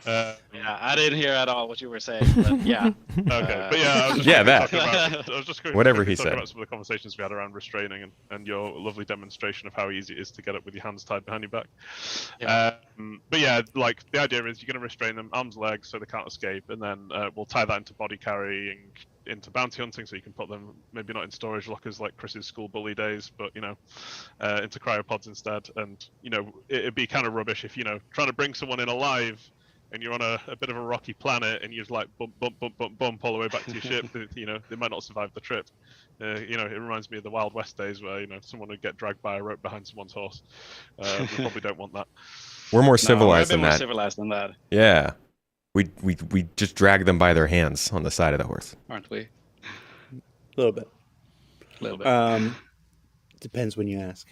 Yeah, I didn't hear at all what you were saying, but yeah. Okay, but yeah, I was just Whatever he talking said. about some of the conversations we had around restraining and your lovely demonstration of how easy it is to get up with your hands tied behind your back. Yeah. But yeah, like the idea is you're going to restrain them arms, legs, so they can't escape, and then we'll tie that into body carrying, into bounty hunting, so you can put them maybe not in storage lockers like Chris's school bully days, but into cryopods instead. And it'd be kind of rubbish if trying to bring someone in alive and you're on a bit of a rocky planet and you just like bump all the way back to your ship. They might not survive the trip. It reminds me of the Wild West days where someone would get dragged by a rope behind someone's horse. We probably don't want that. We're more civilized we're a bit than more that. civilized than that, Yeah. We just drag them by their hands on the side of the horse. aren't we? A little bit. A little bit. Depends when you ask.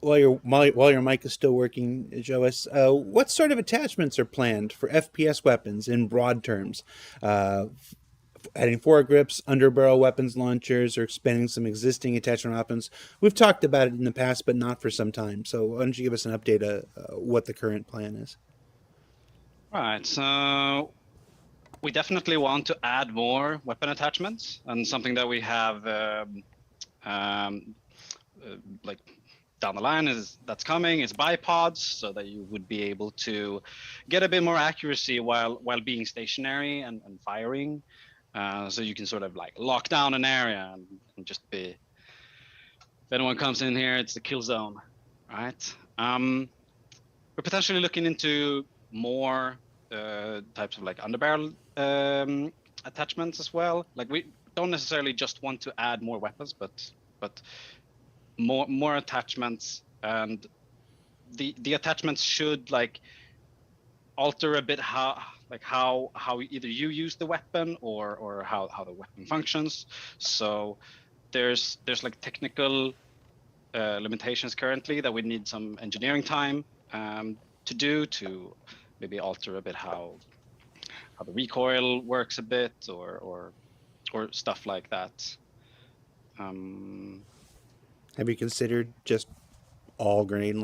While your mic is still working, Jois, what sort of attachments are planned for FPS weapons in broad terms? Adding foregrips, underbarrel weapons launchers, or expanding some existing attachment options? We've talked about it in the past, but not for some time. So why don't you give us an update of what the current plan is? Right, so we definitely want to add more weapon attachments, and something that we have like down the line that's coming is bipods, so that you would be able to get a bit more accuracy while being stationary and firing. So you can sort of like lock down an area and just be if anyone comes in here, it's the kill zone, right? We're potentially looking into more types of like underbarrel attachments as well. Like we don't necessarily just want to add more weapons, but more attachments, and the attachments should like alter a bit how either you use the weapon or how the weapon functions. So there's like technical limitations currently that we need some engineering time to do to maybe alter a bit how the recoil works a bit or stuff like that. Have you considered just all grenade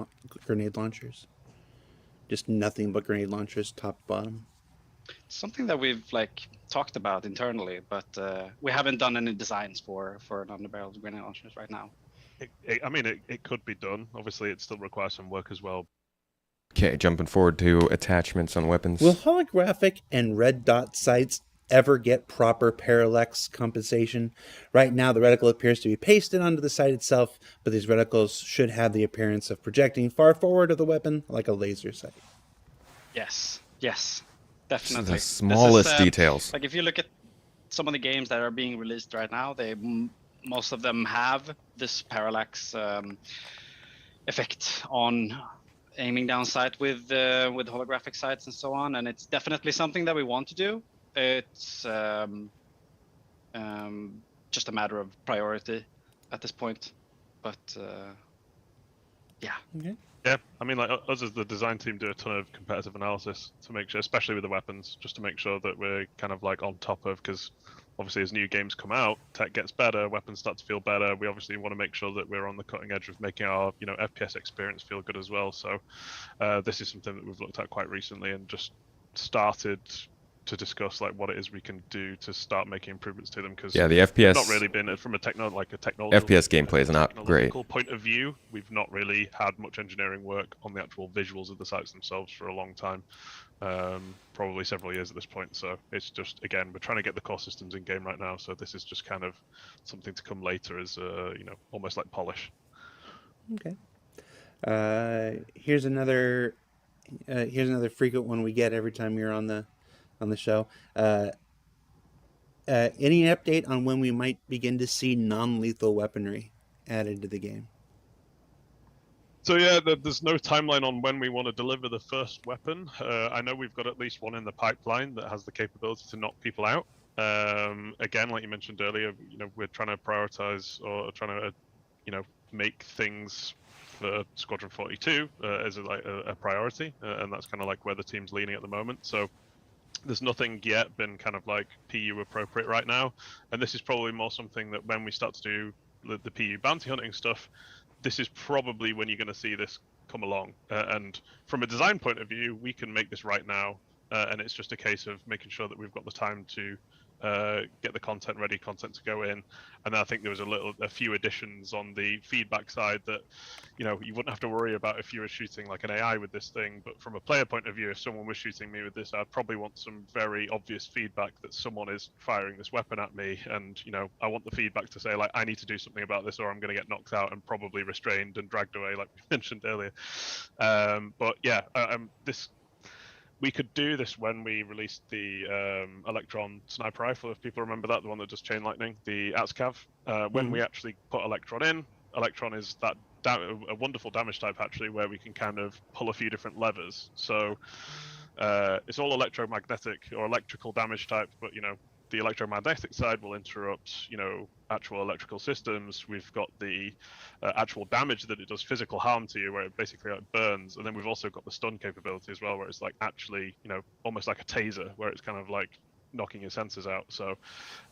launchers? Just nothing but grenade launchers, top to bottom? Something that we've like talked about internally, but we haven't done any designs for an underbarrel grenade launchers right now. It could be done. Obviously, it still requires some work as well. Okay, jumping forward to attachments on weapons. Will holographic and red dot sights ever get proper parallax compensation? Right now, the reticle appears to be pasted onto the sight itself, but these reticles should have the appearance of projecting far forward of the weapon like a laser sight. Yes, definitely. The smallest details. Like if you look at some of the games that are being released right now, most of them have this parallax effect on aiming down sight with holographic sights and so on, and it's definitely something that we want to do. It's just a matter of priority at this point, but yeah. Okay. Yeah, I mean, like us as the design team do a ton of competitive analysis to make sure, especially with the weapons, just to make sure that we're kind of like on top of, because obviously as new games come out, tech gets better, weapons start to feel better. We obviously want to make sure that we're on the cutting edge of making our, FPS experience feel good as well. So this is something that we've looked at quite recently and just started to discuss like what it is we can do to start making improvements to them, because the FPS not really been from a technology FPS gameplay is not great. Point of view. We've not really had much engineering work on the actual visuals of the sites themselves for a long time, probably several years at this point. So it's just, again, we're trying to get the core systems in game right now. So this is just kind of something to come later as almost like polish. Okay. Here's another frequent one we get every time you're on the show. Any update on when we might begin to see non-lethal weaponry added to the game? So yeah, there's no timeline on when we want to deliver the first weapon. I know we've got at least one in the pipeline that has the capability to knock people out. Again, like you mentioned earlier, we're trying to prioritize or trying to, make things for Squadron 42 as a priority, and that's kind of like where the team's leaning at the moment. So there's nothing yet been kind of like PU appropriate right now, and this is probably more something that when we start to do the PU bounty hunting stuff, this is probably when you're going to see this come along. And from a design point of view, we can make this right now, and it's just a case of making sure that we've got the time to get the content ready, content to go in. And then I think there was a few additions on the feedback side that, you wouldn't have to worry about if you were shooting like an AI with this thing. But from a player point of view, if someone was shooting me with this, I'd probably want some very obvious feedback that someone is firing this weapon at me. And, I want the feedback to say, like, I need to do something about this or I'm going to get knocked out and probably restrained and dragged away, like we mentioned earlier. But yeah, we could do this when we released the Electron sniper rifle, if people remember that, the one that does chain lightning, the ATSCAV. When we actually put Electron in, Electron is a wonderful damage type, actually, where we can kind of pull a few different levers. So it's all electromagnetic or electrical damage type, but, the electromagnetic side will interrupt, actual electrical systems. We've got the actual damage that it does, physical harm to you, where it basically burns. And then we've also got the stun capability as well, where it's like actually, almost like a taser, where it's kind of like knocking your senses out. So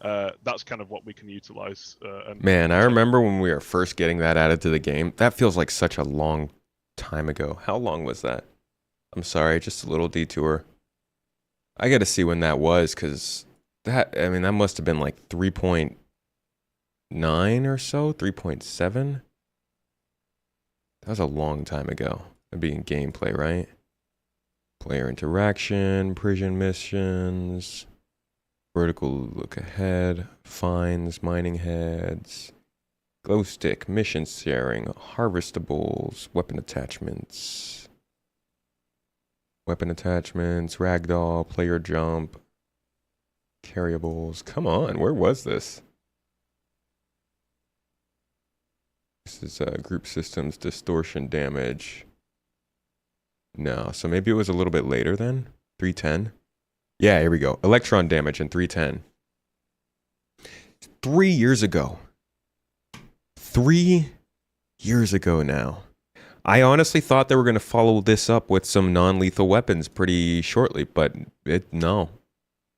that's kind of what we can utilize. Man, I remember when we were first getting that added to the game. That feels like such a long time ago. How long was that? I'm sorry, just a little detour. I got to see when that was, because that must have been like 3.9 or so, 3.7. That was a long time ago. That'd be in gameplay, right? Player interaction, prison missions, vertical look ahead, finds, mining heads, glow stick, mission sharing, harvestables, weapon attachments, ragdoll, player jump, carryables. Come on, where was this? This is group systems, distortion damage. No, so maybe it was a little bit later then? 310? Yeah, here we go. Electron damage in 310. 3 years ago. 3 years ago now. I honestly thought they were going to follow this up with some non-lethal weapons pretty shortly, but no.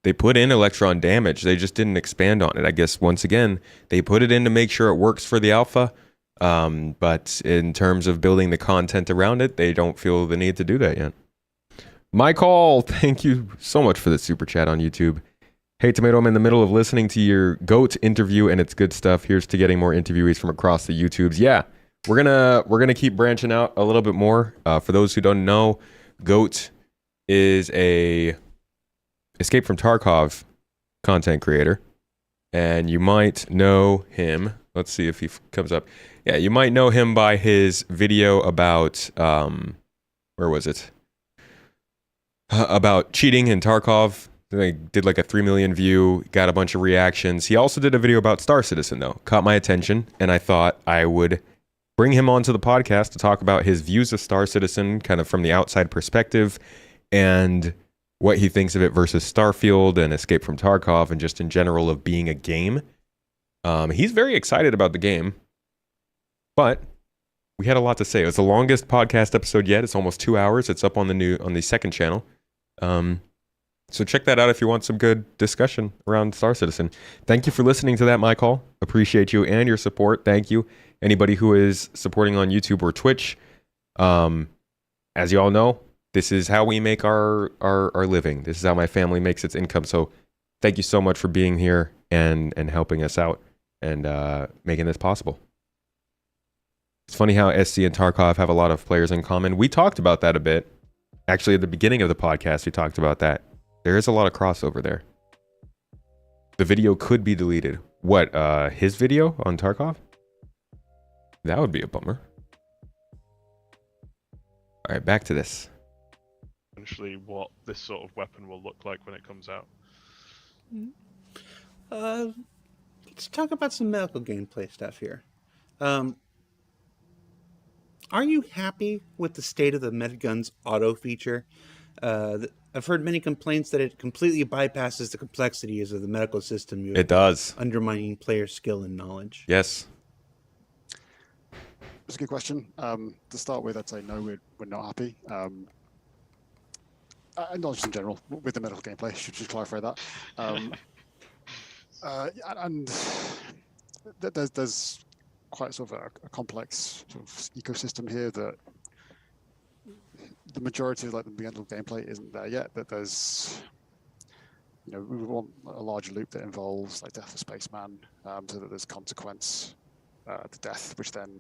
They put in electron damage. They just didn't expand on it. I guess, once again, they put it in to make sure it works for the alpha. But in terms of building the content around it, they don't feel the need to do that yet. My call. Thank you so much for the super chat on YouTube. Hey Tomato, I'm in the middle of listening to your GOAT interview and it's good stuff. Here's to getting more interviewees from across the YouTubes. Yeah, we're gonna keep branching out a little bit more. For those who don't know, GOAT is a Escape from Tarkov content creator, and you might know him. Let's see if he comes up. Yeah, you might know him by his video about where was it? About cheating in Tarkov. They did like a 3 million view, got a bunch of reactions. He also did a video about Star Citizen though. Caught my attention, and I thought I would bring him onto the podcast to talk about his views of Star Citizen, kind of from the outside perspective, and what he thinks of it versus Starfield and Escape from Tarkov, and just in general of being a game. He's very excited about the game, but we had a lot to say. It was the longest podcast episode yet. It's almost 2 hours. It's up on the second channel. So check that out if you want some good discussion around Star Citizen. Thank you for listening to that, Michael. Appreciate you and your support. Thank you. Anybody who is supporting on YouTube or Twitch. As you all know, this is how we make our living. This is how my family makes its income. So thank you so much for being here and helping us out and making this possible. It's funny how SC and Tarkov have a lot of players in common. We talked about that a bit. Actually, at the beginning of the podcast, we talked about that. There is a lot of crossover there. The video could be deleted. What, his video on Tarkov? That would be a bummer. All right, back to this. Essentially, what this sort of weapon will look like when it comes out. Let's talk about some medical gameplay stuff here. Are you happy with the state of the Medgun's auto feature? I've heard many complaints that it completely bypasses the complexities of the medical system. It does. Undermining player skill and knowledge. Yes. That's a good question. To start with, I'd say no, we're not happy. Not just in general, with the medical gameplay, should just clarify that. And there's quite sort of a complex sort of ecosystem here that the majority of like the medical gameplay isn't there yet. That there's, we want a larger loop that involves like death of spaceman, so that there's consequence to death, which then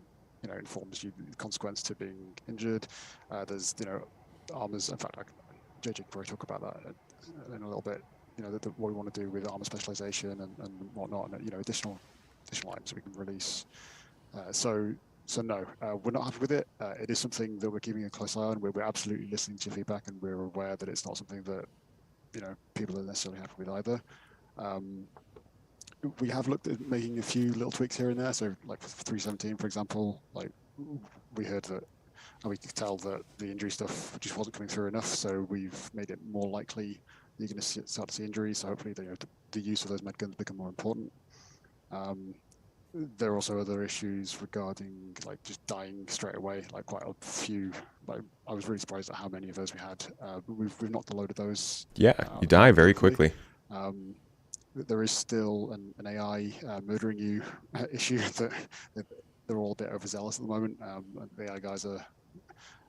informs you the consequence to being injured. There's armors. In fact, JJ can probably talk about that in a little bit. What we want to do with armor specialization and whatnot, and additional items we can release. So no, we're not happy with it. It is something that we're keeping a close eye on. We're absolutely listening to feedback, and we're aware that it's not something that people are necessarily happy with either. We have looked at making a few little tweaks here and there. So like for 317, for example, like we heard that, and we could tell that the injury stuff just wasn't coming through enough. So we've made it more likely you're going to start to see injuries. So hopefully the use of those med guns become more important. There are also other issues regarding like just dying straight away, like quite a few. Like I was really surprised at how many of those we had. We've knocked a load of those. Yeah, you die very quickly. There is still an AI murdering you issue that they're all a bit overzealous at the moment. The AI guys are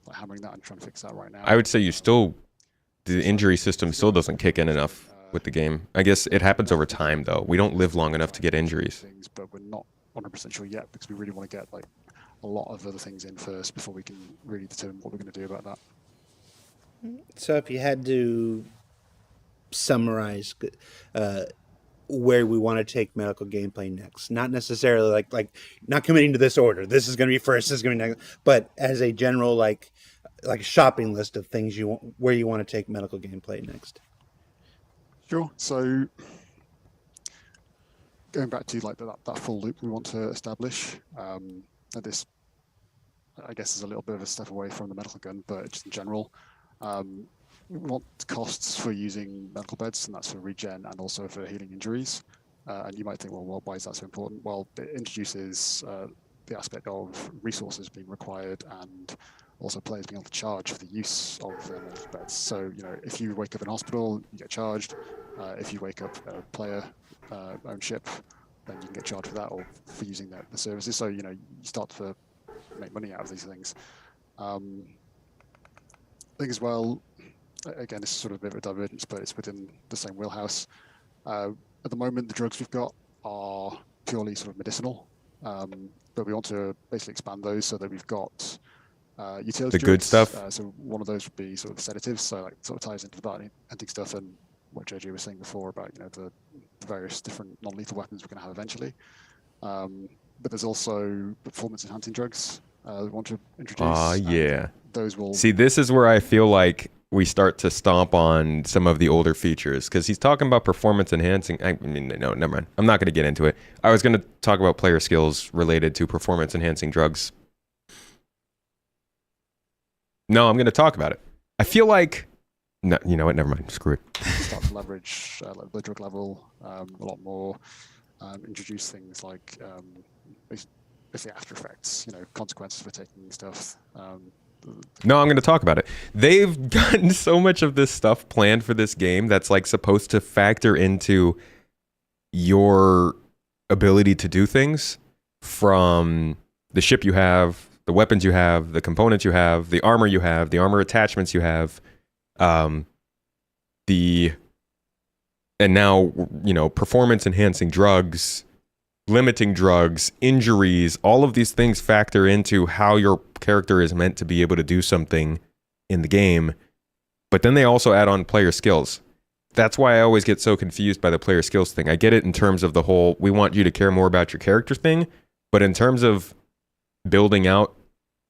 like hammering that and trying to fix that right now. I would say the injury system still doesn't kick in enough with the game. I guess it happens over time though. We don't live long enough to get injuries. But we're not 100% sure yet because we really want to get like a lot of other things in first before we can really determine what we're going to do about that. So if you had to summarize, where we want to take medical gameplay next. Not necessarily like not committing to this order. This is going to be first. This is going to be next. But as a general like a shopping list of things you want, where you want to take medical gameplay next. Sure. So going back to like that full loop we want to establish, at this, I guess, is a little bit of a step away from the medical gun, but just in general, we want costs for using medical beds, and that's for regen and also for healing injuries. And you might think, well, why is that so important? Well, it introduces the aspect of resources being required and also players being able to charge for the use of their medical beds. So, if you wake up in hospital, you get charged. If you wake up a player own ship, then you can get charged for that or for using the services. So, you start to make money out of these things. I think as well, again, this is sort of a bit of a divergence, but it's within the same wheelhouse. At the moment, the drugs we've got are purely sort of medicinal, but we want to basically expand those so that we've got utility The drugs. good stuff. So one of those would be sort of sedatives, so like sort of ties into the bounty hunting stuff and what JJ was saying before about the various different non-lethal weapons we're going to have eventually. But there's also performance enhancing drugs we want to introduce. Yeah. Those will See, this is where I feel like we start to stomp on some of the older features, because he's talking about performance enhancing. I mean, no, never mind. I'm not going to get into it. I was going to talk about player skills related to performance enhancing drugs. No, I'm going to talk about it. I feel like, no, you know what? Never mind. Screw it. start to leverage the drug level a lot more. Introduce things like basically after effects, consequences for taking stuff. No, I'm going to talk about it. They've gotten so much of this stuff planned for this game that's like supposed to factor into your ability to do things, from the ship you have, the weapons you have, the components you have, the armor you have, the armor attachments you have, and now, performance enhancing drugs, limiting drugs, injuries, all of these things factor into how your character is meant to be able to do something in the game. But then they also add on player skills. That's why I always get so confused by the player skills thing. I get it in terms of the whole, we want you to care more about your character thing, but in terms of building out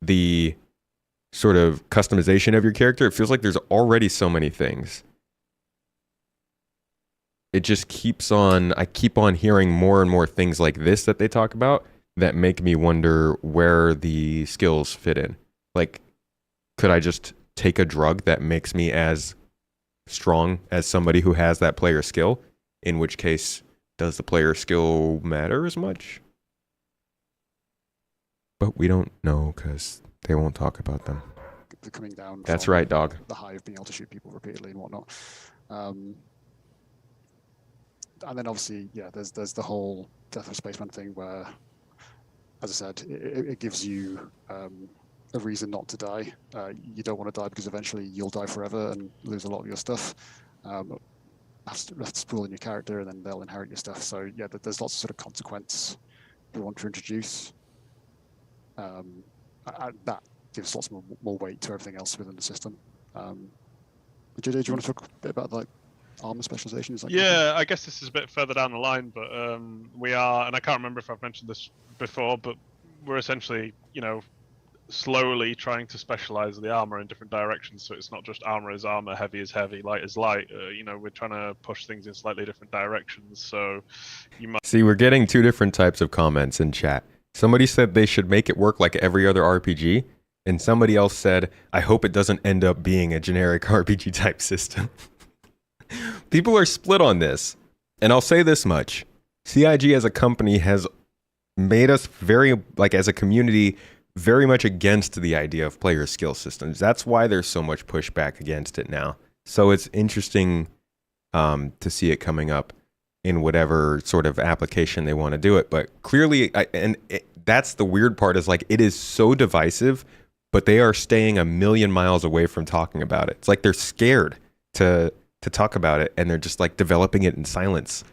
the sort of customization of your character, it feels like there's already so many things. It just I keep on hearing more and more things like this that they talk about that make me wonder where the skills fit in. Like, could I just take a drug that makes me as strong as somebody who has that player skill? In which case, does the player skill matter as much? But we don't know because they won't talk about them. They're coming down. That's from right, dog. The high of being able to shoot people repeatedly and whatnot. And then obviously, there's the whole Death of a Spaceman thing where, as I said, it gives you a reason not to die. You don't want to die because eventually you'll die forever and lose a lot of your stuff. Have to spool in your character, and then they'll inherit your stuff. So there's lots of sort of consequence we want to introduce. That gives lots more weight to everything else within the system. JJ, do you want to talk a bit about like armor specialization? I guess this is a bit further down the line, but we are, and I can't remember if I've mentioned this before, but we're essentially, slowly trying to specialize the armor in different directions. So it's not just armor is armor, heavy is heavy, light is light. We're trying to push things in slightly different directions. So you might See, we're getting two different types of comments in chat. Somebody said they should make it work like every other RPG, and somebody else said, I hope it doesn't end up being a generic RPG type system. People are split on this, and I'll say this much. CIG as a company has made us as a community, very much against the idea of player skill systems. That's why there's so much pushback against it now. So it's interesting to see it coming up in whatever sort of application they want to do it. But clearly, that's the weird part, is like it is so divisive, but they are staying a million miles away from talking about it. It's like they're scared to talk about it, and they're just like developing it in silence.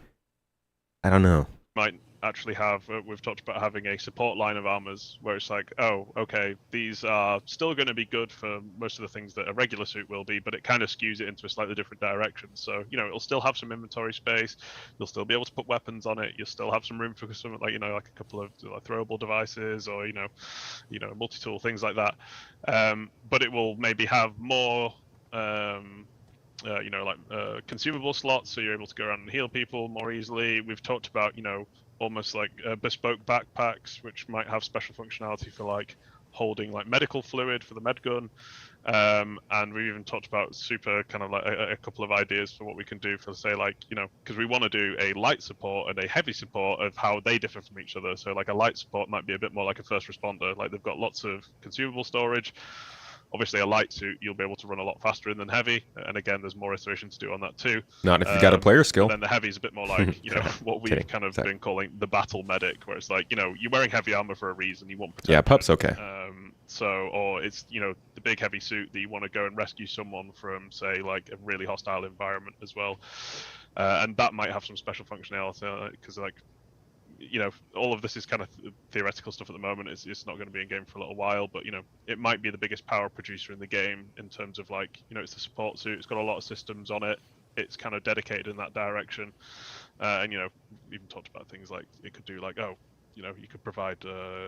I don't know. might actually have, we've talked about having a support line of armors where it's like, oh, okay, these are still going to be good for most of the things that a regular suit will be, but it kind of skews it into a slightly different direction. So, you know, it'll still have some inventory space. You'll still be able to put weapons on it. You'll still have some room for some, like, you know, like a couple of like throwable devices or, you know, multi-tool, things like that. But it will maybe have more, consumable slots, so you're able to go around and heal people more easily. We've talked about, you know, almost like bespoke backpacks, which might have special functionality for like holding like medical fluid for the med gun. And we've even talked about super kind of like a couple of ideas for what we can do for, say, like, you know, because we want to do a light support and a heavy support of how they differ from each other. So like a light support might be a bit more like a first responder, like they've got lots of consumable storage. Obviously, a light suit you'll be able to run a lot faster in than heavy, and again, there's more iteration to do on that too. Not if you got a player skill. And then the heavy is a bit more like, you know, what we've kind of been calling the battle medic, where it's like, you know, you're wearing heavy armor for a reason. You want protection. Yeah, pup's okay. Or it's, you know, the big heavy suit that you want to go and rescue someone from, say, like a really hostile environment as well, and that might have some special functionality because, like, you know, all of this is kind of theoretical stuff at the moment. It's not going to be in game for a little while, but, you know, it might be the biggest power producer in the game in terms of, like, you know, it's the support suit. It's got a lot of systems on it. It's kind of dedicated in that direction. And, you know, even talked about things like it could do like, oh, you know, you could provide,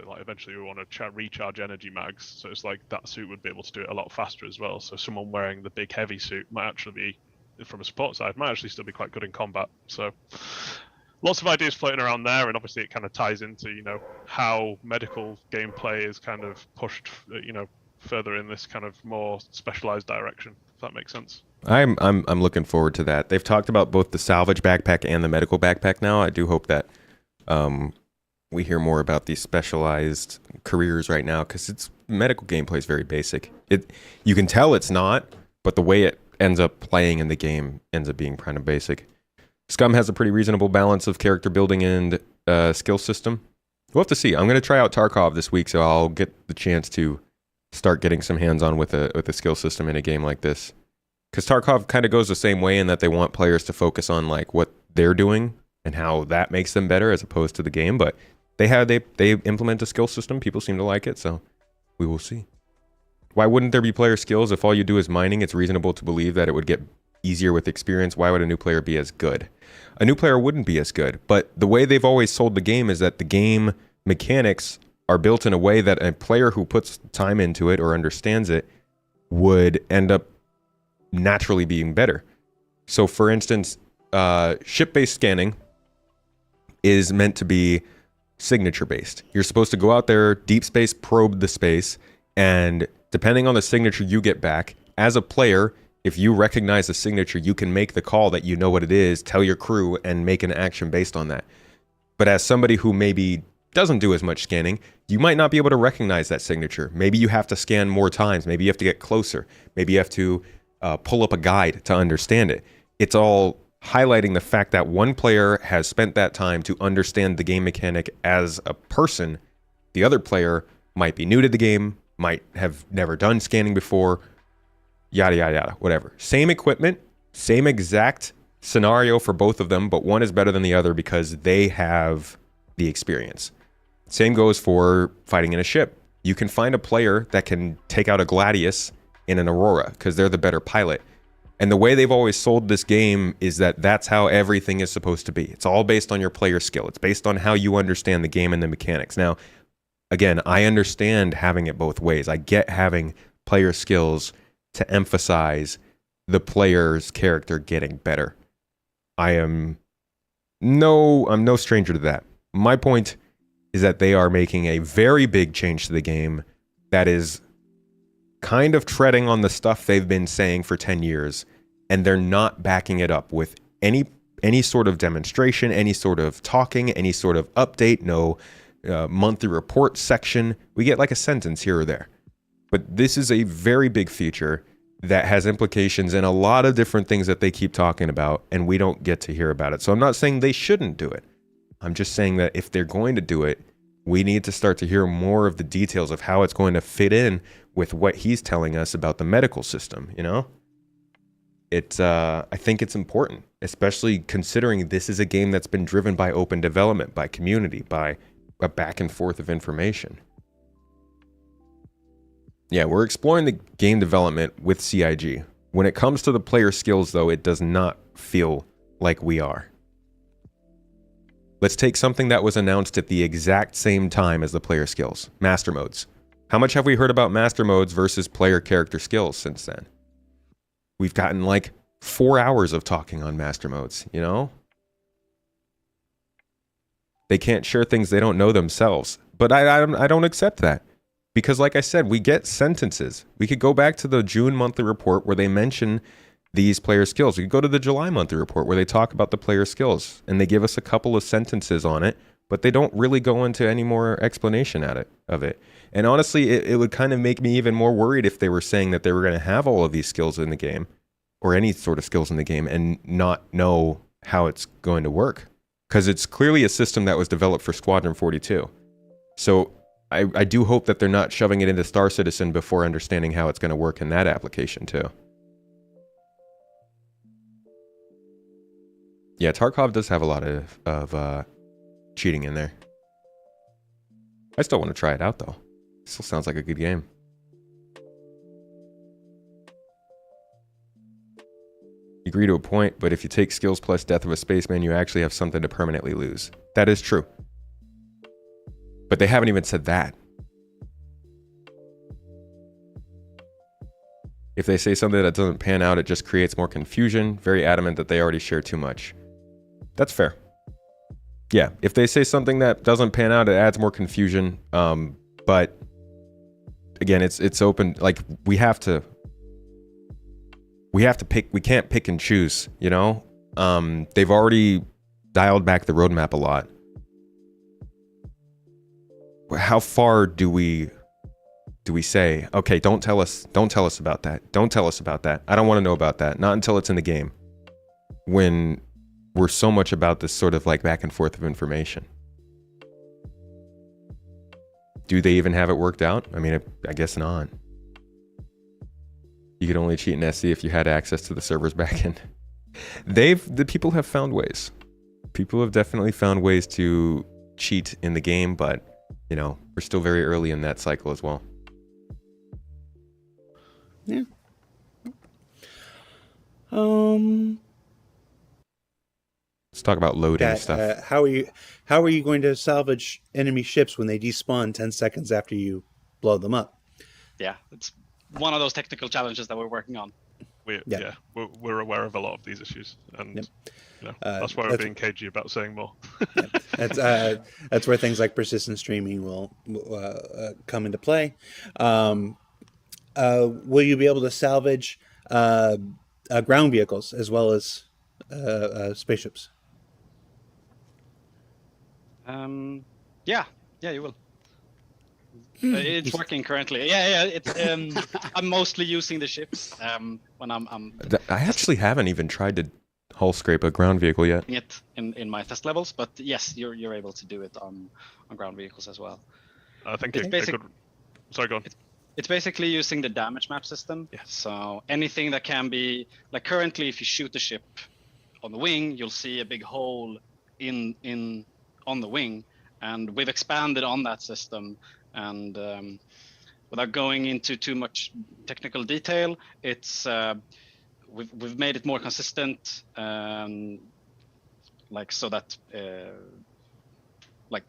like, eventually we want to recharge energy mags. So it's like that suit would be able to do it a lot faster as well. So someone wearing the big heavy suit might actually be, from a support side, might actually still be quite good in combat. So lots of ideas floating around there, and obviously it kind of ties into, you know, how medical gameplay is kind of pushed, you know, further in this kind of more specialized direction, if that makes sense. I'm looking forward to that. They've talked about both the salvage backpack and the medical backpack now. I do hope that we hear more about these specialized careers right now, because it's medical gameplay is very basic. You can tell it's not, but the way it ends up playing in the game ends up being kind of basic. Scum has a pretty reasonable balance of character building and skill system. We'll have to see. I'm going to try out Tarkov this week, so I'll get the chance to start getting some hands-on with a skill system in a game like this. Because Tarkov kind of goes the same way in that they want players to focus on like what they're doing and how that makes them better as opposed to the game. But they implement a skill system. People seem to like it, so we will see. Why wouldn't there be player skills if all you do is mining? It's reasonable to believe that it would get easier with experience. Why would a new player be as good? A new player wouldn't be as good, but the way they've always sold the game is that the game mechanics are built in a way that a player who puts time into it or understands it would end up naturally being better. So for instance, ship-based scanning is meant to be signature-based. You're supposed to go out there, deep space, probe the space, and depending on the signature you get back, as a player, if you recognize the signature, you can make the call that you know what it is, tell your crew, and make an action based on that. But as somebody who maybe doesn't do as much scanning, you might not be able to recognize that signature. Maybe you have to scan more times. Maybe you have to get closer. Maybe you have to pull up a guide to understand it. It's all highlighting the fact that one player has spent that time to understand the game mechanic as a person. The other player might be new to the game, might have never done scanning before, yada, yada, yada, whatever. Same equipment, same exact scenario for both of them, but one is better than the other because they have the experience. Same goes for fighting in a ship. You can find a player that can take out a Gladius in an Aurora because they're the better pilot. And the way they've always sold this game is that that's how everything is supposed to be. It's all based on your player skill. It's based on how you understand the game and the mechanics. Now, again, I understand having it both ways. I get having player skills to emphasize the player's character getting better. I'm no stranger to that. My point is that they are making a very big change to the game that is kind of treading on the stuff they've been saying for 10 years, and they're not backing it up with any sort of demonstration, any sort of talking, any sort of update, no monthly report section. We get like a sentence here or there. But this is a very big feature that has implications in a lot of different things that they keep talking about, and we don't get to hear about it. So I'm not saying they shouldn't do it. I'm just saying that if they're going to do it, we need to start to hear more of the details of how it's going to fit in with what he's telling us about the medical system, you know? I think it's important, especially considering this is a game that's been driven by open development, by community, by a back and forth of information. Yeah, we're exploring the game development with CIG. When it comes to the player skills, though, it does not feel like we are. Let's take something that was announced at the exact same time as the player skills, master modes. How much have we heard about master modes versus player character skills since then? We've gotten like 4 hours of talking on master modes, you know? They can't share things they don't know themselves. But I don't accept that. Because like I said, we get sentences. We could go back to the June monthly report where they mention these player skills. We could go to the July monthly report where they talk about the player skills. And they give us a couple of sentences on it, but they don't really go into any more explanation of it. And honestly, it would kind of make me even more worried if they were saying that they were going to have all of these skills in the game, or any sort of skills in the game, and not know how it's going to work. Because it's clearly a system that was developed for Squadron 42. So I do hope that they're not shoving it into Star Citizen before understanding how it's going to work in that application too. Yeah, Tarkov does have a lot of cheating in there. I still want to try it out though. Still sounds like a good game. You agree to a point, but if you take skills plus death of a spaceman, you actually have something to permanently lose. That is true. But they haven't even said that. If they say something that doesn't pan out, it just creates more confusion. Very adamant that they already share too much. That's fair. Yeah, if they say something that doesn't pan out, it adds more confusion. But again, it's open. Like we have to pick. We can't pick and choose. You know, they've already dialed back the roadmap a lot. How far do we say, okay, don't tell us about that. Don't tell us about that. I don't want to know about that. Not until it's in the game. When we're so much about this sort of like back and forth of information. Do they even have it worked out? I mean, I guess not. You could only cheat in SC if you had access to the server's backend. The people have found ways. People have definitely found ways to cheat in the game, but you know, we're still very early in that cycle as well. Yeah. Let's talk about loading stuff. How are you going to salvage enemy ships when they despawn 10 seconds after you blow them up? Yeah, it's one of those technical challenges that we're working on. We're aware of a lot of these issues, and Yep. you know, that's why we're being cagey about saying more. That's where things like persistent streaming will come into play. Will you be able to salvage ground vehicles as well as spaceships? Yeah, you will. It's working currently. Yeah. It's I'm mostly using the ships when I'm. I actually haven't even tried to hull scrape a ground vehicle yet. It in my test levels, but yes, you're able to do it on ground vehicles as well. I think Sorry, go on. It's basically using the damage map system. Yeah. So anything that can be like currently, if you shoot the ship on the wing, you'll see a big hole on the wing, and we've expanded on that system. And without going into too much technical detail, it's we've made it more consistent, like so that like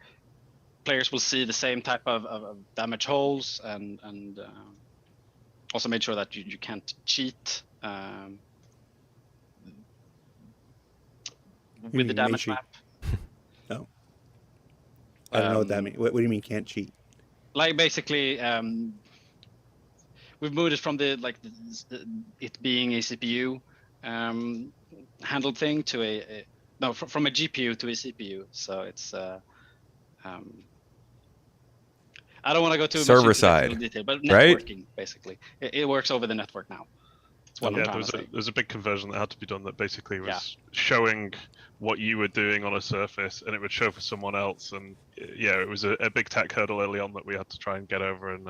players will see the same type of damage holes, and also made sure that you can't cheat with the damage map. No, I don't know what that means. What do you mean can't cheat? Like basically, we've moved it from it being a CPU handled thing to from a GPU to a CPU. So it's I don't want to go too server much into side detail, but right? networking basically. It works over the network now. There's a big conversion that had to be done that basically was showing what you were doing on a surface, and it would show for someone else. And it was a big tech hurdle early on that we had to try and get over. And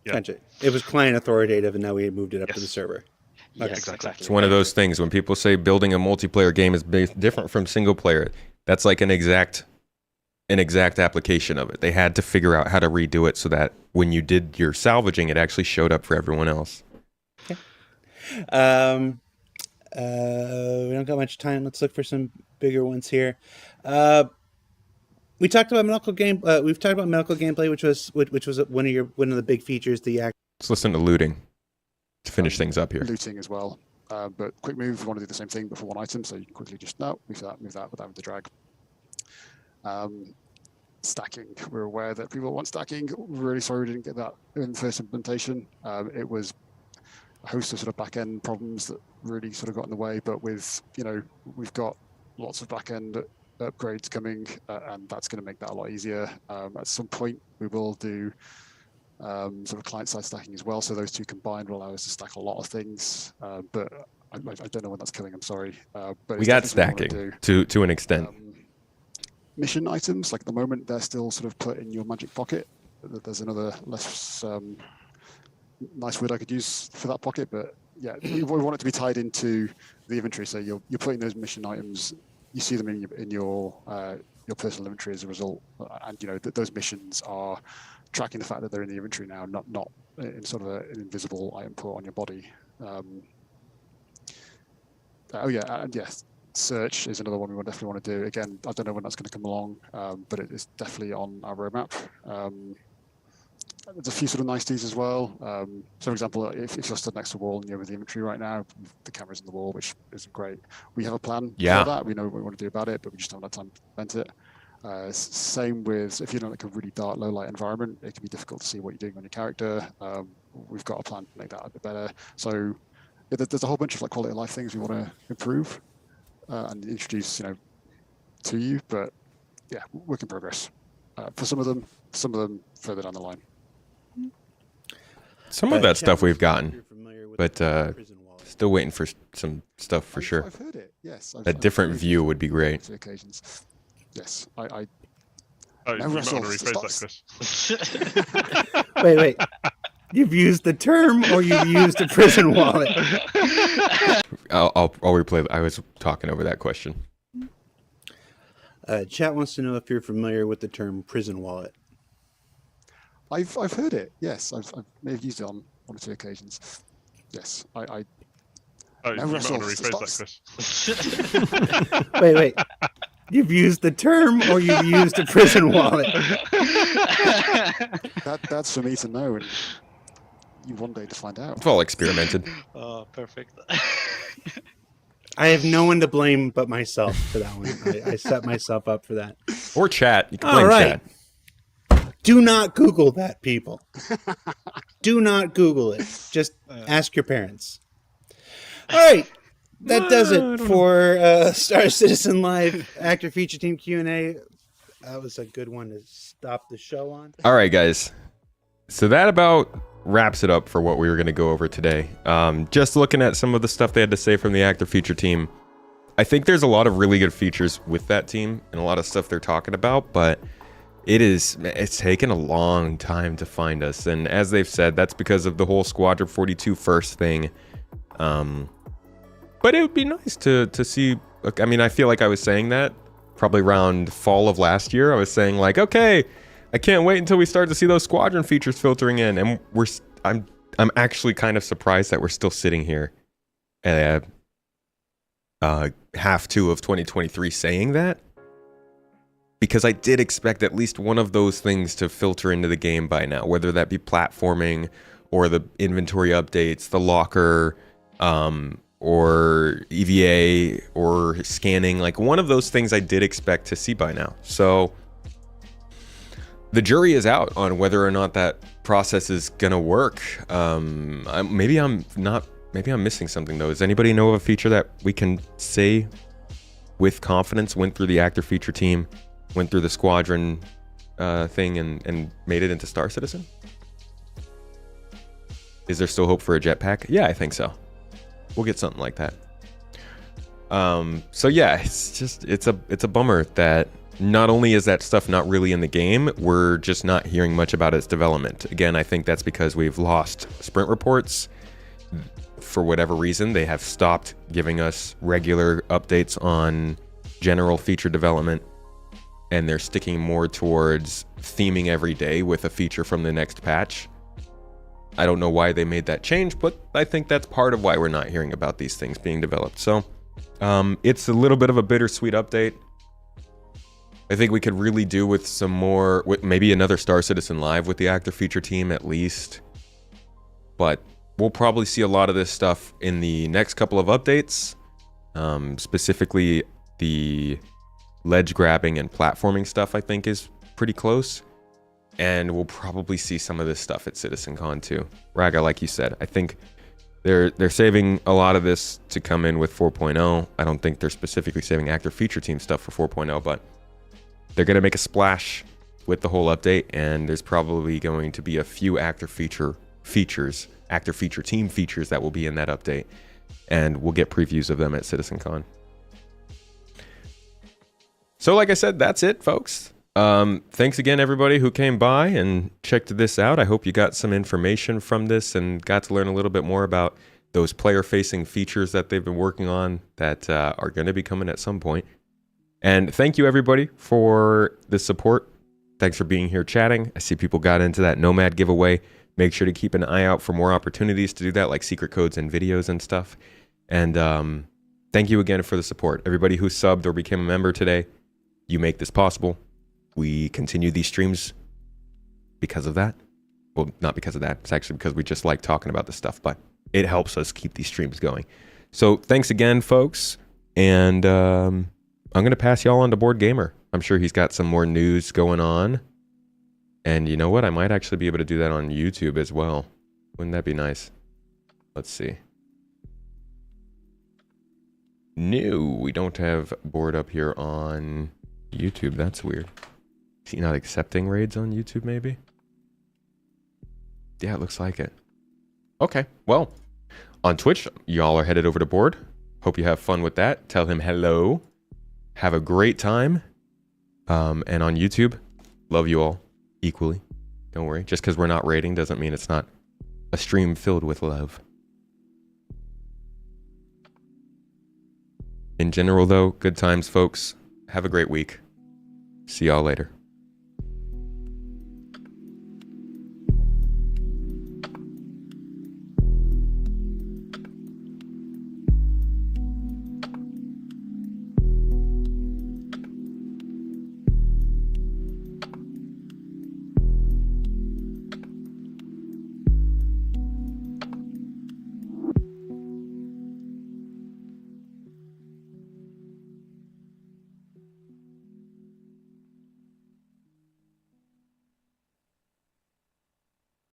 Gotcha. It was client authoritative, and now we had moved it up to the server. Yes, Okay. exactly. It's one of those things when people say building a multiplayer game is different from single player. That's like an exact application of it. They had to figure out how to redo it so that when you did your salvaging, it actually showed up for everyone else. We don't got much time. Let's look for some bigger ones here. We talked about medical game. We've talked about medical gameplay, which was one of the big features. Let's listen to looting to finish things up here. Looting as well. But quick move, we want to do the same thing but for one item, so you can quickly just move that without having to drag. Stacking. We're aware that people want stacking. We're really sorry we didn't get that in the first implementation. It was a host of sort of back-end problems that really sort of got in the way, but with, we've got lots of back-end upgrades coming, and that's going to make that a lot easier. At some point, we will do sort of client-side stacking as well, so those two combined will allow us to stack a lot of things, but I don't know when that's coming, I'm sorry. But We got stacking to an extent. Mission items, like at the moment, they're still sort of put in your magic pocket. There's another less nice word I could use for that pocket, but yeah, we want it to be tied into the inventory. So you're putting those mission items, you see them in your personal inventory as a result, and those missions are tracking the fact that they're in the inventory now, not in sort of an invisible item put on your body. And yes. Search is another one we definitely want to do. Again, I don't know when that's going to come along, but it is definitely on our roadmap. There's a few sort of niceties as well. So, for example, if you're stood next to a wall and you're with the inventory right now, the camera's in the wall, which isn't great. We have a plan for that. We know what we want to do about it, but we just haven't had time to implement it. Same with if you're in like a really dark, low light environment, it can be difficult to see what you're doing on your character. We've got a plan to make that a bit better. So, there's a whole bunch of like quality of life things we want to improve. And introduce, to you, but yeah, work in progress. For some of them further down the line. Some of that stuff we've gotten, but still waiting for some stuff for sure. I've heard it. Yes. A different view would be great. Occasions. Yes, you might want to rephrase that, Chris. Wait. You've used the term, or you've used a prison wallet? I'll replay. I was talking over that question. Chat wants to know if you're familiar with the term prison wallet. I've heard it. Yes, I may have used it on one or two occasions. Yes, you might want to rephrase that, Chris. Wait. You've used the term, or you've used a prison wallet? That's for me to know, and you one day to find out. It's all experimented. Oh, perfect. I have no one to blame but myself for that one. I set myself up for that. Or chat. You can blame chat. Do not Google that, people. Do not Google it. Just ask your parents. All right. That does it for Star Citizen Live Actor Feature Team Q&A. That was a good one to stop the show on. All right, guys. So that about wraps it up for what we were going to go over today. Just looking at some of the stuff they had to say from the Actor Feature Team, I think there's a lot of really good features with that team and a lot of stuff they're talking about, but it's taken a long time to find us. And as they've said, that's because of the whole Squadron 42 first thing. But it would be nice to see. I mean, I feel like I was saying that probably around fall of last year. I was saying like, okay, I can't wait until we start to see those Squadron features filtering in. And I'm actually kind of surprised that we're still sitting here at half two of 2023 saying that. Because I did expect at least one of those things to filter into the game by now, whether that be platforming or the inventory updates, the locker, or EVA or scanning. Like one of those things I did expect to see by now. So the jury is out on whether or not that process is gonna work. Maybe I'm missing something though. Does anybody know of a feature that we can say with confidence went through the Actor Feature Team, went through the Squadron thing and made it into Star Citizen? Is there still hope for a jetpack? Yeah, I think so. We'll get something like that. So yeah, it's a bummer that not only is that stuff not really in the game, we're just not hearing much about its development. Again, I think that's because we've lost sprint reports. for whatever reason, they have stopped giving us regular updates on general feature development, and they're sticking more towards theming every day with a feature from the next patch. I don't know why they made that change, but I think that's part of why we're not hearing about these things being developed. So it's a little bit of a bittersweet update. I think we could really do with some more, with maybe another Star Citizen Live with the actor feature team at least. But we'll probably see a lot of this stuff in the next couple of updates. Specifically, the ledge grabbing and platforming stuff I think is pretty close. And we'll probably see some of this stuff at CitizenCon too. Raga, like you said, I think they're saving a lot of this to come in with 4.0. I don't think they're specifically saving actor feature team stuff for 4.0, but they're going to make a splash with the whole update, and there's probably going to be a few actor feature team features that will be in that update, and we'll get previews of them at CitizenCon. So like I said, that's it, folks. Thanks again, everybody who came by and checked this out. I hope you got some information from this and got to learn a little bit more about those player-facing features that they've been working on that are going to be coming at some point. And thank you, everybody, for the support. Thanks for being here chatting. I see people got into that Nomad giveaway. Make sure to keep an eye out for more opportunities to do that, like secret codes and videos and stuff. And thank you again for the support. Everybody who subbed or became a member today, you make this possible. We continue these streams because of that. Well, not because of that. It's actually because we just like talking about this stuff, but it helps us keep these streams going. So thanks again, folks. And I'm going to pass y'all on to Board Gamer. I'm sure he's got some more news going on. And you know what? I might actually be able to do that on YouTube as well. Wouldn't that be nice? Let's see. No, we don't have Board up here on YouTube. That's weird. Is he not accepting raids on YouTube, maybe? Yeah, it looks like it. Okay, well, on Twitch, y'all are headed over to Board. Hope you have fun with that. Tell him hello. Have a great time. And on YouTube, love you all equally. Don't worry. Just because we're not raiding doesn't mean it's not a stream filled with love. In general, though, good times, folks. Have a great week. See y'all later.